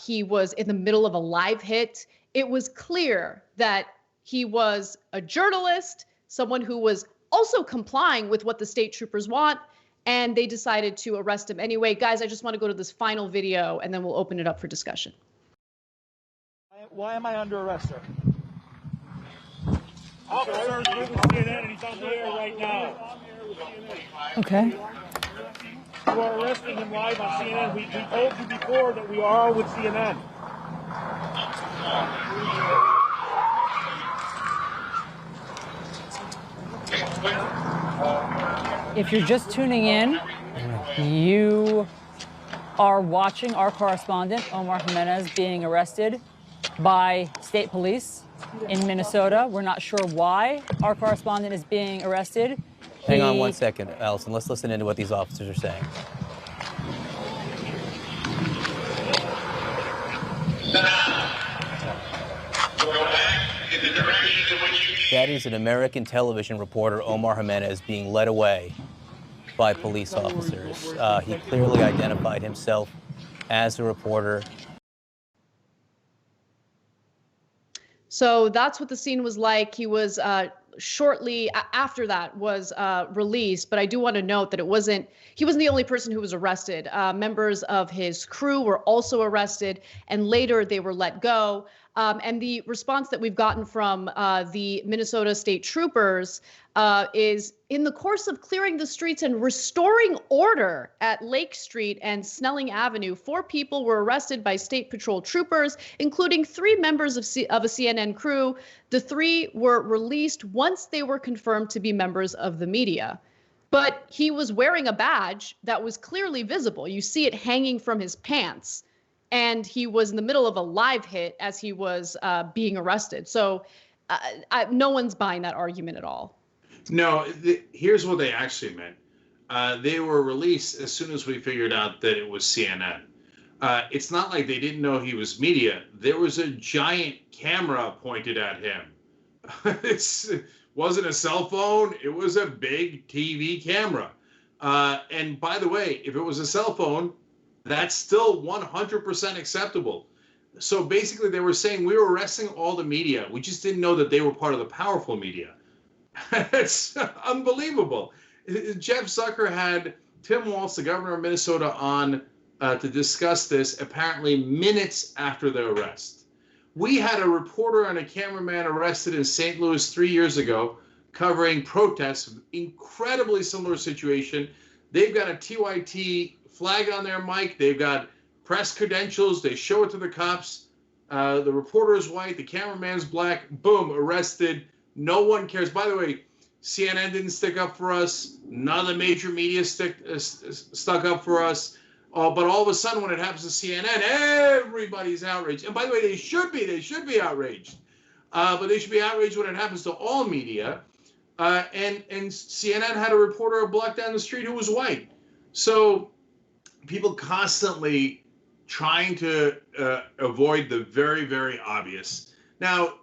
He was in the middle of a live hit. It was clear that he was a journalist, someone who was also complying with what the state troopers want, and they decided to arrest him anyway. Guys, I just want to go to this final video, and then we'll open it up for discussion. Why am I under arrest, sir? Officer is with CNN, and he's on the air right now. Okay. You are arresting him live on CNN. We told you before that we are with CNN. If you're just tuning in, you are watching our correspondent, Omar Jimenez, being arrested by state police in Minnesota. We're not sure why our correspondent is being arrested. Hang on 1 second, Allison. Let's listen into what these officers are saying. That is an American television reporter, Omar Jimenez, being led away by police officers. He clearly identified himself as a reporter. So that's what the scene was like. He was shortly after that was released, but I do want to note that he wasn't the only person who was arrested. Members of his crew were also arrested, and later they were let go. And the response that we've gotten from the Minnesota State Troopers is, in the course of clearing the streets and restoring order at Lake Street and Snelling Avenue, 4 people were arrested by State Patrol troopers, including 3 members of a CNN crew. The 3 were released once they were confirmed to be members of the media. But he was wearing a badge that was clearly visible. You see it hanging from his pants. And he was in the middle of a live hit as he was being arrested. So no one's buying that argument at all. No, here's what they actually meant. They were released as soon as we figured out that it was CNN. It's not like they didn't know he was media. There was a giant camera pointed at him. It wasn't a cell phone. It was a big TV camera. And by the way, if it was a cell phone, that's still 100% acceptable. So basically they were saying we were arresting all the media. We just didn't know that they were part of the powerful media. It's unbelievable. Jeff Zucker had Tim Walz, the governor of Minnesota, on to discuss this apparently minutes after the arrest. We had a reporter and a cameraman arrested in St. Louis 3 years ago covering protests, incredibly similar situation. They've got a TYT flag on their mic. They've got press credentials. They show it to the cops. The reporter is white. The cameraman's black. Boom, arrested. No one cares. By the way, CNN didn't stick up for us. None of the major media stuck up for us. But all of a sudden, when it happens to CNN, everybody's outraged. And by the way, they should be outraged. But they should be outraged when it happens to all media. And CNN had a reporter a block down the street who was white. So people constantly trying to avoid the very, very obvious. Now,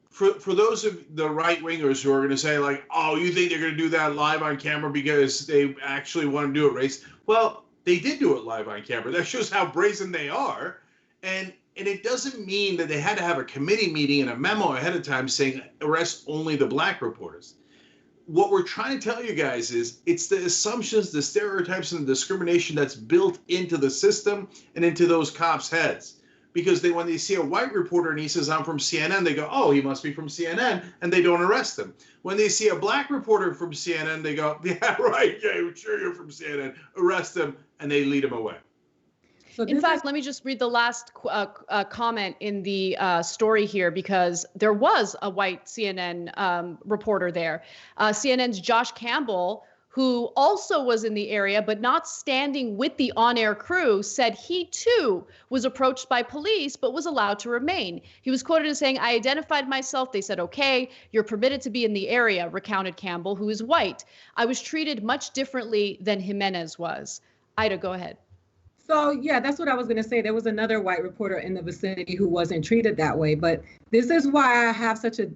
for those of the right-wingers who are going to say, oh, you think they're going to do that live on camera because they actually want to do it race? Well, they did do it live on camera. That shows how brazen they are. And it doesn't mean that they had to have a committee meeting and a memo ahead of time saying arrest only the black reporters. What we're trying to tell you guys is it's the assumptions, the stereotypes, and the discrimination that's built into the system and into those cops' heads. Because when they see a white reporter and he says, I'm from CNN, they go, oh, he must be from CNN, and they don't arrest him. When they see a black reporter from CNN, they go, yeah, right, yeah, sure you're from CNN, arrest him, and they lead him away. In fact, let me just read the last comment in the story here, because there was a white CNN reporter there. CNN's Josh Campbell, who also was in the area but not standing with the on-air crew, said he too was approached by police but was allowed to remain. He was quoted as saying, I identified myself. They said, okay, you're permitted to be in the area, recounted Campbell, who is white. I was treated much differently than Jimenez was. Ida, go ahead. So, yeah, that's what I was going to say. There was another white reporter in the vicinity who wasn't treated that way. But this is why I have such an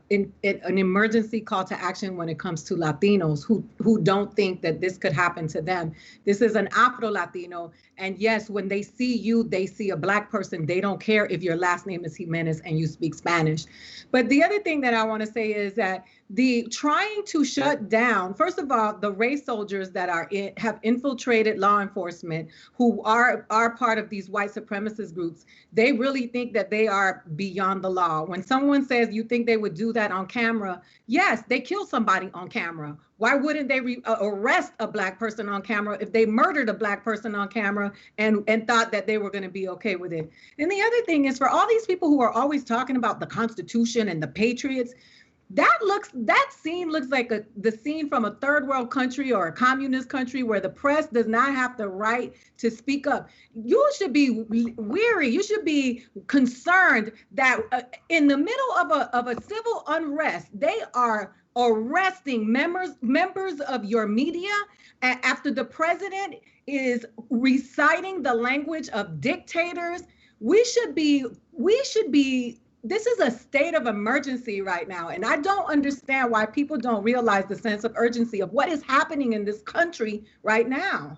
emergency call to action when it comes to Latinos who don't think that this could happen to them. This is an Afro-Latino. And yes, when they see you, they see a black person. They don't care if your last name is Jimenez and you speak Spanish. But the other thing that I want to say is that the trying to shut down, first of all, the race soldiers that have infiltrated law enforcement, who are part of these white supremacist groups, they really think that they are beyond the law. When someone says you think they would do that on camera, yes, they kill somebody on camera. Why wouldn't they arrest a black person on camera if they murdered a black person on camera and thought that they were going to be okay with it? And the other thing is, for all these people who are always talking about the Constitution and the Patriots, that scene looks like the scene from a third world country or a communist country where the press does not have the right to speak up. You should be weary. You should be concerned that in the middle of a civil unrest, they are arresting members of your media after the president is reciting the language of dictators. We should be this is a state of emergency right now. And I don't understand why people don't realize the sense of urgency of what is happening in this country right now.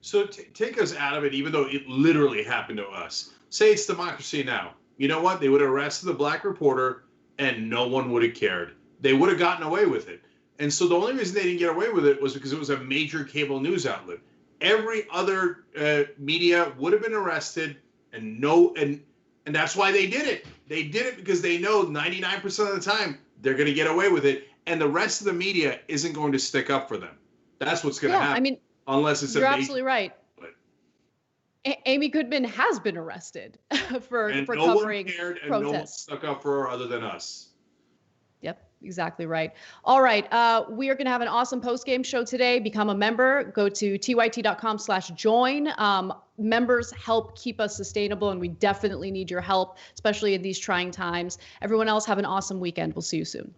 So take us out of it, even though it literally happened to us. Say it's democracy now. You know what? They would have arrested the black reporter and no one would have cared. They would have gotten away with it. And so the only reason they didn't get away with it was because it was a major cable news outlet. Every other media would have been arrested, and that's why they did it. They did it because they know 99% of the time they're going to get away with it, and the rest of the media isn't going to stick up for them. That's what's going to happen. I mean, unless it's you're absolutely right. Amy Goodman has been arrested for no covering one cared, and protests. no one stuck up for her other than us. Yep, exactly right. All right, we are going to have an awesome post-game show today. Become a member. Go to tyt.com/join. Members help keep us sustainable, and we definitely need your help, especially in these trying times. Everyone else, have an awesome weekend. We'll see you soon.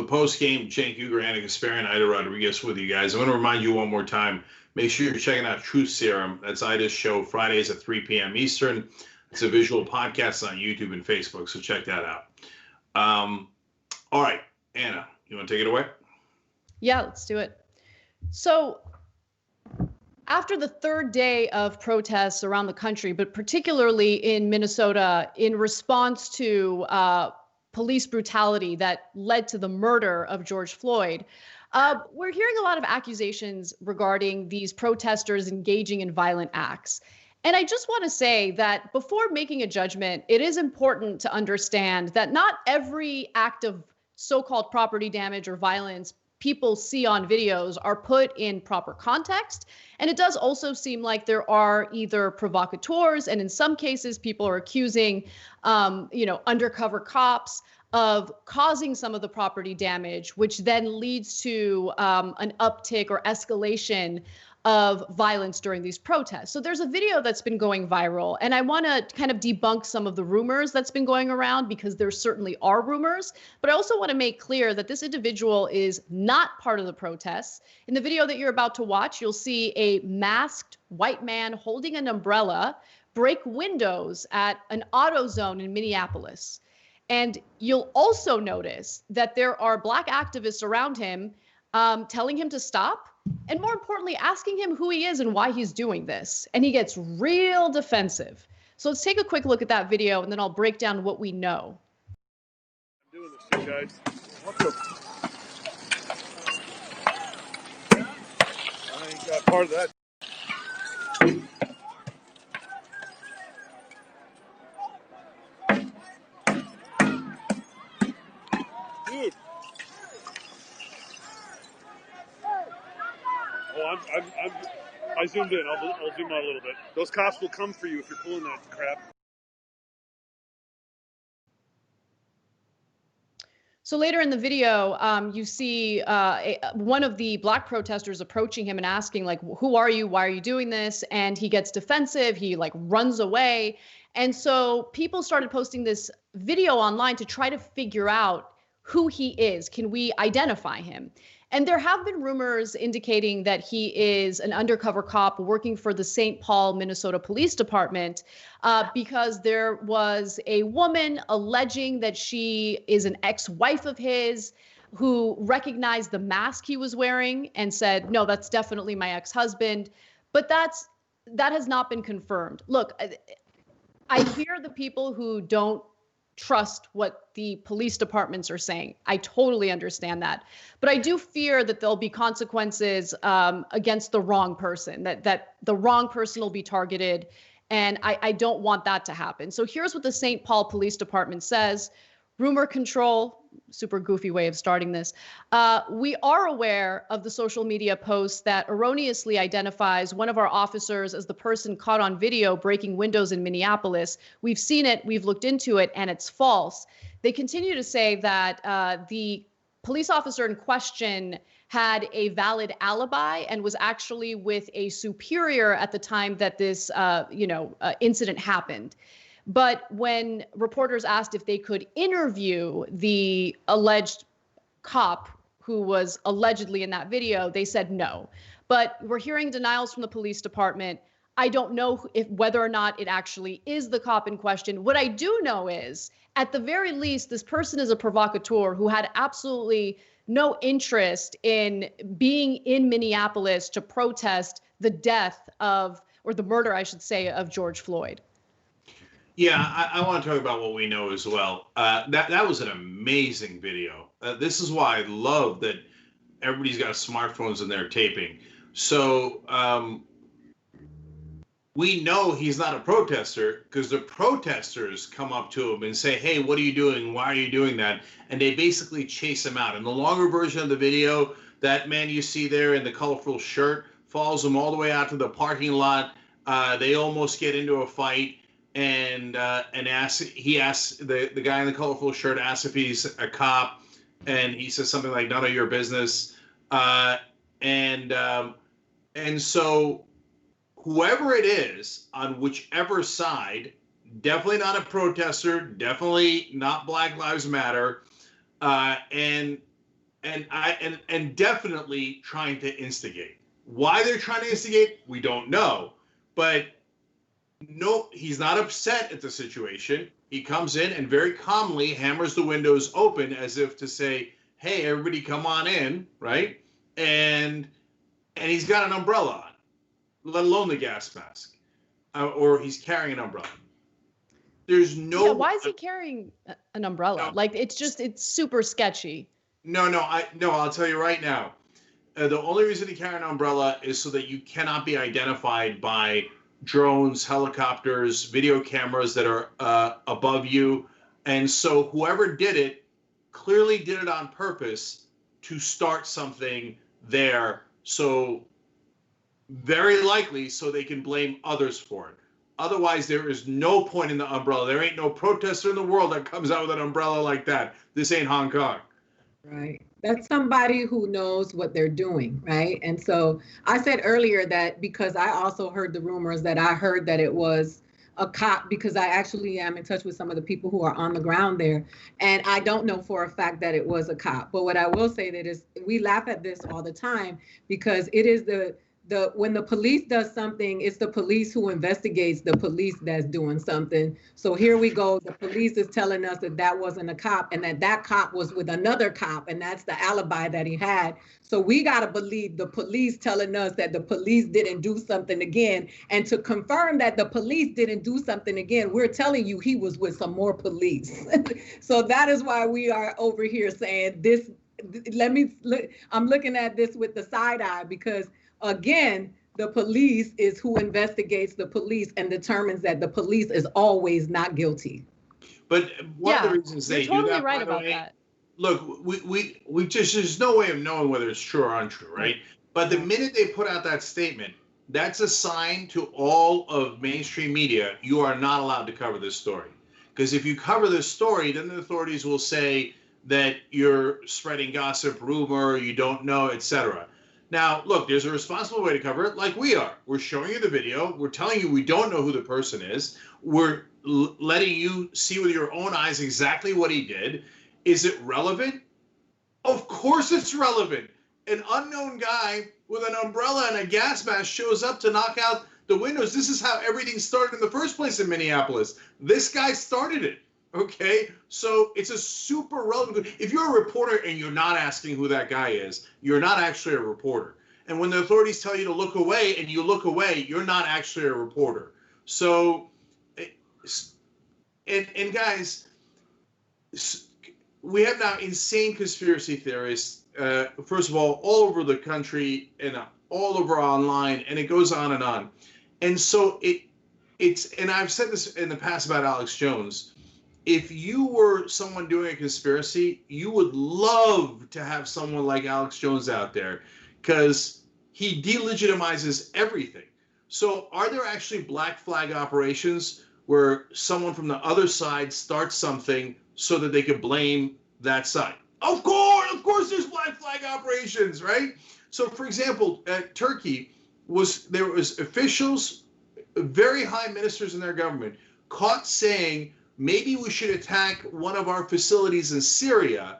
the post-game Cenk Uygur, Anna Gasparian, and Aida Rodriguez with you guys. I want to remind you one more time, make sure you're checking out Truth Serum. That's Aida's show, Fridays at 3 p.m. Eastern. It's a visual podcast on YouTube and Facebook, so check that out. All right, Anna, you want to take it away? Yeah, let's do it. So after the third day of protests around the country, but particularly in Minnesota, in response to police brutality that led to the murder of George Floyd, we're hearing a lot of accusations regarding these protesters engaging in violent acts. And I just want to say that before making a judgment, it is important to understand that not every act of so-called property damage or violence people see on videos are put in proper context. And it does also seem like there are either provocateurs, and in some cases, people are accusing, undercover cops of causing some of the property damage, which then leads to an uptick or escalation of violence during these protests. So there's a video that's been going viral, and I want to kind of debunk some of the rumors that's been going around, because there certainly are rumors, but I also want to make clear that this individual is not part of the protests. In the video that you're about to watch, you'll see a masked white man holding an umbrella break windows at an AutoZone in Minneapolis. And you'll also notice that there are Black activists around him telling him to stop, and more importantly, asking him who he is and why he's doing this. And he gets real defensive. So let's take a quick look at that video, and then I'll break down what we know. I'm doing this shit, guys. What the? I ain't got part of that. Dude. Oh, I zoomed in. I'll zoom out a little bit. Those cops will come for you if you're pulling that crap. So later in the video, you see one of the Black protesters approaching him and asking, like, who are you? Why are you doing this? And he gets defensive. He runs away. And so people started posting this video online to try to figure out who he is. Can we identify him? And there have been rumors indicating that he is an undercover cop working for the St. Paul, Minnesota Police Department, because there was a woman alleging that she is an ex-wife of his who recognized the mask he was wearing and said, no, that's definitely my ex-husband. But that has not been confirmed. Look, I hear the people who don't trust what the police departments are saying. I totally understand that. But I do fear that there'll be consequences against the wrong person, that the wrong person will be targeted. And I don't want that to happen. So here's what the St. Paul Police Department says. Rumor control, super goofy way of starting this. We are aware of the social media post that erroneously identifies one of our officers as the person caught on video breaking windows in Minneapolis. We've seen it, we've looked into it, and it's false. They continue to say that the police officer in question had a valid alibi and was actually with a superior at the time that this incident happened. But when reporters asked if they could interview the alleged cop who was allegedly in that video, they said no. But we're hearing denials from the police department. I don't know whether or not it actually is the cop in question. What I do know is, at the very least, this person is a provocateur who had absolutely no interest in being in Minneapolis to protest the death of, or the murder, I should say, of George Floyd. Yeah, I want to talk about what we know as well. That was an amazing video. This is why I love that everybody's got smartphones and they're taping. So we know he's not a protester because the protesters come up to him and say, hey, what are you doing? Why are you doing that? And they basically chase him out. In the longer version of the video, that man you see there in the colorful shirt follows him all the way out to the parking lot. They almost get into a fight. And he asks the guy in the colorful shirt asks if he's a cop, and he says something like none of your business, and so whoever it is on whichever side, definitely not a protester, definitely not Black Lives Matter, and and definitely trying to instigate. Why they're trying to instigate, we don't know. But no, he's not upset at the situation. He comes in and very calmly hammers the windows open as if to say, "Hey, everybody, come on in," right? And he's got an umbrella on, let alone the gas mask, or he's carrying an umbrella. There's no. Yeah, why is he carrying an umbrella? Like, it's super sketchy. No, I'll tell you right now. The only reason to carry an umbrella is so that you cannot be identified by drones, helicopters, video cameras that are above you. And so whoever did it clearly did it on purpose to start something there. So very likely so they can blame others for it. Otherwise, there is no point in the umbrella. There ain't no protester in the world that comes out with an umbrella like that. This ain't Hong Kong. Right. That's somebody who knows what they're doing, right? And so I said earlier that because I also heard the rumors that I heard that it was a cop, because I actually am in touch with some of the people who are on the ground there. And I don't know for a fact that it was a cop. But what I will say that is we laugh at this all the time because it is when the police does something, it's the police who investigates the police that's doing something. So here we go. The police is telling us that wasn't a cop and that cop was with another cop, and that's the alibi that he had. So we got to believe the police telling us that the police didn't do something again. And to confirm that the police didn't do something again, we're telling you he was with some more police. So that is why we are over here saying this. I'm looking at this with the side eye because again, the police is who investigates the police and determines that the police is always not guilty. But one of the reasons they totally do that, right by the about way, that. look, we just, there's no way of knowing whether it's true or untrue, right? But the minute they put out that statement, that's a sign to all of mainstream media, you are not allowed to cover this story. Because if you cover this story, then the authorities will say that you're spreading gossip, rumor, you don't know, etc. Now, look, there's a responsible way to cover it, like we are. We're showing you the video. We're telling you we don't know who the person is. We're letting you see with your own eyes exactly what he did. Is it relevant? Of course it's relevant. An unknown guy with an umbrella and a gas mask shows up to knock out the windows. This is how everything started in the first place in Minneapolis. This guy started it. Okay, so it's a super relevant. If you're a reporter and you're not asking who that guy is, you're not actually a reporter. And when the authorities tell you to look away and you look away, you're not actually a reporter. So, and guys, we have now insane conspiracy theorists, first of all over the country and all over online, and it goes on and on. And so it's, and I've said this in the past about Alex Jones. If you were someone doing a conspiracy, you would love to have someone like Alex Jones out there because he delegitimizes everything. So are there actually black flag operations where someone from the other side starts something so that they could blame that side? Of course there's black flag operations, right? So for example, at Turkey, there was officials, very high ministers in their government, caught saying, maybe we should attack one of our facilities in Syria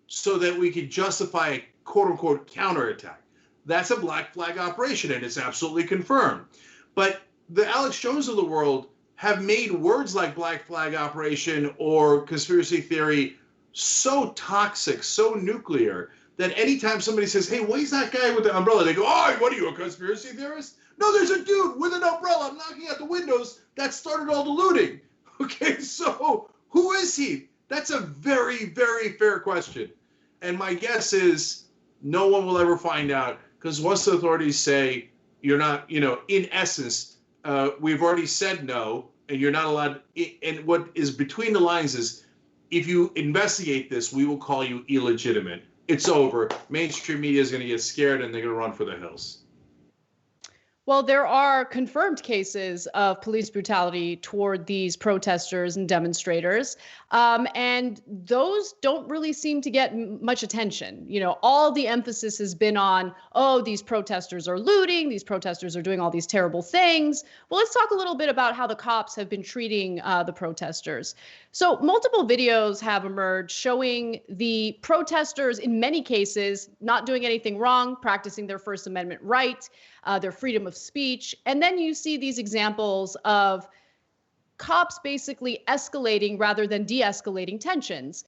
so that we could justify a quote-unquote counterattack. That's a black flag operation, and it's absolutely confirmed. But the Alex Jones of the world have made words like black flag operation or conspiracy theory so toxic, so nuclear, that anytime somebody says, hey, where's that guy with the umbrella? They go, oh, what are you, a conspiracy theorist? No, there's a dude with an umbrella knocking out the windows that started all the looting. Okay, so who is he? That's a very, very fair question. And my guess is no one will ever find out because once the authorities say you're not, in essence, we've already said no and you're not allowed. And what is between the lines is if you investigate this, we will call you illegitimate. It's over. Mainstream media is going to get scared and they're going to run for the hills. Well, there are confirmed cases of police brutality toward these protesters and demonstrators, and those don't really seem to get much attention. You know, all the emphasis has been on, oh, these protesters are looting, these protesters are doing all these terrible things. Well, let's talk a little bit about how the cops have been treating the protesters. So multiple videos have emerged showing the protesters, in many cases, not doing anything wrong, practicing their First Amendment right, their freedom of speech. And then you see these examples of cops basically escalating rather than de-escalating tensions.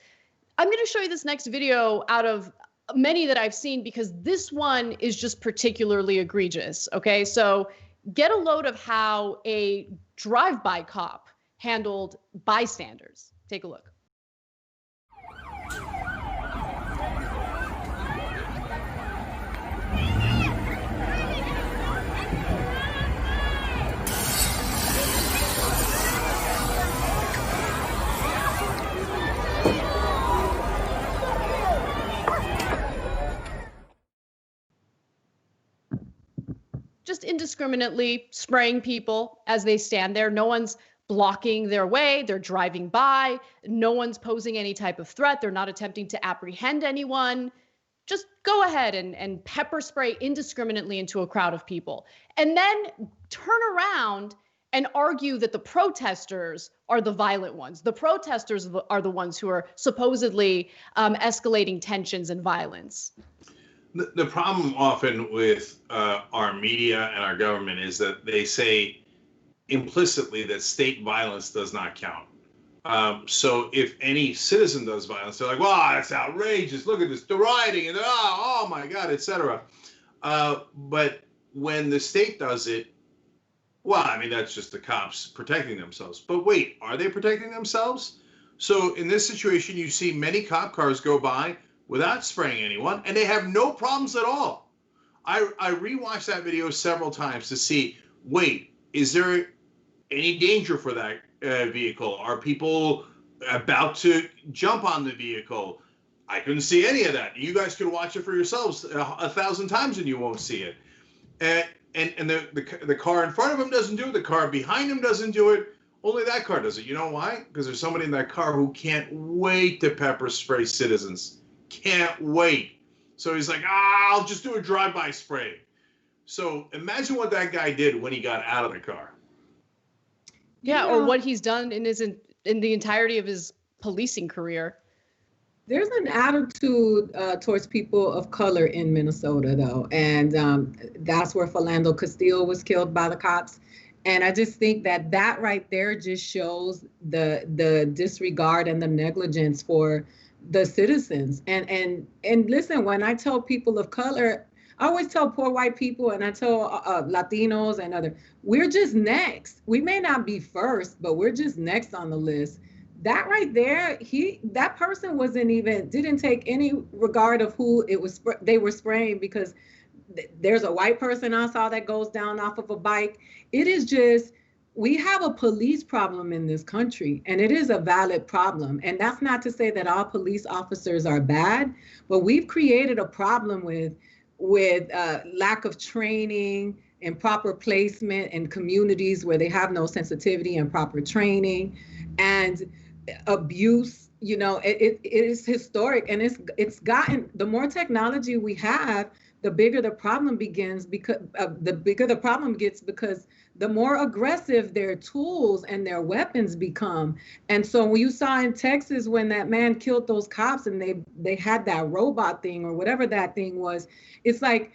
I'm going to show you this next video out of many that I've seen because this one is just particularly egregious. Okay, so get a load of how a drive-by cop handled bystanders. Take a look. Just indiscriminately spraying people as they stand there. No one's blocking their way. They're driving by. No one's posing any type of threat. They're not attempting to apprehend anyone. Just go ahead and pepper spray indiscriminately into a crowd of people. And then turn around and argue that the protesters are the violent ones. The protesters are the ones who are supposedly escalating tensions and violence. The problem often with our media and our government is that they say implicitly that state violence does not count. So if any citizen does violence, they're like, "Wow, that's outrageous! Look at this, the rioting, and oh my God, etc." But when the state does it, well, I mean, that's just the cops protecting themselves. But wait, are they protecting themselves? So in this situation, you see many cop cars go by without spraying anyone, and they have no problems at all. I rewatched that video several times to see, wait, is there any danger for that vehicle? Are people about to jump on the vehicle? I couldn't see any of that. You guys could watch it for yourselves 1,000 times and you won't see it. And the car in front of him doesn't do it. The car behind him doesn't do it. Only that car does it. You know why? Because there's somebody in that car who can't wait to pepper spray citizens. Can't wait. So he's like, I'll just do a drive-by spray. So imagine what that guy did when he got out of the car. Yeah, or what he's done in the entirety of his policing career. There's an attitude towards people of color in Minnesota, though, and that's where Philando Castile was killed by the cops. And I just think that right there just shows the disregard and the negligence for the citizens. And listen, when I tell people of color, I always tell poor white people and I tell Latinos and other, we're just next. We may not be first, but we're just next on the list. That right there, that person didn't take any regard of who it was they were spraying, because there's a white person I saw that goes down off of a bike. It is just, we have a police problem in this country, and it is a valid problem. And that's not to say that all police officers are bad, but we've created a problem with lack of training and proper placement in communities where they have no sensitivity and proper training, and abuse. You know, it is historic, and it's gotten, the more technology we have, the bigger the problem begins, because the bigger the problem gets, because the more aggressive their tools and their weapons become. And so when you saw in Texas when that man killed those cops and they had that robot thing or whatever that thing was, it's like,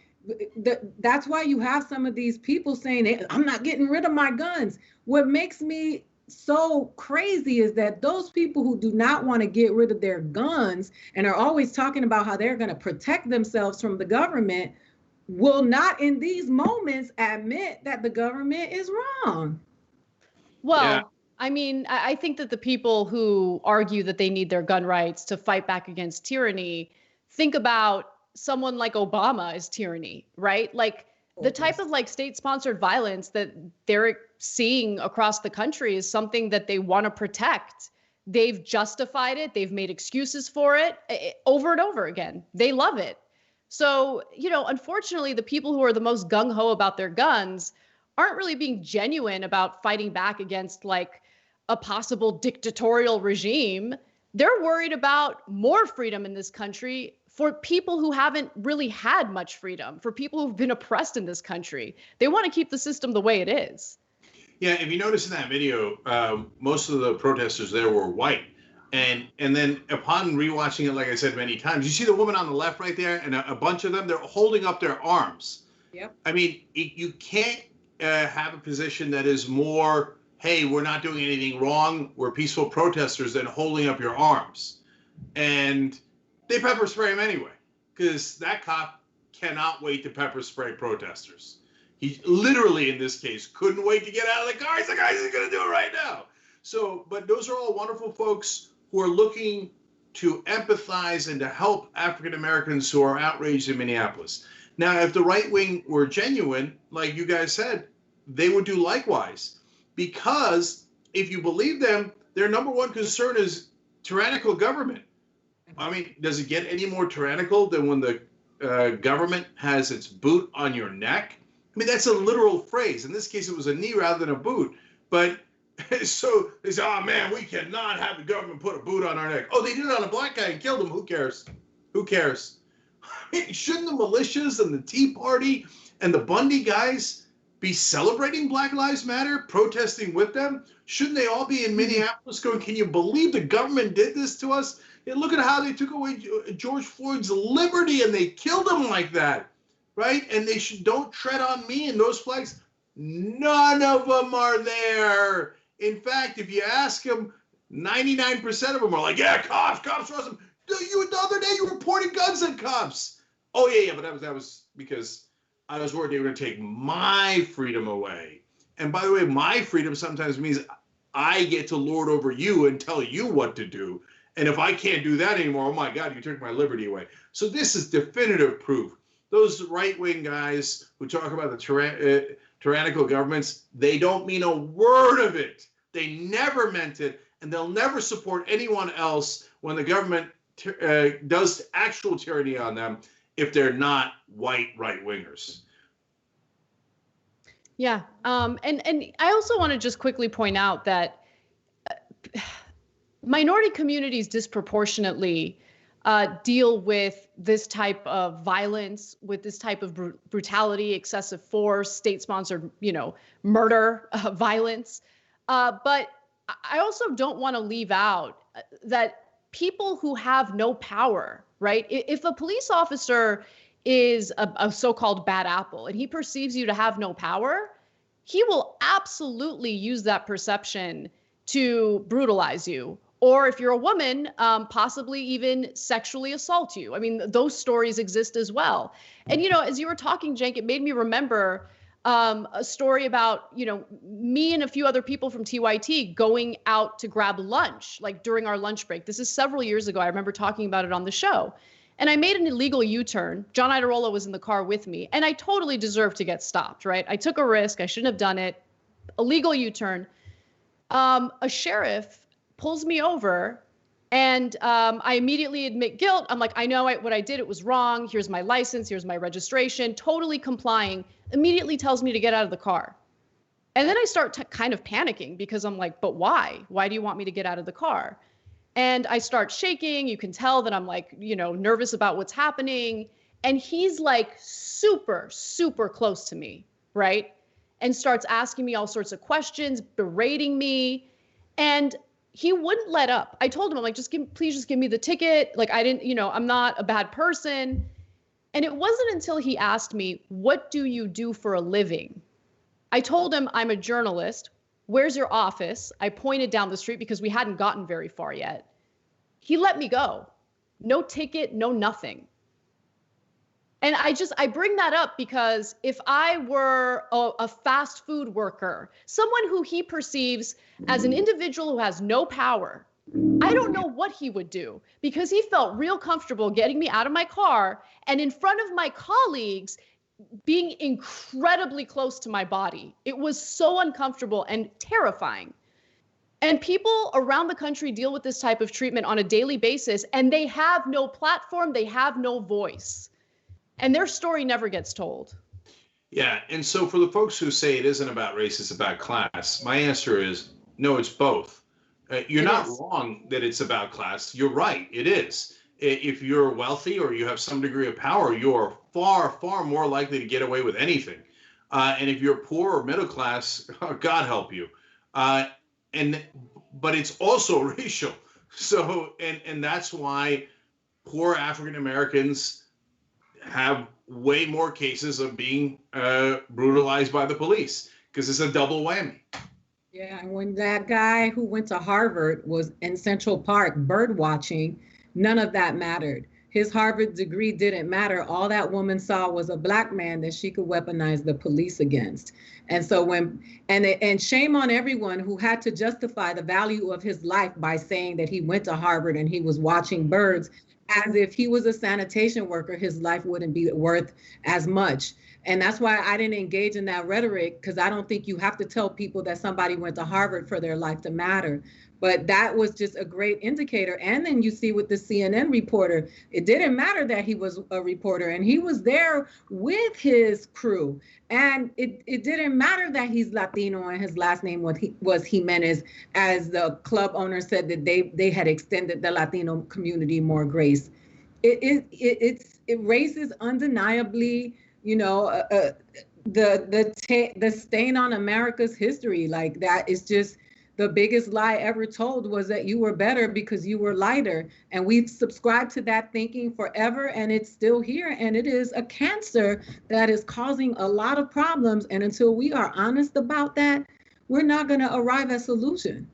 that's why you have some of these people saying, hey, I'm not getting rid of my guns. What makes me so crazy is that those people who do not want to get rid of their guns and are always talking about how they're going to protect themselves from the government will not in these moments admit that the government is wrong. Well, yeah. I mean, I think that the people who argue that they need their gun rights to fight back against tyranny think about someone like Obama as tyranny, right? Like the type of like state-sponsored violence that they're seeing across the country is something that they want to protect. They've justified it. They've made excuses for it over and over again. They love it. So, unfortunately, the people who are the most gung-ho about their guns aren't really being genuine about fighting back against like a possible dictatorial regime. They're worried about more freedom in this country for people who haven't really had much freedom, for people who've been oppressed in this country. They want to keep the system the way it is. Yeah, if you notice in that video, most of the protesters there were white. And then upon rewatching it, like I said many times, you see the woman on the left right there, and a bunch of them, they're holding up their arms. Yep. I mean, you can't have a position that is more, hey, we're not doing anything wrong, we're peaceful protesters, than holding up your arms. And they pepper spray him anyway, because that cop cannot wait to pepper spray protesters. He literally, in this case, couldn't wait to get out of the car. He's like, he's going to do it right now. So, but those are all wonderful folks who are looking to empathize and to help African Americans who are outraged in Minneapolis. Now, if the right wing were genuine, like you guys said, they would do likewise. Because if you believe them, their number one concern is tyrannical government. I mean, does it get any more tyrannical than when the government has its boot on your neck? I mean, that's a literal phrase. In this case, it was a knee rather than a boot. But so they say, oh man, we cannot have the government put a boot on our neck. Oh, they did it on a black guy and killed him. Who cares? Who cares? I mean, shouldn't the militias and the Tea Party and the Bundy guys be celebrating Black Lives Matter, protesting with them? Shouldn't they all be in Minneapolis going, can you believe the government did this to us? And look at how they took away George Floyd's liberty and they killed him like that, right? And they don't tread on me and those flags. None of them are there. In fact, if you ask them, 99% of them are like, yeah, cops are awesome. The other day you were pointing guns at cops. Oh yeah, but that was because I was worried they were going to take my freedom away. And by the way, my freedom sometimes means I get to lord over you and tell you what to do. And if I can't do that anymore, oh my God, you took my liberty away. So this is definitive proof. Those right-wing guys who talk about the tyrannical governments, they don't mean a word of it. They never meant it, and they'll never support anyone else when the government does actual tyranny on them if they're not white right-wingers. Yeah, and I also want to just quickly point out that minority communities disproportionately deal with this type of violence, with this type of brutality, excessive force, state-sponsored, murder, violence. But I also don't want to leave out that people who have no power, right? If a police officer is a so-called bad apple and he perceives you to have no power, he will absolutely use that perception to brutalize you. Or if you're a woman, possibly even sexually assault you. I mean, those stories exist as well. And, as you were talking, Cenk, it made me remember a story about, me and a few other people from TYT going out to grab lunch, like during our lunch break. This is several years ago. I remember talking about it on the show. And I made an illegal U-turn. John Idarola was in the car with me, and I totally deserved to get stopped, right? I took a risk. I shouldn't have done it. Illegal U-turn. A sheriff pulls me over, and I immediately admit guilt. I'm like, I know what I did. It was wrong. Here's my license. Here's my registration. Totally complying. Immediately tells me to get out of the car. And then I start kind of panicking because I'm like, but why? Why do you want me to get out of the car? And I start shaking. You can tell that I'm like, nervous about what's happening. And he's like super, super close to me, right? And starts asking me all sorts of questions, berating me. And he wouldn't let up. I told him, I'm like, please just give me the ticket. Like, I didn't, I'm not a bad person. And it wasn't until he asked me, what do you do for a living? I told him, I'm a journalist. Where's your office? I pointed down the street because we hadn't gotten very far yet. He let me go. No ticket, no nothing. And I bring that up because if I were a fast food worker, someone who he perceives as an individual who has no power, I don't know what he would do, because he felt real comfortable getting me out of my car and in front of my colleagues being incredibly close to my body. It was so uncomfortable and terrifying. And people around the country deal with this type of treatment on a daily basis, and they have no platform, they have no voice. And their story never gets told. Yeah, and so for the folks who say it isn't about race, it's about class, my answer is no, it's both. You're not wrong that it's about class. You're right, it is. If you're wealthy or you have some degree of power, you're far, far more likely to get away with anything. And if you're poor or middle class, God help you. But it's also racial. So, and that's why poor African Americans have way more cases of being brutalized by the police, because it's a double whammy. Yeah, and when that guy who went to Harvard was in Central Park bird watching, none of that mattered. His Harvard degree didn't matter. All that woman saw was a black man that she could weaponize the police against. And so and shame on everyone who had to justify the value of his life by saying that he went to Harvard and he was watching birds, as if he was a sanitation worker, his life wouldn't be worth as much. And that's why I didn't engage in that rhetoric, because I don't think you have to tell people that somebody went to Harvard for their life to matter. But that was just a great indicator. And then you see with the CNN reporter, it didn't matter that he was a reporter, and he was there with his crew. And it didn't matter that he's Latino and his last name was Jimenez, as the club owner said that they had extended the Latino community more grace. Race is undeniably, the stain on America's history. Like, that is just the biggest lie ever told, was that you were better because you were lighter. And we've subscribed to that thinking forever, and it's still here. And it is a cancer that is causing a lot of problems. And until we are honest about that, we're not going to arrive at solution.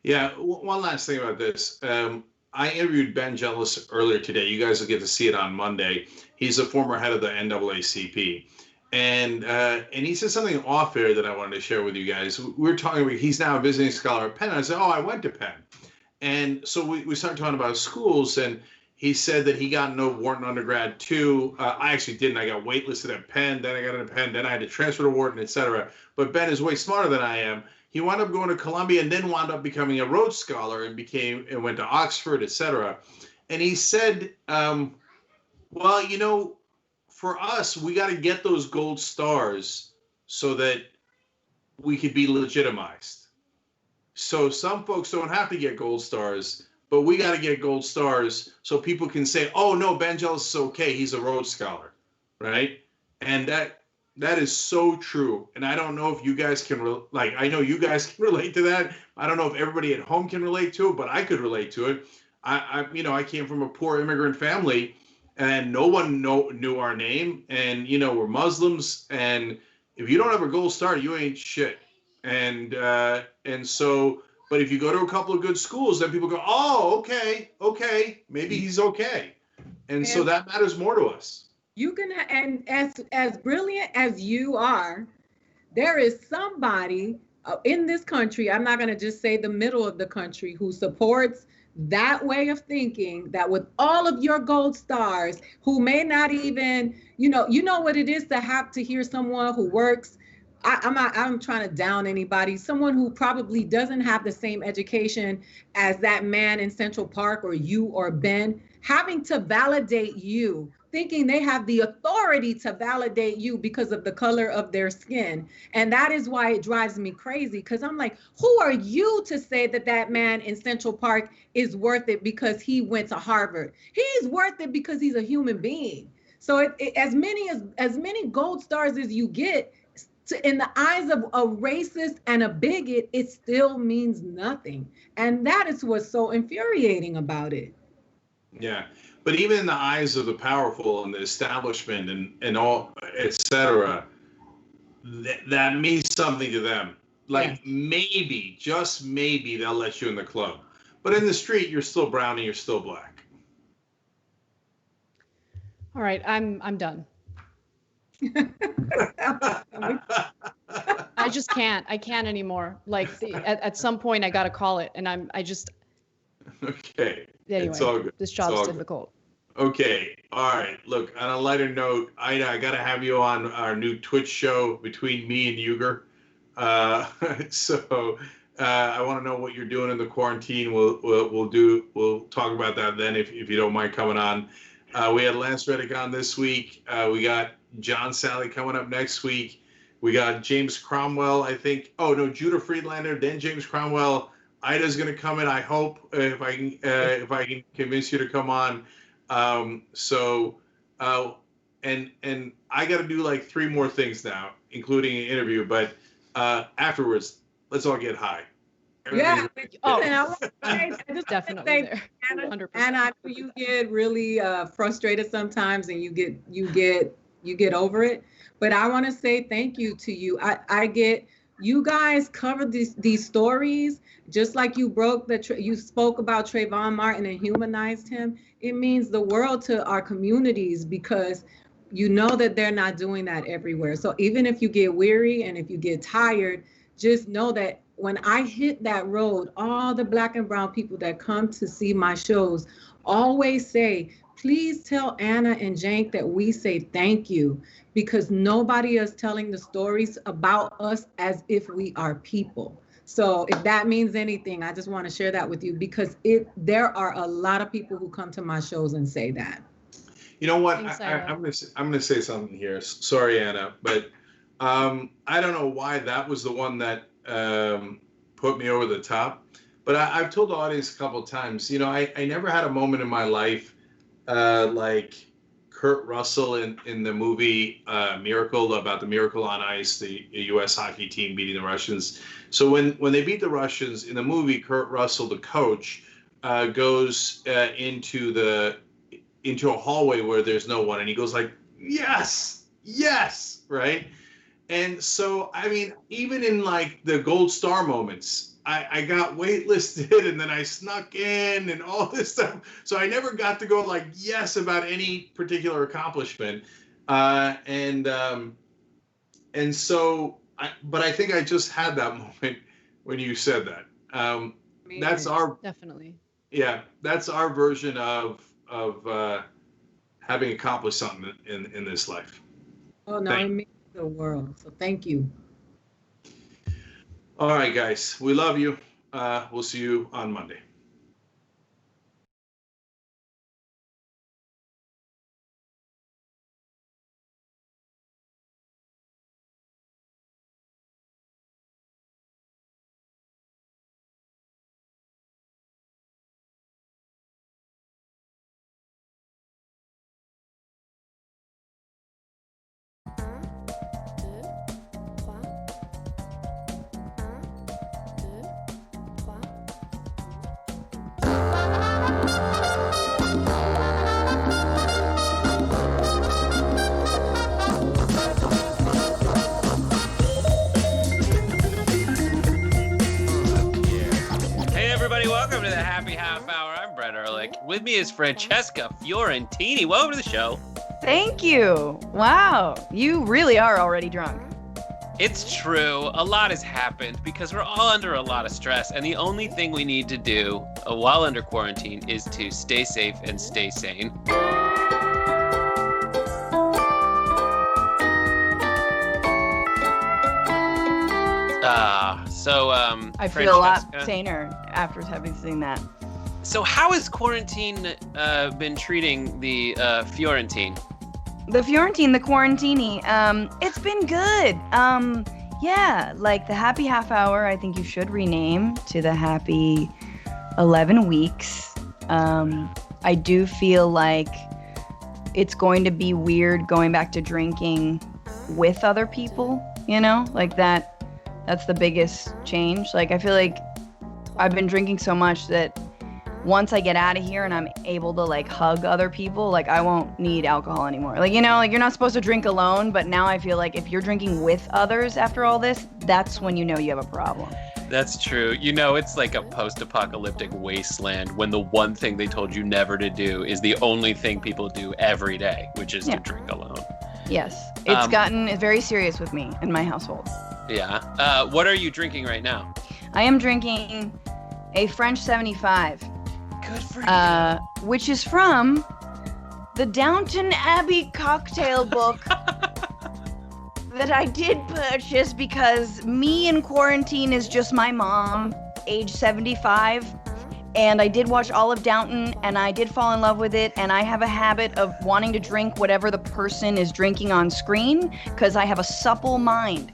Yeah, one last thing about this. I interviewed Ben Jealous earlier today. You guys will get to see it on Monday. He's a former head of the NAACP. And he said something off air that I wanted to share with you guys. We were talking about, he's now a visiting scholar at Penn. I said, I went to Penn. And so we started talking about schools, and he said that he got into Wharton undergrad too. I actually didn't. I got waitlisted at Penn, then I got into Penn, then I had to transfer to Wharton, etc. But Ben is way smarter than I am. He wound up going to Columbia and then wound up becoming a Rhodes Scholar and went to Oxford, etc. And he said, for us, we got to get those gold stars so that we could be legitimized. So some folks don't have to get gold stars, but we got to get gold stars so people can say, oh, no, Ben Jealous is okay. He's a Rhodes Scholar, right? And that is so true. And I don't know if you guys can, I know you guys can relate to that. I don't know if everybody at home can relate to it, but I could relate to it. I came from a poor immigrant family, and no one knew our name, and we're Muslims, and if you don't have a gold star, you ain't shit. And so, but if you go to a couple of good schools, then people go, oh, okay, maybe he's okay, and so that matters more to us. And as brilliant as you are, there is somebody in this country, I'm not going to just say the middle of the country, who supports that way of thinking, that with all of your gold stars, who may not even, you know what it is to have to hear someone who works, I'm trying to down anybody, someone who probably doesn't have the same education as that man in Central Park, or you or Ben, having to validate you, thinking they have the authority to validate you because of the color of their skin. And that is why it drives me crazy, because I'm like, who are you to say that that man in Central Park is worth it because he went to Harvard? He's worth it because he's a human being. So as many gold stars as you get, in the eyes of a racist and a bigot, it still means nothing. And that is what's so infuriating about it. Yeah. But even in the eyes of the powerful and the establishment and all, etc., that means something to them. Maybe, just maybe, they'll let you in the club. But in the street, you're still brown and you're still black. All right, I'm done. I just can't. I can't anymore. At some point, I got to call it, and I just. Okay. Anyway, it's all good. This job's difficult. Okay. All right. Look, on a lighter note, Aida, I got to have you on our new Twitch show between me and Uger. So I want to know what you're doing in the quarantine. We'll talk about that then if you don't mind coming on. We had Lance Reddick on this week. We got John Sally coming up next week. We got James Cromwell, I think. Oh, no, Judah Friedlander, then James Cromwell. Ida's going to come in, I hope, if I can convince you to come on. And I got to do like 3 more things now, including an interview. But afterwards, let's all get high. Yeah. I just definitely there. And I know you get really frustrated sometimes, and you get over it. But I want to say thank you to you. I get you guys covered these stories just like you you spoke about Trayvon Martin and humanized him. It means the world to our communities because you know that they're not doing that everywhere. So even if you get weary and if you get tired, just know that when I hit that road, all the Black and brown people that come to see my shows always say, please tell Anna and Jank that we say thank you, because nobody is telling the stories about us as if we are people. So if that means anything, I just want to share that with you, because there are a lot of people who come to my shows and say that. You know what? Thanks, I'm gonna say something here. Sorry, Anna, but I don't know why that was the one that put me over the top. But I've told the audience a couple of times, you know, I never had a moment in my life like Kurt Russell in the movie Miracle, about the Miracle on Ice, the U.S. hockey team beating the Russians. So when they beat the Russians in the movie, Kurt Russell, the coach, goes into a hallway where there's no one, and he goes like, yes, right? And so, I mean, even in like the gold star moments, I got waitlisted and then I snuck in and all this stuff. So I never got to go like yes about any particular accomplishment. And so, but I think I just had that moment when you said that. That's our definitely. Yeah, that's our version of having accomplished something in this life. Oh no, it means the world. So thank you. All right, guys, we love you. We'll see you on Monday. Welcome to the Happy Half Hour. I'm Brett Ehrlich. With me is Francesca Fiorentini. Welcome to the show. Thank you. Wow, you really are already drunk. It's true. A lot has happened because we're all under a lot of stress, and the only thing we need to do while under quarantine is to stay safe and stay sane. I feel a lot saner after having seen that. So how has quarantine been treating the Fiorentine? The Fiorentine, the Quarantini, it's been good. Yeah, like the Happy Half Hour, I think you should rename to the Happy 11 Weeks. I do feel like it's going to be weird going back to drinking with other people, you know, like that's the biggest change. Like, I feel like I've been drinking so much that once I get out of here and I'm able to like hug other people, like I won't need alcohol anymore. Like, you know, like you're not supposed to drink alone, but now I feel like if you're drinking with others after all this, that's when you know you have a problem. That's true. You know, it's like a post-apocalyptic wasteland when the one thing they told you never to do is the only thing people do every day, which is to drink alone. Yes. It's gotten very serious with me and my household. Yeah. What are you drinking right now? I am drinking a French 75. Good for you. Which is from the Downton Abbey cocktail book that I did purchase because me in quarantine is just my mom, age 75. And I did watch all of Downton, and I did fall in love with it, and I have a habit of wanting to drink whatever the person is drinking on screen, because I have a supple mind.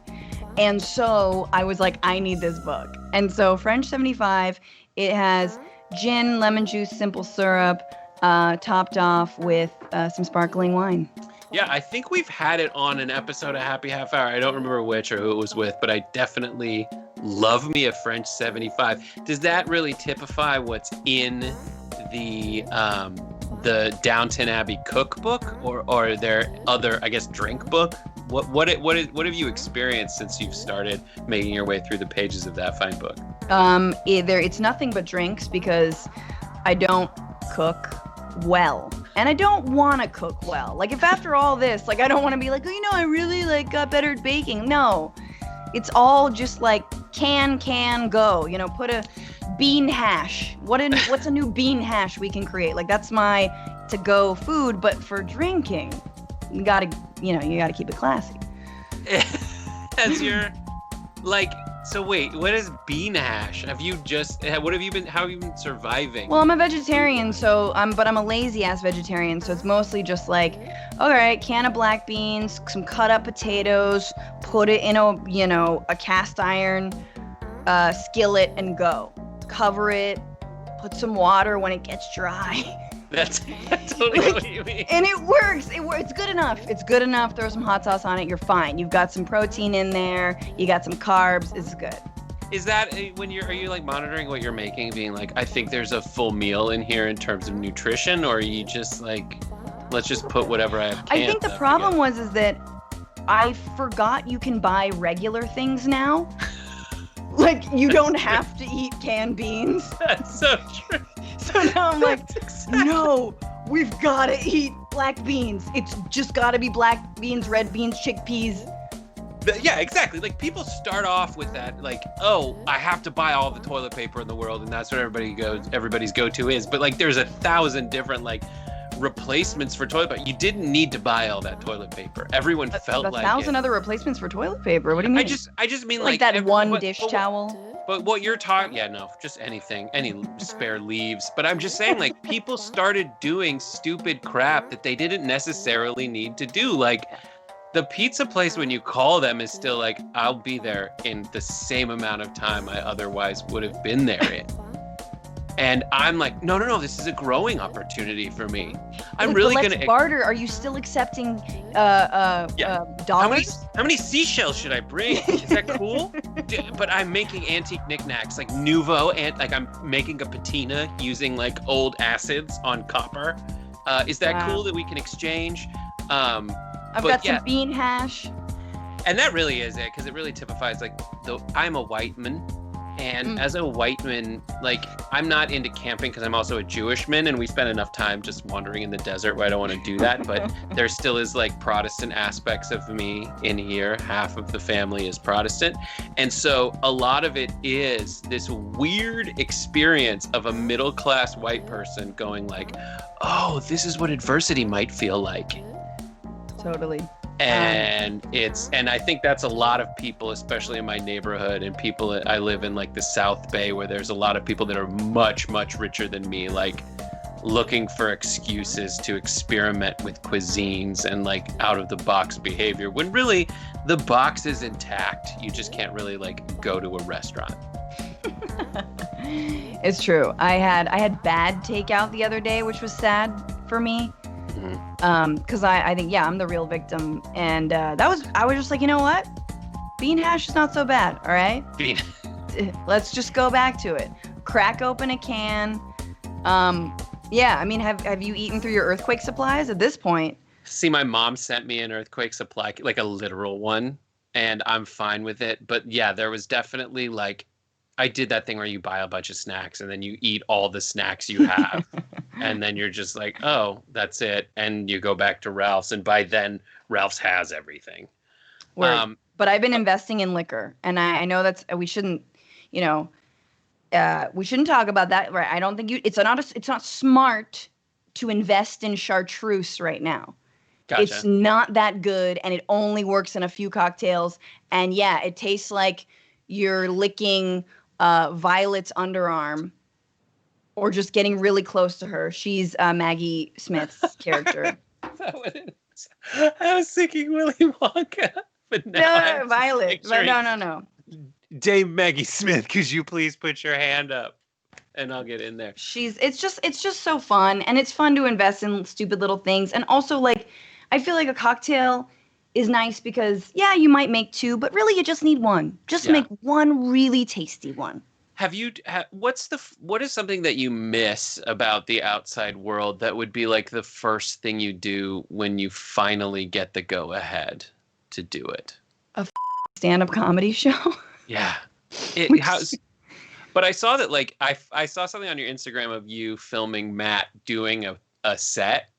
And so I was like, I need this book. And so French 75, it has gin, lemon juice, simple syrup, topped off with some sparkling wine. Yeah, I think we've had it on an episode of Happy Half Hour. I don't remember which or who it was with, but I definitely love me a French 75. Does that really typify what's in the Downton Abbey cookbook, or are there other, I guess, drink book? What have you experienced since you've started making your way through the pages of that fine book? It's nothing but drinks, because I don't cook well. And I don't want to cook well. Like, if after all this, like, I don't want to be like, oh, I really, like, got better at baking. No. It's all just, like, can, go. Put a bean hash. What's a new bean hash we can create? Like, that's my to-go food. But for drinking, you gotta keep it classy. As your, like... So wait, what is bean hash? How have you been surviving? Well, I'm a vegetarian, but I'm a lazy ass vegetarian, so it's mostly just like, all right, can of black beans, some cut up potatoes, put it in a cast iron skillet and go. Cover it, put some water when it gets dry. That's totally what you mean. And it works. It's good enough. It's good enough. Throw some hot sauce on it. You're fine. You've got some protein in there. You got some carbs. It's good. Is that are you like monitoring what you're making, being like, I think there's a full meal in here in terms of nutrition, or are you just like, let's just put whatever I have? I think the problem is that I forgot you can buy regular things now. Like, you don't have to eat canned beans. That's so true. So now I'm like, no, we've got to eat black beans. It's just got to be black beans, red beans, chickpeas. Yeah, exactly. Like, people start off with that, like, oh, I have to buy all the toilet paper in the world, and that's what everybody's go-to is. But, like, there's 1,000 different, like, replacements for toilet paper. You didn't need to buy all that toilet paper. Everyone felt like 1,000 other replacements for toilet paper. What do you mean? I just mean like that one dish towel. But what you're talking, just anything, any spare leaves. But I'm just saying, like, people started doing stupid crap that they didn't necessarily need to do. Like, the pizza place, when you call them, is still like, I'll be there in the same amount of time I otherwise would have been there in. And I'm like, no, this is a growing opportunity for me. I'm really going to barter. Are you still accepting dollars? How many seashells should I bring? Is that cool? But I'm making antique knickknacks, like Nouveau, and like I'm making a patina using like old acids on copper. Is that cool that we can exchange? I've got some bean hash. And that really is it, because it really typifies, like, I'm a white man. And as a white man, like, I'm not into camping because I'm also a Jewish man, and we spend enough time just wandering in the desert where I don't want to do that. But there still is, like, Protestant aspects of me in here. Half of the family is Protestant. And so a lot of it is this weird experience of a middle-class white person going like, oh, this is what adversity might feel like. Totally. And I think that's a lot of people, especially in my neighborhood, and people I live in like the South Bay, where there's a lot of people that are much, much richer than me, like looking for excuses to experiment with cuisines and like out of the box behavior, when really the box is intact. You just can't really like go to a restaurant. It's true. I had bad takeout the other day, which was sad for me. Because I think, I'm the real victim. And I was just like, you know what? Bean hash is not so bad, all right? Let's just go back to it. Crack open a can. Have you eaten through your earthquake supplies at this point? See, my mom sent me an earthquake supply, like a literal one, and I'm fine with it. But yeah, there was definitely like, I did that thing where you buy a bunch of snacks and then you eat all the snacks you have. And then you're just like, oh, that's it. And you go back to Ralph's. And by then, Ralph's has everything. But I've been investing in liquor. And I know we shouldn't talk about that. Right? I don't think it's not smart to invest in chartreuse right now. Gotcha. It's not that good. And it only works in a few cocktails. And yeah, it tastes like you're licking Violet's underarm or just getting really close to her. She's Maggie Smith's character. Is that what it is? I was thinking Willy Wonka, but now No, Violet. But no. Dame Maggie Smith, could you please put your hand up and I'll get in there. It's just so fun, and it's fun to invest in stupid little things. And also, like, I feel like a cocktail is nice because you might make two, but really you just need one. Just make one really tasty one. What is something that you miss about the outside world that would be like the first thing you do when you finally get the go ahead to do it? A stand-up comedy show? Yeah. But I saw that, like, I saw something on your Instagram of you filming Matt doing a set.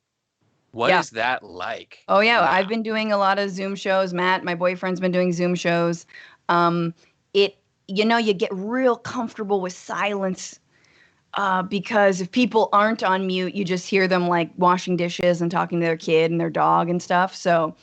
What is that like? Oh, yeah. I've been doing a lot of Zoom shows. Matt, my boyfriend's been doing Zoom shows. You get real comfortable with silence because if people aren't on mute, you just hear them, like, washing dishes and talking to their kid and their dog and stuff. So,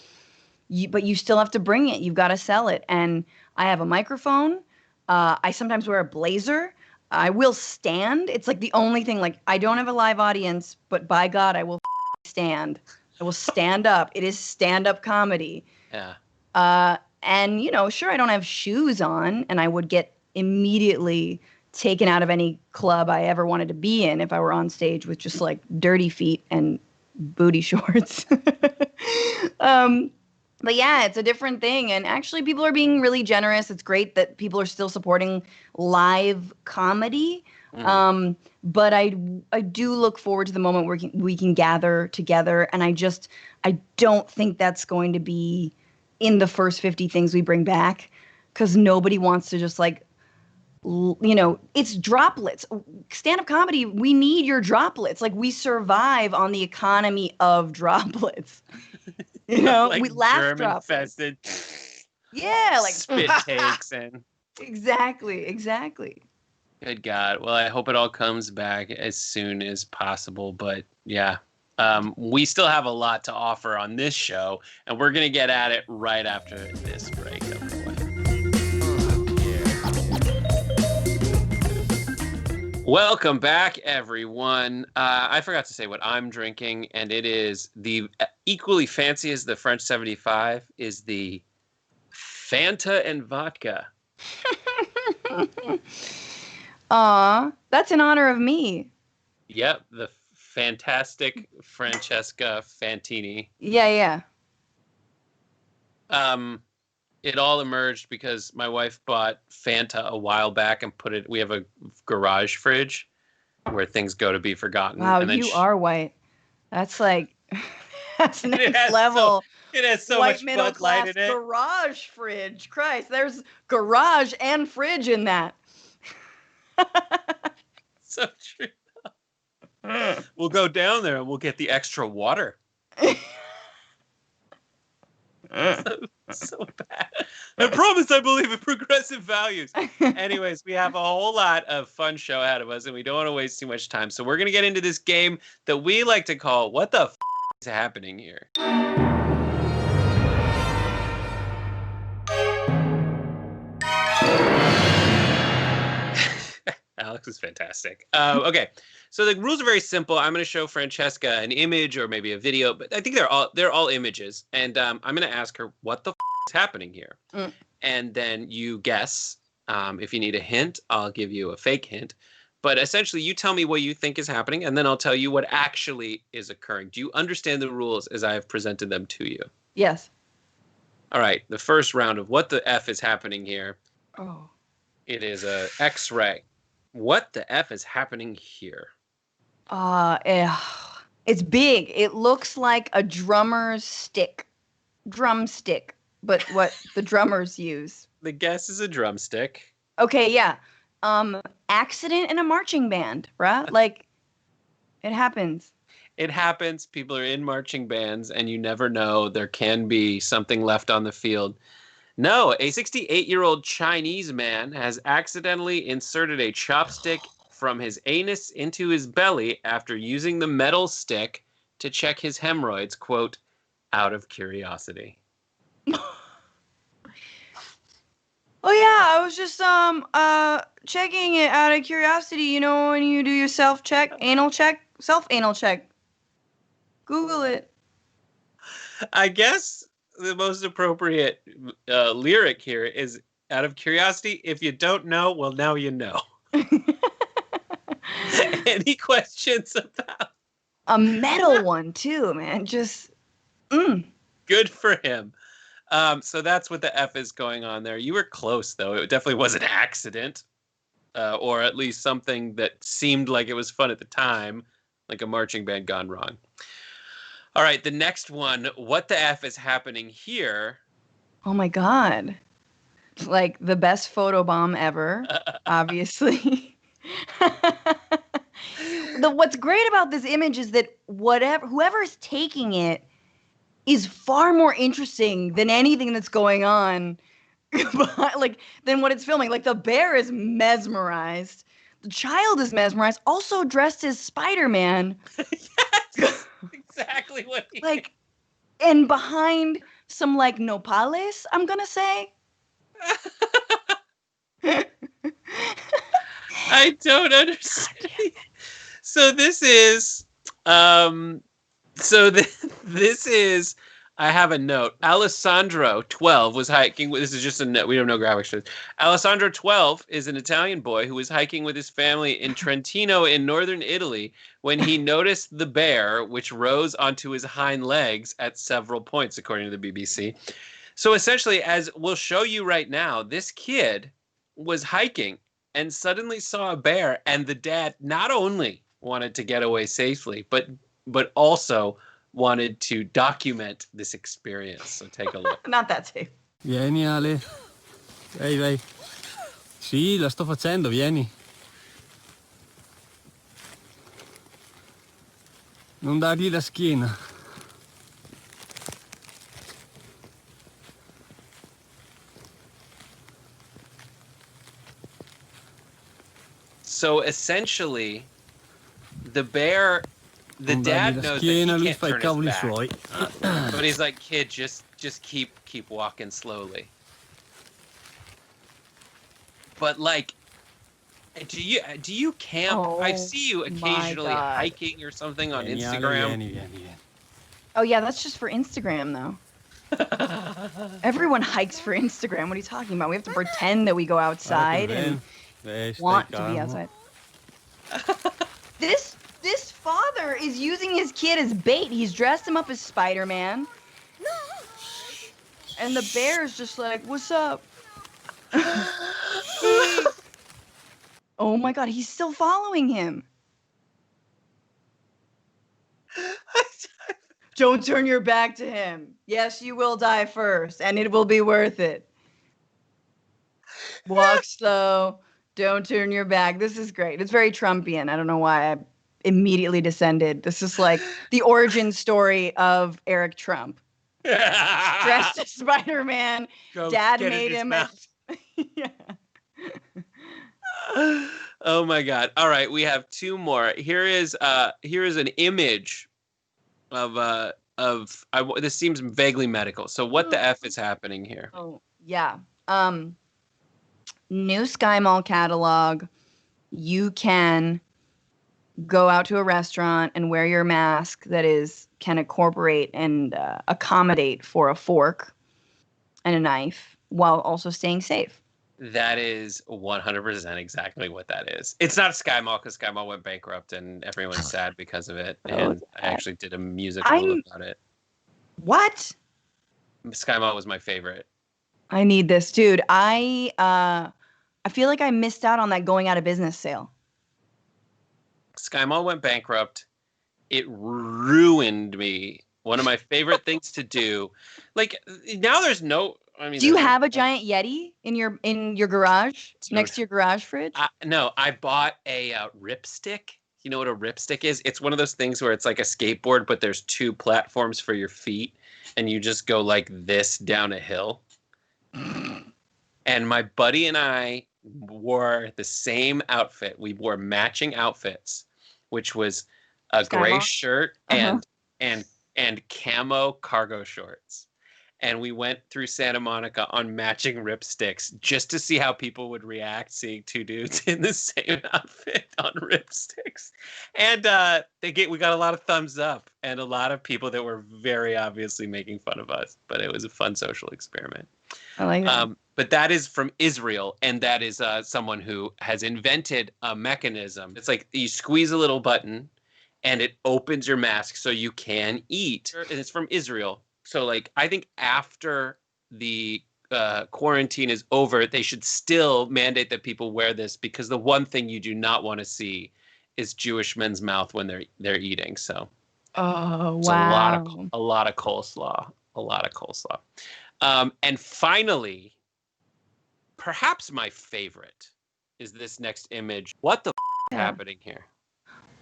but you still have to bring it. You've got to sell it. And I have a microphone. I sometimes wear a blazer. I will stand. It's like the only thing, like, I don't have a live audience, but by God, I will stand. I will stand up. It is stand-up comedy. Yeah. And, sure, I don't have shoes on, and I would get immediately taken out of any club I ever wanted to be in if I were on stage with just, like, dirty feet and booty shorts. But yeah, it's a different thing. And actually, people are being really generous. It's great that people are still supporting live comedy. But I do look forward to the moment where we can gather together. And I don't think that's going to be in the first 50 things we bring back, because nobody wants to just, like, it's droplets. Stand-up comedy, we need your droplets. Like, we survive on the economy of droplets. Like we laugh German droplets. Infested. Yeah, like spit takes and. Exactly. Good God. Well, I hope it all comes back as soon as possible. But yeah, we still have a lot to offer on this show, and we're going to get at it right after this break. Welcome back, everyone. I forgot to say what I'm drinking, and it is the equally fancy as the French 75 is the Fanta and vodka. Aw, that's in honor of me. Yep, the fantastic Francesca Fantini. Yeah. It all emerged because my wife bought Fanta a while back and we have a garage fridge where things go to be forgotten. Wow, and then you are white. That's like, that's next level. It has so white much middle Bud class Light in it. Garage fridge. Christ, there's garage and fridge in that. So true. We'll go down there and we'll get the extra water. So bad. I promise I believe in progressive values. Anyways, we have a whole lot of fun show ahead of us, and we don't want to waste too much time. So we're going to get into this game that we like to call What the is happening here? Alex is fantastic. Okay, so the rules are very simple. I'm going to show Francesca an image or maybe a video, but I think they're all images, and I'm going to ask her what the is happening here, and then you guess. If you need a hint, I'll give you a fake hint, but essentially you tell me what you think is happening, and then I'll tell you what actually is occurring. Do you understand the rules as I have presented them to you? Yes. All right. The first round of what the F is happening here. Oh. It is a X-ray. What the F is happening here? It's big. It looks like a drummer's drumstick, but what the drummers use. The guess is a drumstick. Okay, yeah. Accident in a marching band, right? Like, it happens. It happens. People are in marching bands, and you never know. There can be something left on the field. No, a 68-year-old Chinese man has accidentally inserted a chopstick from his anus into his belly after using the metal stick to check his hemorrhoids, quote, out of curiosity. Oh yeah, I was just checking it out of curiosity. You know when you do your self anal check. Google it. I guess the most appropriate lyric here is out of curiosity. If you don't know, well, now you know. Any questions about? A metal one too, man. Just Good for him. So that's what the F is going on there. You were close, though. It definitely was an accident, or at least something that seemed like it was fun at the time, like a marching band gone wrong. All right, the next one. What the F is happening here? Oh my god. It's like the best photobomb ever, obviously. What's great about this image is that whoever's taking it is far more interesting than anything that's going on than what it's filming. Like the bear is mesmerized. The child is mesmerized, also dressed as Spider-Man. Yes, exactly what he and behind some nopales, I'm gonna say. I don't understand. So this is this is I have a note. Alessandro 12 was hiking. This is just a note. We don't know graphics. Alessandro 12 is an Italian boy who was hiking with his family in Trentino in northern Italy when he noticed the bear, which rose onto his hind legs at several points, according to the BBC. So essentially, as we'll show you right now, this kid was hiking and suddenly saw a bear, and the dad not only wanted to get away safely, but also wanted to document this experience. So take a look. Not that safe. Vieni Ale. Vai. Sì, la sto facendo, vieni. Non dargli la schiena. So essentially, the bear, the dad knows that he can't turn his back, but he's like, kid, just keep walking slowly. But do you camp? I see you occasionally hiking or something on Instagram. Oh yeah, that's just for Instagram though. Everyone hikes for Instagram. What are you talking about? We have to pretend that we go outside and want to be outside. This father is using his kid as bait. He's dressed him up as Spider-Man. And the bear is just like, what's up? Oh my god, he's still following him. Don't turn your back to him. Yes, you will die first, and it will be worth it. Walk slow. Don't turn your back. This is great. It's very Trumpian. I don't know why I immediately descended. This is like the origin story of Eric Trump. Dressed as Spider-Man. Dad made him. Yeah. Oh my god. All right, we have two more. Here is an image of this seems vaguely medical. So what the F is happening here? Oh, yeah. New Sky Mall catalog. You can go out to a restaurant and wear your mask that can incorporate and accommodate for a fork and a knife while also staying safe. That is 100% exactly what that is. It's not Sky Mall because Sky Mall went bankrupt and everyone's sad because of it. And I actually did a musical about it. What? Sky Mall was my favorite. I need this, dude. I feel like I missed out on that going out of business sale. Sky Mall went bankrupt. It ruined me. One of my favorite things to do. Like now there's no. I mean, do you have a giant Yeti in your garage next to your garage fridge? No, I bought a ripstick. You know what a ripstick is? It's one of those things where it's like a skateboard, but there's two platforms for your feet, and you just go like this down a hill. And my buddy and I wore the same outfit. We wore matching outfits, which was a gray shirt and camo cargo shorts. and we went through Santa Monica on matching ripsticks just to see how people would react seeing two dudes in the same outfit on ripsticks. And we got a lot of thumbs up and a lot of people that were very obviously making fun of us, but it was a fun social experiment. I like that. But that is from Israel, and that is someone who has invented a mechanism. It's like you squeeze a little button and it opens your mask so you can eat. And it's from Israel. So, like, I think after the quarantine is over, they should still mandate that people wear this, because the one thing you do not want to see is Jewish men's mouth when they're eating. So, oh it's wow, a lot of coleslaw, and finally, perhaps my favorite is this next image. What the is happening here?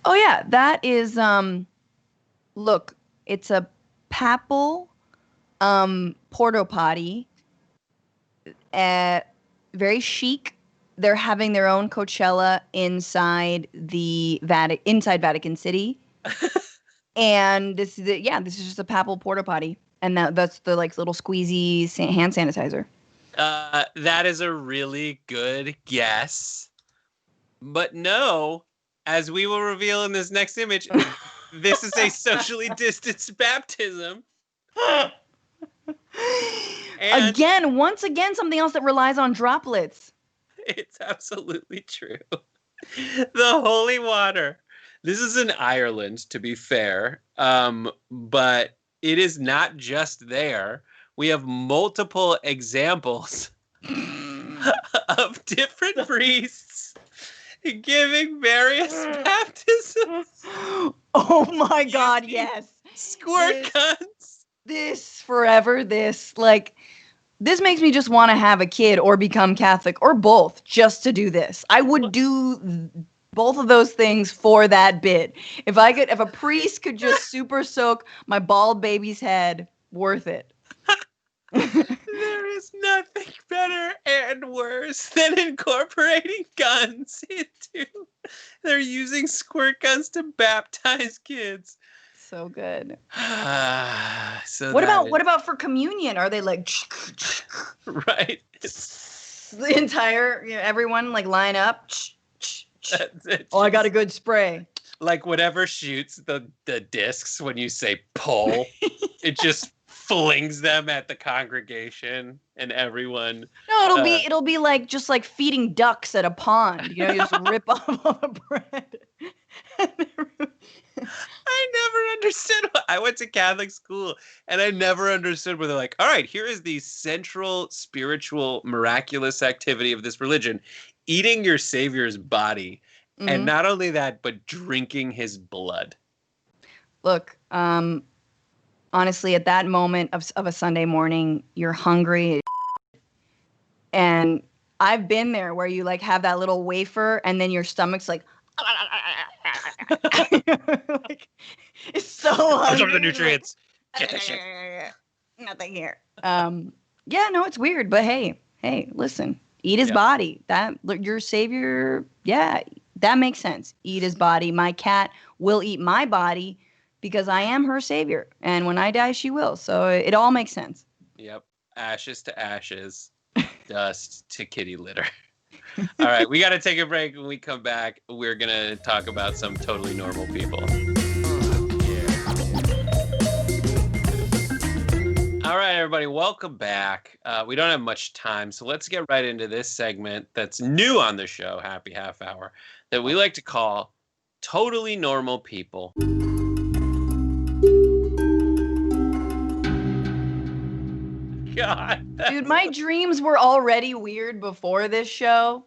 Oh yeah, that is look, it's a papal porta potty. Very chic. They're having their own Coachella inside Vatican City. And this is just a papal porta potty, and that's the like little squeezy hand sanitizer. That is a really good guess. But no, as we will reveal in this next image, this is a socially distanced baptism. And once again, something else that relies on droplets. It's absolutely true. The holy water. This is in Ireland, to be fair, but it is not just there. We have multiple examples of different priests giving various baptisms. Oh my God, yes. Squirt guns. This makes me just want to have a kid or become Catholic or both just to do this. I would do both of those things for that bit. If a priest could just super soak my bald baby's head, worth it. There is nothing better and worse than incorporating guns into. They're using squirt guns to baptize kids. So good. What about for communion? Are they like right? The entire everyone like line up. It's I got a good spray. Like whatever shoots the discs when you say pull, it just flings them at the congregation and everyone. No, it'll be like just like feeding ducks at a pond. You just rip off all the bread. I never understood. I went to Catholic school and I never understood where they're like, all right, here is the central spiritual miraculous activity of this religion, eating your Savior's body. Mm-hmm. And not only that, but drinking his blood. Look, honestly, at that moment of a Sunday morning, you're hungry. And I've been there where you like have that little wafer and then your stomach's like, like it's so hungry. Absorb the nutrients. Get the shit. Nothing here. Yeah, no, it's weird, but hey, listen, eat his body. That your Savior, that makes sense. Eat his body. My cat will eat my body because I am her Savior, and when I die, she will. So it all makes sense. Yep, ashes to ashes, dust to kitty litter. All right, we got to take a break. When we come back, we're going to talk about some totally normal people. All right, everybody, welcome back. We don't have much time, so let's get right into this segment that's new on the show, Happy Half Hour, that we like to call Totally Normal People. God. Dude, my dreams were already weird before this show.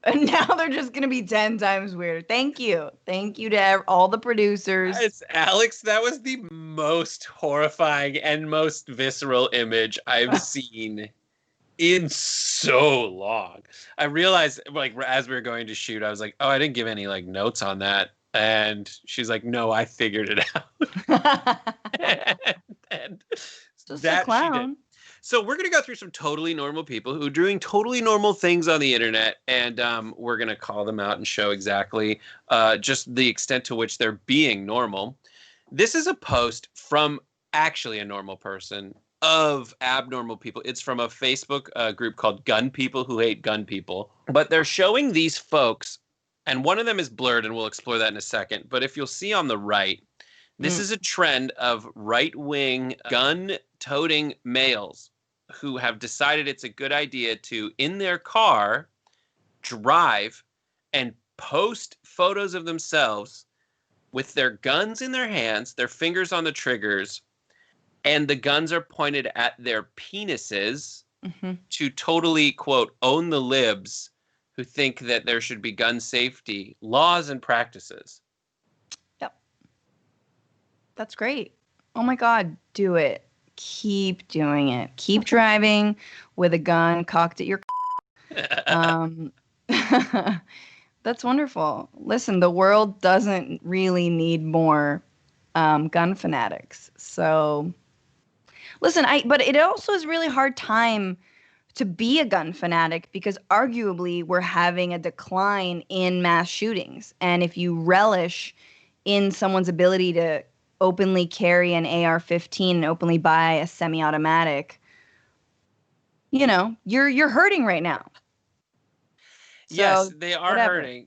And now they're just going to be 10 times weirder. Thank you. Thank you to all the producers. Yes, Alex, that was the most horrifying and most visceral image I've seen in so long. I realized, like, as we were going to shoot, I was like, oh, I didn't give any, like, notes on that. And she's like, no, I figured it out. and just that a clown. She did. So we're going to go through some totally normal people who are doing totally normal things on the internet, and we're going to call them out and show exactly just the extent to which they're being normal. This is a post from actually a normal person of abnormal people. It's from a Facebook group called Gun People Who Hate Gun People. But they're showing these folks, and one of them is blurred, and we'll explore that in a second. But if you'll see on the right, this is a trend of right-wing gun-toting males who have decided it's a good idea to, in their car, drive and post photos of themselves with their guns in their hands, their fingers on the triggers, and the guns are pointed at their penises to totally, quote, own the libs who think that there should be gun safety laws and practices. Yep. That's great. Oh my God, do it. Keep doing it. Keep driving with a gun cocked at your That's wonderful. Listen, the world doesn't really need more gun fanatics. So listen, but it also is really hard time to be a gun fanatic because arguably we're having a decline in mass shootings. And if you relish in someone's ability to openly carry an AR-15 and openly buy a semi-automatic, you know, you're hurting right now. So, yes, they are whatever. hurting.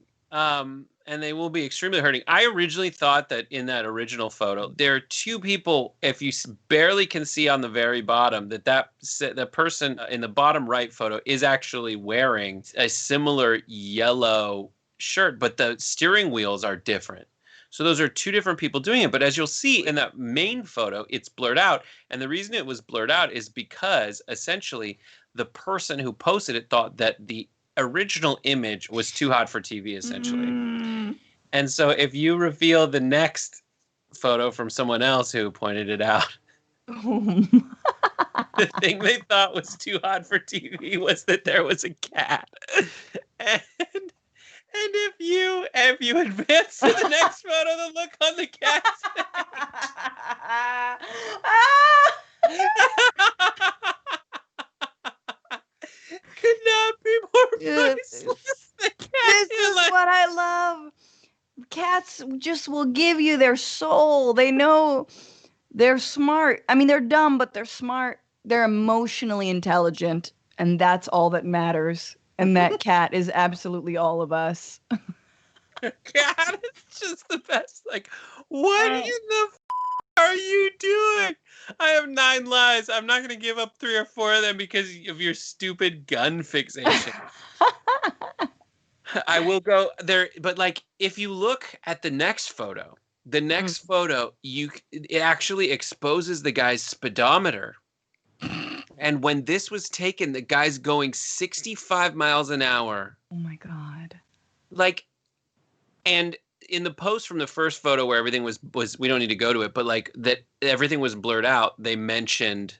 And they will be extremely hurting. I originally thought that in that original photo, there are two people, if you barely can see on the very bottom, the person in the bottom right photo is actually wearing a similar yellow shirt, but the steering wheels are different. So those are two different people doing it. But as you'll see in that main photo, it's blurred out. And the reason it was blurred out is because essentially the person who posted it thought that the original image was too hot for TV, essentially. And so if you reveal the next photo from someone else who pointed it out, the thing they thought was too hot for TV was that there was a cat. And if you advance to the next photo, the look on the cat's could not be more priceless. This is what I love. Cats just will give you their soul. They know they're smart. I mean, they're dumb, but they're smart. They're emotionally intelligent, and that's all that matters. And that cat is absolutely all of us. Cat is just the best. Like, what in the are you doing? I have 9 lives. I'm not going to give up 3 or 4 of them because of your stupid gun fixation. I will go there, but like if you look at the next photo, it actually exposes the guy's speedometer. And when this was taken, the guy's going 65 miles an hour. Oh my God. Like, and in the post from the first photo where everything was we don't need to go to it, but like that everything was blurred out, they mentioned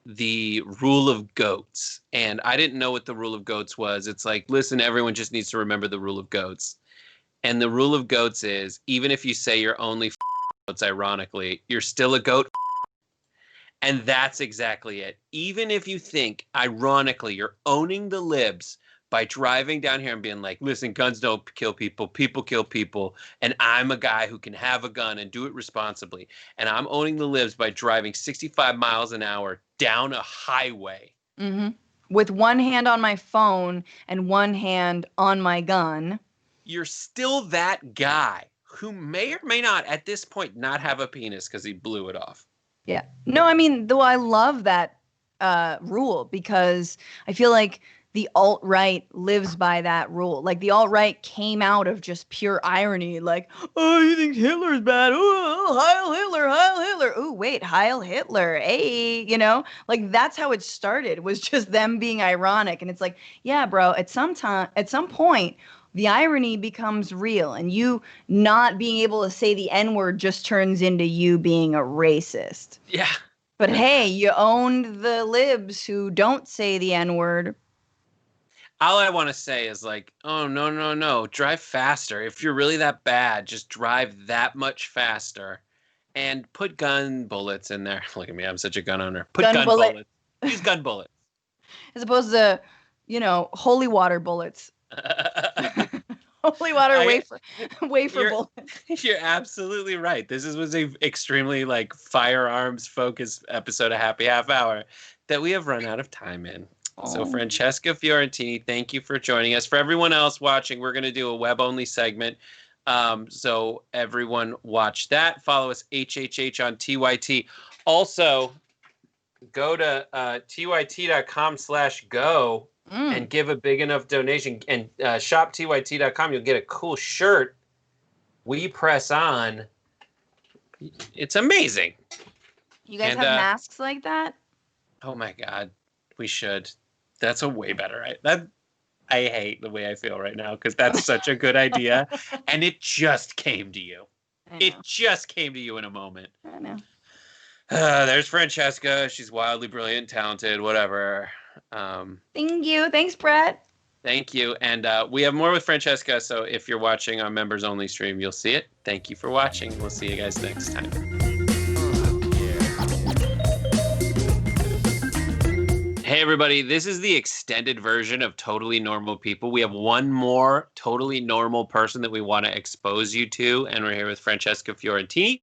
the rule of goats. And I didn't know what the rule of goats was. It's like, listen, everyone just needs to remember the rule of goats. And the rule of goats is, even if you say you're only goats, ironically, you're still a goat. And that's exactly it. Even if you think, ironically, you're owning the libs by driving down here and being like, listen, guns don't kill people, people kill people, and I'm a guy who can have a gun and do it responsibly, and I'm owning the libs by driving 65 miles an hour down a highway. With one hand on my phone and one hand on my gun. You're still that guy who may or may not, at this point, not have a penis because he blew it off. Yeah. No, I mean, though I love that rule because I feel like the alt-right lives by that rule. Like the alt-right came out of just pure irony. Like, oh, you think Hitler's bad? Oh, Heil Hitler, Heil Hitler. Oh, wait, Heil Hitler. Hey, you know, like that's how it started, was just them being ironic. And it's like, yeah, bro, at some point, the irony becomes real, and you not being able to say the N-word just turns into you being a racist. Yeah. But hey, you owned the libs who don't say the N-word. All I want to say is like, oh, no. Drive faster. If you're really that bad, just drive that much faster and put gun bullets in there. Look at me. I'm such a gun owner. Put gun bullets. Use gun bullets. As opposed to, you know, holy water bullets. Holy water wafer bowl. You're absolutely right. This was a extremely like firearms focused episode of Happy Half Hour that we have run out of time in. So Francesca Fiorentini, thank you for joining us. For everyone else watching, we're going to do a web only segment. So everyone watch that. Follow us HHH on TYT. Also, go to tyt.com/go and give a big enough donation and shop tyt.com. You'll get a cool shirt. We press on. It's amazing. You guys have masks like that? Oh my God, we should. That's a way better. I hate the way I feel right now because that's such a good idea, and it just came to you. It just came to you in a moment. I know. There's Francesca. She's wildly brilliant, talented, whatever. Thank you. Thanks, Brett. Thank you. And we have more with Francesca, so if you're watching our members only stream, you'll see it. Thank you for watching. We'll see you guys next time. Hey everybody, this is the extended version of Totally Normal People. We have one more totally normal person that we want to expose you to, and we're here with Francesca Fiorentini.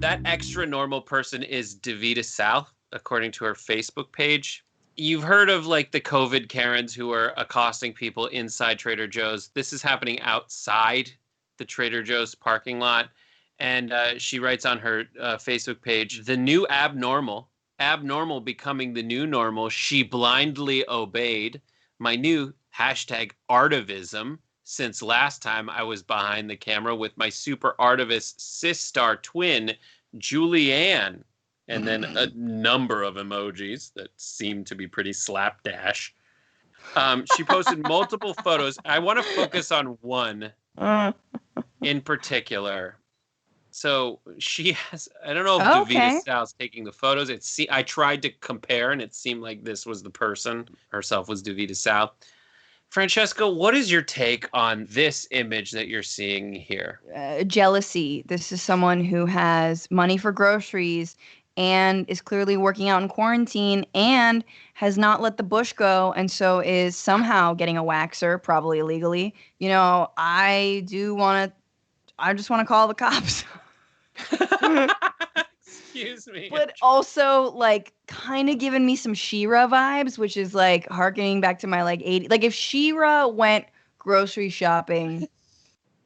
That extra normal person is Davida South, according to her Facebook page. You've heard of like the COVID Karens who are accosting people inside Trader Joe's. This is happening outside the Trader Joe's parking lot. And she writes on her Facebook page, the new abnormal becoming the new normal, she blindly obeyed. My new #artivism, since last time I was behind the camera with my super artivist sis-star twin, Julianne. And then a number of emojis that seem to be pretty slapdash. She posted multiple photos. I want to focus on one in particular. So she has, I don't know if Davida South's taking the photos. I tried to compare, and it seemed like this was the person. Herself was Davida South. Francesca, what is your take on this image that you're seeing here? Jealousy. This is someone who has money for groceries and is clearly working out in quarantine and has not let the bush go, and so is somehow getting a waxer, probably illegally. You know, I just want to call the cops. Excuse me. But also, like, kind of giving me some She-Ra vibes, which is, like, harkening back to my, like, 80s. Like, if She-Ra went grocery shopping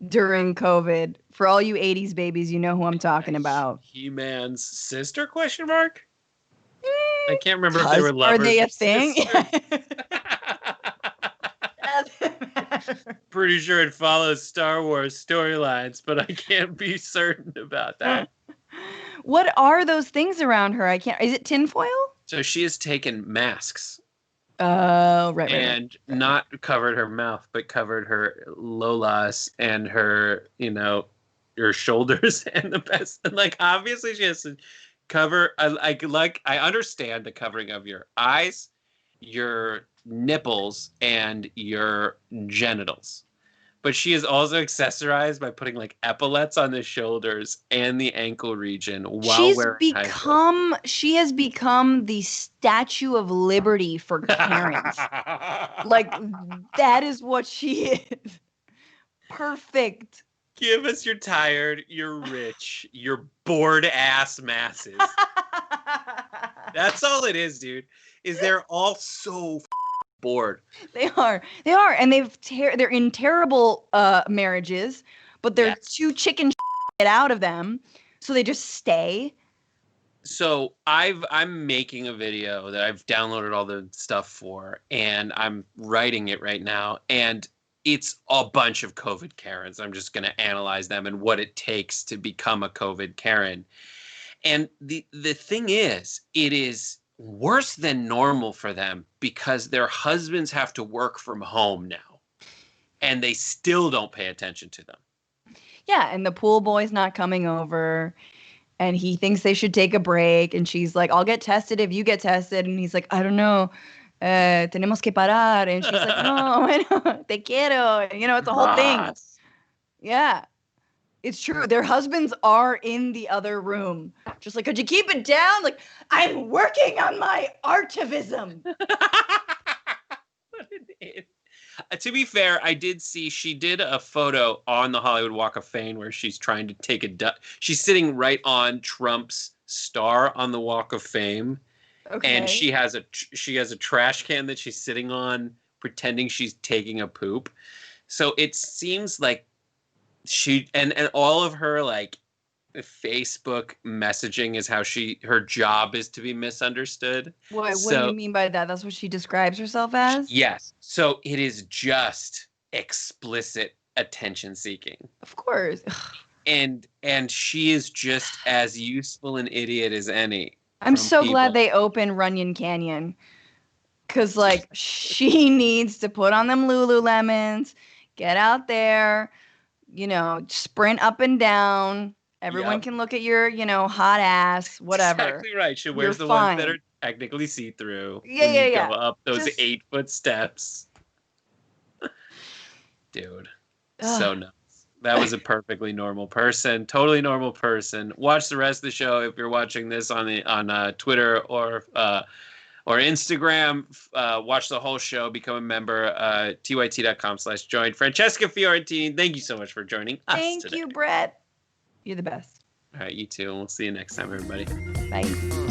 during COVID, for all you 80s babies, you know who I'm talking about. He-Man's sister, question mark? I can't remember if they were lovers. Are they a thing? Pretty sure it follows Star Wars storylines, but I can't be certain about that. What are those things around her? Is it tinfoil? So she has taken masks. Oh, right. And not covered her mouth, but covered her lolas and her, her shoulders and the best. And like, obviously she has to cover, I understand the covering of your eyes, your nipples, and your genitals. But she is also accessorized by putting like epaulets on the shoulders and the ankle region while wearing high heels. She has become the Statue of Liberty for Karens. Like, that is what she is. Perfect. Give us your tired, you're rich, you're bored ass masses. That's all it is, dude. Is they're all so bored. They are, and they're in terrible marriages, but they're too chicken get out of them, so they just stay. So I'm making a video that I've downloaded all the stuff for, and I'm writing it right now, and it's a bunch of COVID Karens. I'm just going to analyze them and what it takes to become a COVID Karen. And the thing is, it is worse than normal for them because their husbands have to work from home now, and they still don't pay attention to them. Yeah, and the pool boy's not coming over, and he thinks they should take a break, and she's like, I'll get tested if you get tested, and he's like, I don't know, tenemos que parar, and she's like, no, bueno, te quiero, it's a whole thing. Yeah. It's true. Their husbands are in the other room. Just like, could you keep it down? Like, I'm working on my artivism. To be fair, I did see she did a photo on the Hollywood Walk of Fame where she's trying to take she's sitting right on Trump's star on the Walk of Fame. Okay. And she has a trash can that she's sitting on, pretending she's taking a poop. So it seems like she and all of her like Facebook messaging is how her job is to be misunderstood. What do you mean by that? That's what she describes herself as? Yes. So it is just explicit attention seeking. Of course. And she is just as useful an idiot as any. I'm so glad they opened Runyon Canyon. Cause like she needs to put on them Lululemons, get out there, sprint up and down. Everyone can look at your, hot ass, whatever. Exactly right. She wears the fine. ones that are technically see-through. Yeah. Go up those 8-foot steps. Dude, so nuts. That was a perfectly normal person, totally normal person. Watch the rest of the show if you're watching this on Twitter or Instagram. Watch the whole show. Become a member. tyt.com/join. Francesca Fiorentini, thank you so much for joining us today. Thank you, Brett. You're the best. All right, you too. And we'll see you next time, everybody. Bye.